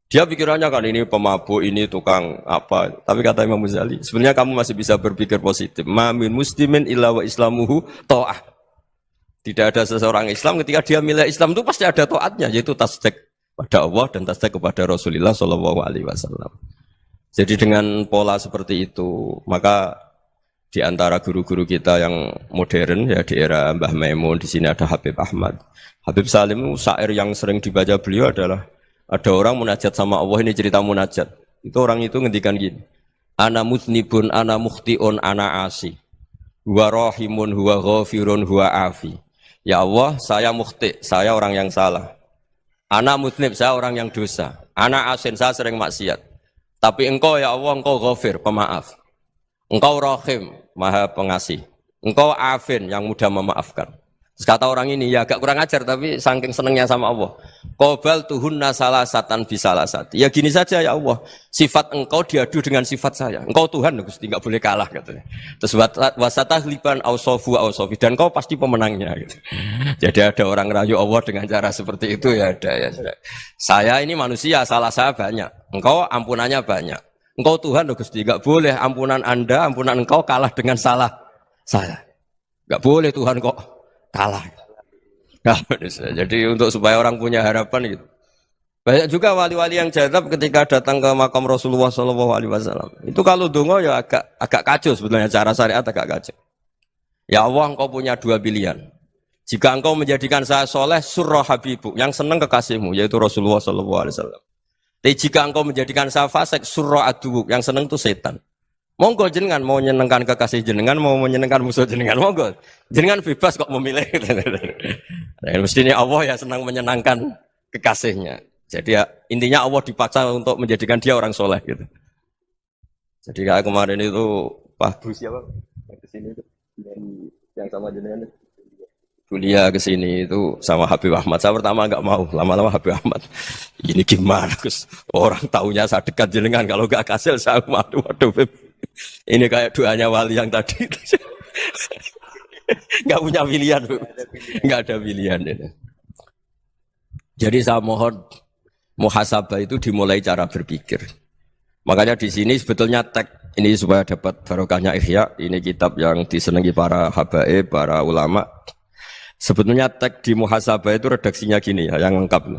Dia pikirannya kan ini pemabuk, ini tukang apa. Tapi kata Imam Ghazali, sebenarnya kamu masih bisa berpikir positif. Ma min muslimin illa wa islamuhu ta'ah. Tidak ada seseorang Islam ketika dia milih Islam itu pasti ada taatnya, yaitu tasdik pada Allah dan tasdik kepada Rasulullah sallallahu alaihi wasallam. Jadi dengan pola seperti itu, maka di antara guru-guru kita yang modern ya di era Mbah Maimun, di sini ada Habib Ahmad. Habib Salim syair yang sering dibaca beliau adalah ada orang munajat sama Allah, ini cerita munajat. Itu orang itu ngendikan gini. Ana mutnibun, ana mukhtiun, ana asi. Huwa rahimun, huwa ghafirun, huwa afi. Ya Allah, saya mukhti, saya orang yang salah. Ana mutnib, saya orang yang dosa. Ana asin, saya sering maksiat. Tapi engkau ya Allah, engkau ghafir, pemaaf. Engkau rahim, maha pengasih. Engkau afin, yang mudah memaafkan. Terus kata orang ini, ya agak kurang ajar, tapi saking senengnya sama Allah. Qobal tuhunna salasatan bisalasati. Ya gini saja ya Allah, sifat engkau diadu dengan sifat saya. Engkau Tuhan, Gusti, enggak boleh kalah katanya. Terus wasatahliban ausofu ausofi, dan engkau pasti pemenangnya. Gitu. Jadi ada orang rayu Allah dengan cara seperti itu ya ada ya. Saya ini manusia, salah saya banyak. Engkau ampunannya banyak. Engkau Tuhan loh Gusti, enggak boleh ampunan Anda, ampunan engkau kalah dengan salah saya. Enggak boleh Tuhan kok kalah. Nah, jadi untuk supaya orang punya harapan gitu. Banyak juga wali-wali yang jadab ketika datang ke makam Rasulullah SAW. Itu kalau dongo ya agak kacau sebetulnya, cara syariat agak kacau. Ya Allah, engkau punya dua pilihan. Jika engkau menjadikan saya soleh, surah habibu, yang senang kekasihmu, yaitu Rasulullah SAW. Tapi jika engkau menjadikan saya fasik, surah adubuk, yang senang itu setan. Monggo jenengan mau menyenangkan kekasih jenengan, mau menyenangkan musuh jenengan, monggo. Jenengan bebas kok memilih. Nah, mestinya Allah ya senang menyenangkan kekasihnya. Jadi ya, intinya Allah dipaksa untuk menjadikan dia orang soleh gitu. Jadi kayak kemarin itu Pak Bu siapa? Yang kesini itu yang sama jenengan kuliah kesini itu sama Habib Ahmad. Saya pertama nggak mau, lama-lama Habib Ahmad. Ini gimana Gus? Orang taunya saya dekat jenengan, kalau nggak kasih saya waduh Beb. Ini kayak doanya wali yang tadi. Nggak punya pilihan, nggak ada pilihan. Ini. Jadi saya mohon muhasabah itu dimulai cara berpikir. Makanya di sini sebetulnya tag ini supaya dapat barokahnya Ihya. Ini kitab yang disenangi para habaib, para ulama. Sebetulnya tag di muhasabah itu redaksinya gini ya, yang lengkap.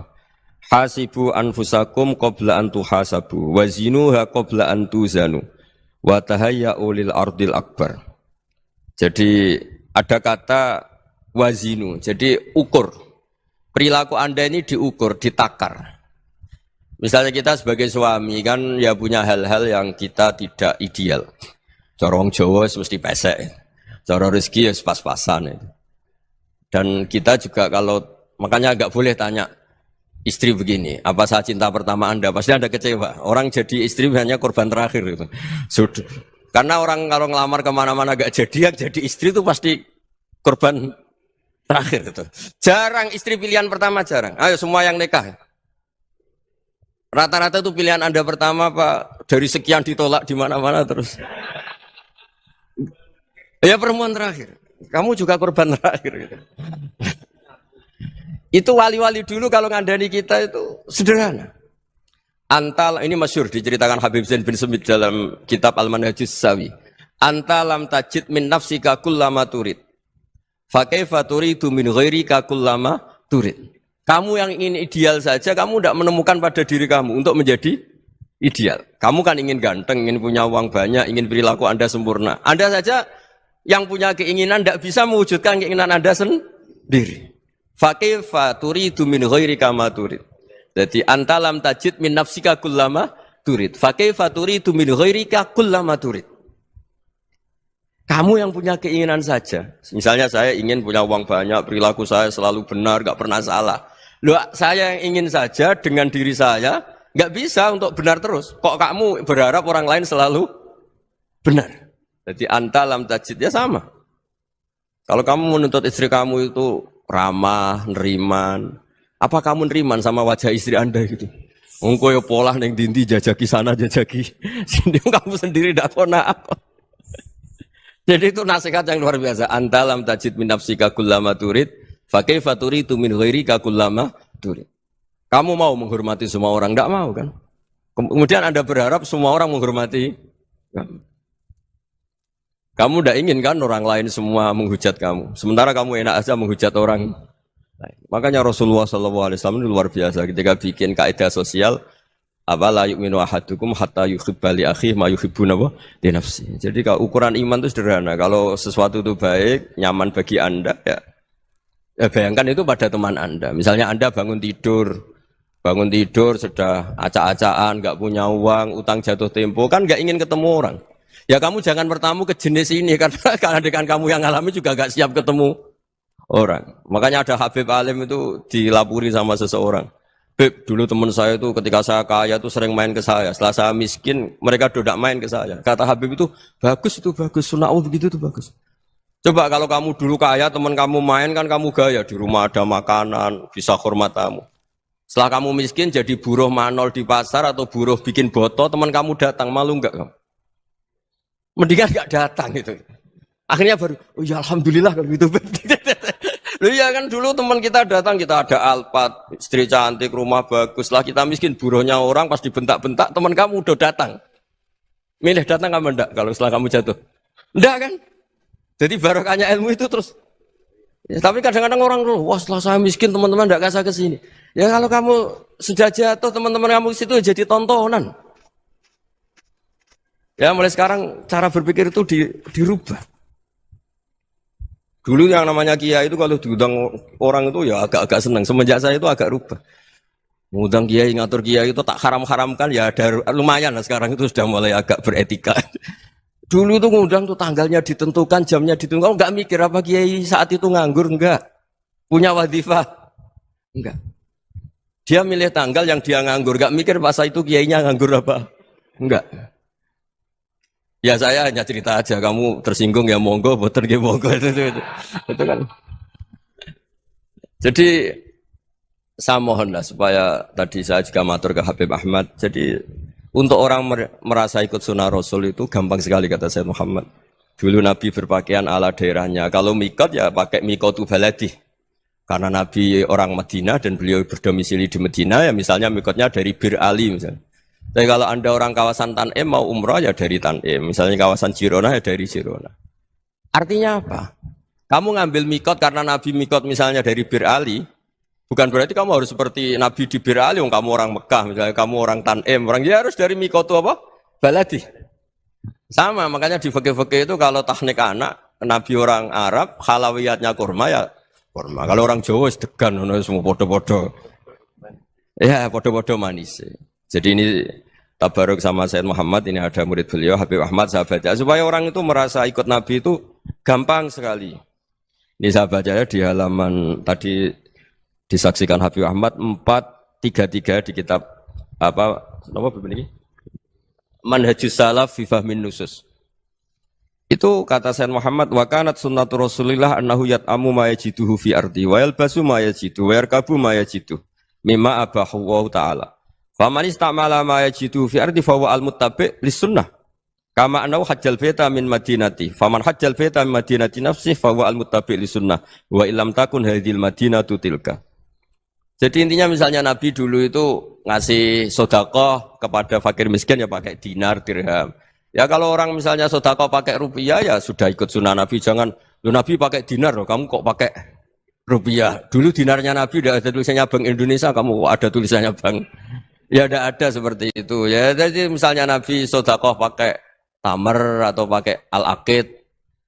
Hasibu anfusakum qabla an tuhasabu, wazinuha qabla an tuzanu, wa tahayya'u lil ardil akbar. Jadi ada kata wazinu, jadi ukur. Perilaku Anda ini diukur, ditakar. Misalnya kita sebagai suami kan ya punya hal-hal yang kita tidak ideal. Cara wong Jawa mesti pesek. Cara rezeki ya pas-pasan. Dan kita juga kalau makanya enggak boleh tanya istri begini, apa saya cinta pertama Anda? Pasti Anda kecewa. Orang jadi istri hanya korban terakhir gitu. Sudah. Karena orang kalau ngelamar kemana-mana enggak jadi, yang jadi istri itu pasti korban terakhir gitu. Jarang istri pilihan pertama, jarang. Ayo semua yang nikah. Rata-rata itu pilihan Anda pertama Pak, dari sekian ditolak di mana-mana terus. Ya perempuan terakhir. Kamu juga korban terakhir gitu. Itu wali-wali dulu kalau ngandani kita itu sederhana. Antal ini masyhur diceritakan Habib Zain bin Semit dalam kitab Al-Manhajus Sawi. Antalam tajid min nafsika kullama turid. Fa kaifa turidu min ghairika kullama turid. Kamu yang ingin ideal saja, kamu tidak menemukan pada diri kamu untuk menjadi ideal. Kamu kan ingin ganteng, ingin punya uang banyak, ingin perilaku Anda sempurna. Anda saja yang punya keinginan tidak bisa mewujudkan keinginan Anda sendiri. Fakifa turidu min ghairika ma turid. Jadi antalam tajid min nafsika kullama turid. Fakifa turidu min ghairika kullama turid. Kamu yang punya keinginan saja. Misalnya saya ingin punya uang banyak, perilaku saya selalu benar, gak pernah salah. Loh, saya yang ingin saja dengan diri saya, nggak bisa untuk benar terus. Kok kamu berharap orang lain selalu benar? Jadi antalam tajid ya sama. Kalau kamu menuntut istri kamu itu ramah, neriman, apa kamu neriman sama wajah istri Anda gitu? Engko yo pola neng dindi jajaki sana jajaki sini, kamu sendiri ndak kona apa. Jadi itu nasihat yang luar biasa. Antalam tajid min nafsika kullama turid. Fa kaifa turidu min ghairika kullama turid. Kamu mau menghormati semua orang? Tidak mau kan? Kemudian Anda berharap semua orang menghormati kamu. Kamu tidak ingin kan orang lain semua menghujat kamu. Sementara kamu enak aja menghujat orang lain. Makanya Rasulullah SAW itu luar biasa ketika bikin kaidah sosial. Apa la yu'minu ahadukum hatta yuhibba li akhihi ma yuhibbu li nafsi. Jadi kalau ukuran iman itu sederhana. Kalau sesuatu itu baik, nyaman bagi Anda ya bayangkan itu pada teman Anda. Misalnya Anda bangun tidur sudah acak-acakan, nggak punya uang, utang jatuh tempo, kan nggak ingin ketemu orang. Ya kamu jangan bertamu ke jenis ini karena dengan kamu yang alami juga nggak siap ketemu orang. Makanya ada Habib Alim itu dilapuri sama seseorang. Beb, dulu teman saya itu ketika saya kaya itu sering main ke saya. Setelah saya miskin, mereka tidak main ke saya. Kata Habib itu bagus, sunau begitu itu bagus. Coba kalau kamu dulu kaya, teman kamu main kan kamu gaya, di rumah ada makanan, bisa hormat kamu. Setelah kamu miskin jadi buruh manol di pasar atau buruh bikin boto, teman kamu datang, malu enggak kamu? Mendingan enggak datang gitu. Akhirnya baru, oh ya alhamdulillah kalau gitu. Loh ya kan dulu teman kita datang, kita ada Alphard, istri cantik, rumah bagus. Lah kita miskin, buruhnya orang pas dibentak-bentak, teman kamu udah datang. Milih datang apa enggak kalau setelah kamu jatuh? Enggak kan? Jadi barokahnya ilmu itu terus. Ya, tapi kadang-kadang orang tuh, wah setelah saya miskin teman-teman enggak kasih ke sini. Ya kalau kamu sudah jatuh teman-teman kamu situ jadi tontonan. Ya mulai sekarang cara berpikir itu dirubah. Dulu yang namanya kiai itu kalau diundang orang itu ya agak-agak senang. Semenjak saya itu agak rubah. Mengundang kiai, ngatur kiai itu tak haram-haramkan ya ada lumayan lah sekarang itu sudah mulai agak beretika. Dulu itu ngundang tuh tanggalnya ditentukan, jamnya ditentukan. Enggak mikir apa kiai saat itu nganggur, enggak. Punya wadifah, enggak. Dia milih tanggal yang dia nganggur, enggak mikir masa itu kiainya nganggur apa. Enggak. Ya saya hanya cerita aja, kamu tersinggung ya monggo, boten ya monggo itu kan. Jadi saya mohonlah supaya tadi saya juga matur ke Habib Ahmad. Jadi untuk orang merasa ikut sunnah Rasul itu gampang sekali kata Sayyid Muhammad. Dulu Nabi berpakaian ala daerahnya. Kalau mikot ya pakai mikotu baladi. Karena Nabi orang Madinah dan beliau berdomisili di Madinah ya misalnya mikotnya dari Bir Ali misalnya. Tapi kalau Anda orang kawasan Tanim mau umrah ya dari Tanim. Misalnya kawasan Jirona ya dari Jirona. Artinya apa? Kamu ngambil mikot karena Nabi mikot misalnya dari Bir Ali. Bukan berarti kamu harus seperti Nabi di Bir Ali, kamu orang Mekah, misalnya kamu orang Tanim, orang dia harus dari mikotu apa? Baladi. Sama, makanya di fikih-fikih itu kalau teknik anak, Nabi orang Arab, halawiyatnya kurma ya kurma. Kalau orang Jawa sedegan, semua podo-podo. Ya, podo-podo manis. Jadi ini tabaruk sama Sayyid Muhammad, ini ada murid beliau, Habib Ahmad, saya baca. Supaya orang itu merasa ikut Nabi itu gampang sekali. Ini saya baca ya di halaman tadi, disaksikan Habib Ahmad 433 di kitab apa begini? Manhajus Salaf fi Fahmin Nusus. Itu kata Sayyid Muhammad wa kanat sunnatu Rasulillah annahu yat'amu ma yajiduhu fi ardi wa yalbasu ma yajidu wa yarkabu ma yajidu mimma abahu wa ta'ala. Faman istamala ma yajiduhu fi ardi fa huwa al-muttabi' lis sunnah. Kama annahu hajjal baita min madinati. Faman hajjal baita min madinati nafsi fa huwa al-muttabi' lis sunnah wa illam takun hadhil madinatu tilka. Jadi intinya misalnya Nabi dulu itu ngasih sodakoh kepada fakir miskin ya pakai dinar, dirham. Ya kalau orang misalnya sodakoh pakai rupiah ya sudah ikut sunnah Nabi. Jangan, lu Nabi pakai dinar loh, kamu kok pakai rupiah. Dulu dinarnya Nabi udah ada tulisannya Bank Indonesia, kamu kok ada tulisannya Bank. Ya tidak ada seperti itu. Ya jadi misalnya Nabi sodakoh pakai tamar atau pakai al-aqid,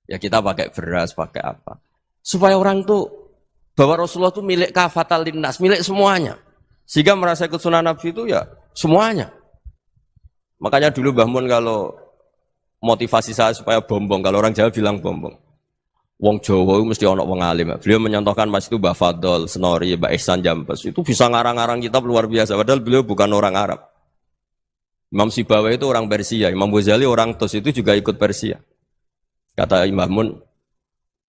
ya kita pakai beras, pakai apa. Supaya orang tuh bahwa Rasulullah itu milik kafatal linnas, milik semuanya. Sehingga merasa ikut sunnah Nabi itu ya semuanya. Makanya dulu Mbah Mun kalau motivasi saya supaya bombong, kalau orang Jawa bilang bombong. Wong Jawa mesti ono wong alim. Beliau menyontohkan mas itu Mbah Fadol, Senori, Mbah Ihsan Jambes. Itu bisa ngarang-ngarang kitab luar biasa. Padahal beliau bukan orang Arab. Imam Sibawa itu orang Persia. Imam Ghazali orang Tos itu juga ikut Persia. Kata Imam Mun,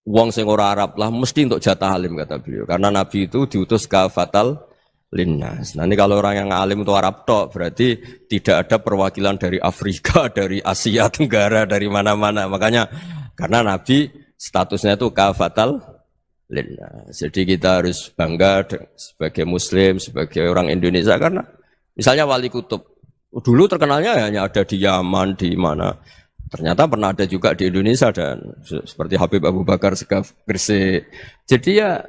wong sing ora Arab lah mesti untuk jatah alim kata beliau. Karena Nabi itu diutus kafatal linnas. Nah ini kalau orang yang alim itu Arab tok berarti tidak ada perwakilan dari Afrika, dari Asia Tenggara, dari mana-mana. Makanya karena Nabi statusnya itu kafatal linnas. Jadi kita harus bangga sebagai Muslim, sebagai orang Indonesia karena misalnya Wali Kutub dulu terkenalnya hanya ada di Yaman, di mana. Ternyata pernah ada juga di Indonesia dan seperti Habib Abu Bakar Segaf Gresik. Jadi ya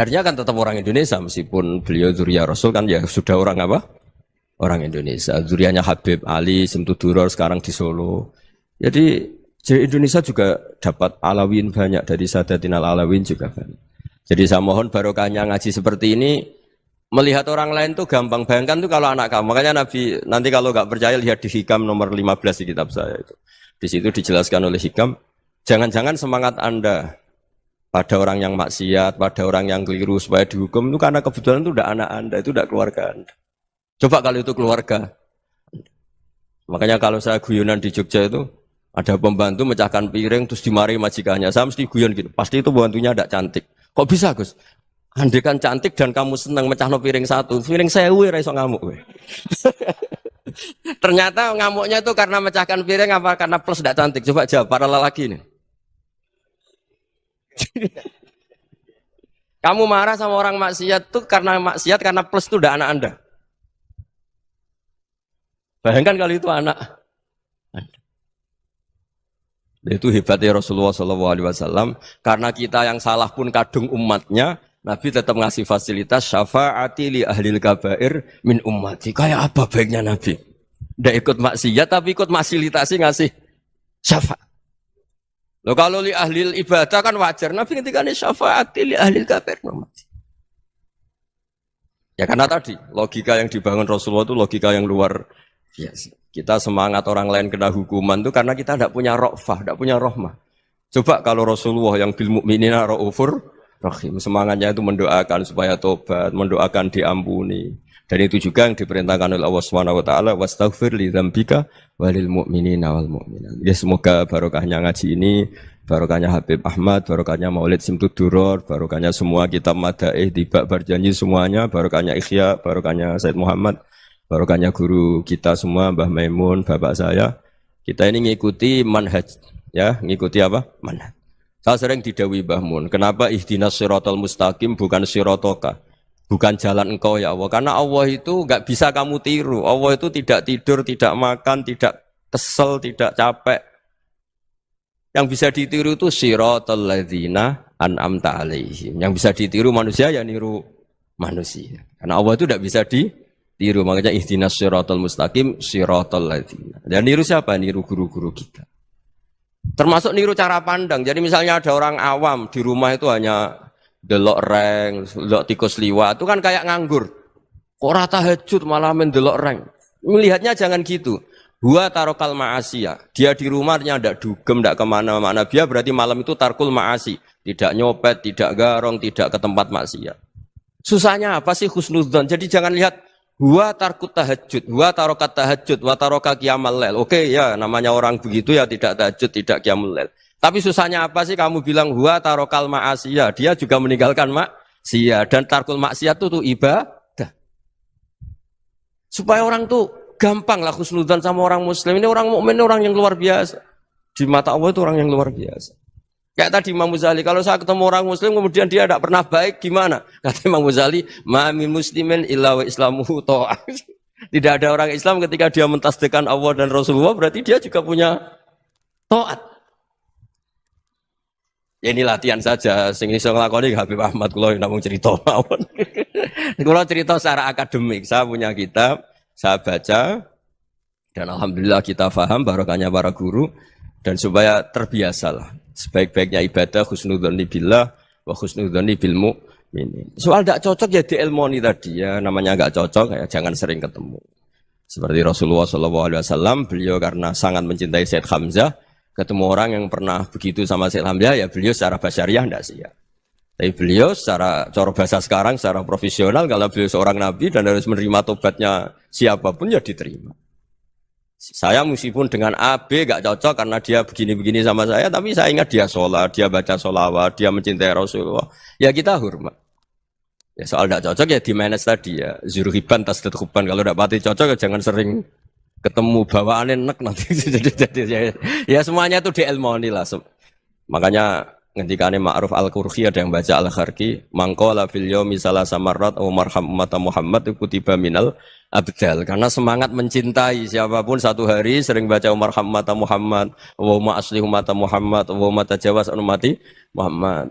artinya kan tetap orang Indonesia meskipun beliau zuriyah Rasul kan ya sudah orang apa? Orang Indonesia. Zuriyahnya Habib Ali Simtuduror sekarang di Solo. Jadi Indonesia juga dapat alawin banyak dari Sadatin al-Alawin juga banyak. Jadi saya mohon barokahnya ngaji seperti ini. Melihat orang lain tuh gampang, bayangkan tuh kalau anak kamu. Makanya Nabi, nanti kalau nggak percaya lihat di Hikam nomor 15 di kitab saya itu. Di situ dijelaskan oleh Hikam, jangan-jangan semangat Anda pada orang yang maksiat, pada orang yang keliru supaya dihukum itu karena kebetulan itu udah anak Anda, itu udah keluarga Anda. Coba kalau itu keluarga. Makanya kalau saya guyonan di Jogja itu, ada pembantu mecahkan piring terus dimarahi majikannya. Saya mesti guyon gitu, pasti itu pembantunya tidak cantik. Kok bisa Gus? Andai kan cantik dan kamu senang mecahno piring satu, piring 1000 ora iso ngamuk kowe. Ternyata ngamuknya itu karena mecahkan piring apa karena plus tidak cantik? Coba jawab para lelaki ini. Kamu marah sama orang maksiat tuh karena maksiat karena plus itu udah anak Anda. Bayangkan kalau itu anak Itu hebatnya Rasulullah SAW. Karena kita yang salah pun kadung umatnya, Nabi tetap ngasih fasilitas syafaati li ahlil kabair min ummati. Kayak apa baiknya Nabi? Tidak ikut maksiat tapi ikut fasilitasi ngasih syafaat. Loh kalau li ahlil ibadah kan wajar. Nabi ketika ini syafaati li ahlil kabair min ummati. Ya karena tadi logika yang dibangun Rasulullah itu logika yang luar biasa. Kita semangat orang lain kena hukuman itu karena kita tidak punya ra'fah, tidak punya rahmah. Coba kalau Rasulullah yang bil mukminina raufur rahim, semangatnya itu mendoakan supaya tobat, mendoakan diampuni. Dan itu juga yang diperintahkan oleh Allah Subhanahu wa taala, wastaghfir li dzambika walil mu'minina wal mu'minat. Ya semoga barokahnya ngaji ini, barokahnya Habib Ahmad, barokahnya Maulid Simtud Duror, barokahnya semua kitab Madaih, Tiba Berjanji semuanya, barokahnya Ikhya, barokahnya Said Muhammad, barokahnya guru kita semua, Mbah Maimun, bapak saya. Kita ini ngikuti manhaj, ya, ngikuti apa? Manhaj. Saya sering didhawuhi Mbah Mun, kenapa ihdinas siratal mustaqim bukan siratoka? Bukan jalan engkau ya Allah. Karena Allah itu enggak bisa kamu tiru. Allah itu tidak tidur, tidak makan, tidak kesel, tidak capek. Yang bisa ditiru itu siratal ladzina an'amta alaihim. Yang bisa ditiru manusia ya niru manusia. Karena Allah itu tidak bisa ditiru. Makanya ihdinas siratal mustaqim siratal ladzina. Dan niru siapa? Niru guru-guru kita. Termasuk niru cara pandang. Jadi misalnya ada orang awam di rumah itu hanya delok reng, delok tikus liwat, itu kan kayak nganggur. Kok ora tahajud malah mendelok reng. Melihatnya jangan gitu. Huwa tarokal ma'asiyah. Dia di rumahnya ndak dugem, ndak kemana-mana. Dia berarti malam itu tarkul ma'asi. Tidak nyopet, tidak garong, tidak ke tempat maksiat. Susahnya apa sih husnudzon? Jadi jangan lihat huwa tarkut tahajud, huwa tarokat tahajud, wa taroka qiyamal lail. Oke ya, namanya orang begitu ya tidak tahajud, tidak qiyamul lail. Tapi susahnya apa sih kamu bilang huwa tarokal ma'asiyah? Dia juga meninggalkan maksiat dan tarkul maksiat itu ibadah. Supaya orang tuh gampang lah husnudzon sama orang muslim. Ini orang mukmin, orang yang luar biasa. Di mata Allah itu orang yang luar biasa. Kayak tadi Imam Ghazali, kalau saya ketemu orang muslim kemudian dia tidak pernah baik, gimana? Kata Imam Ghazali, ma min muslimin illa wa islamuhu ta'ah. Tidak ada orang Islam ketika dia mentasdihkan Allah dan Rasulullah, berarti dia juga punya taat. Ya ini latihan saja, sing iso nglakoni Habib Ahmad kula namung cerita mawon. Kula cerita secara akademik, saya punya kitab, saya baca dan alhamdulillah kita paham barokahnya para guru dan supaya terbiasalah. Sebaik-baiknya ibadah husnudzonni billah wa husnudzonni bil mu'minin. Soal tidak cocok ya diilmoni tadi ya, namanya enggak cocok ya jangan sering ketemu. Seperti Rasulullah SAW, beliau karena sangat mencintai Said Hamzah, ketemu orang yang pernah begitu sama Said Hamzah, ya beliau secara basyariah tidak siap. Tapi beliau secara cara bahasa sekarang, secara profesional, kalau beliau seorang nabi dan harus menerima tobatnya siapapun ya diterima. Saya meskipun dengan A, B gak cocok karena dia begini-begini sama saya, tapi saya ingat dia sholat, dia baca sholawat, dia mencintai Rasulullah. Ya kita hormat. Ya soal gak cocok ya di manage tadi ya. Zuruhiban tas tetekuban. Kalau gak pati cocok ya jangan sering ketemu bawaannya enak nanti. Ya semuanya itu diilmoni lah. Makanya ngendikane Ma'ruf Al-Qurhi ada yang baca Al-Kharki, mangqala fil yaumi salasa marrat aw marham ummata Muhammad kutiba minal abdal. Karena semangat mencintai siapapun satu hari sering baca marham ummata Muhammad, wa ma asli ummata Muhammad, wa ma tajawaz an ummati Muhammad.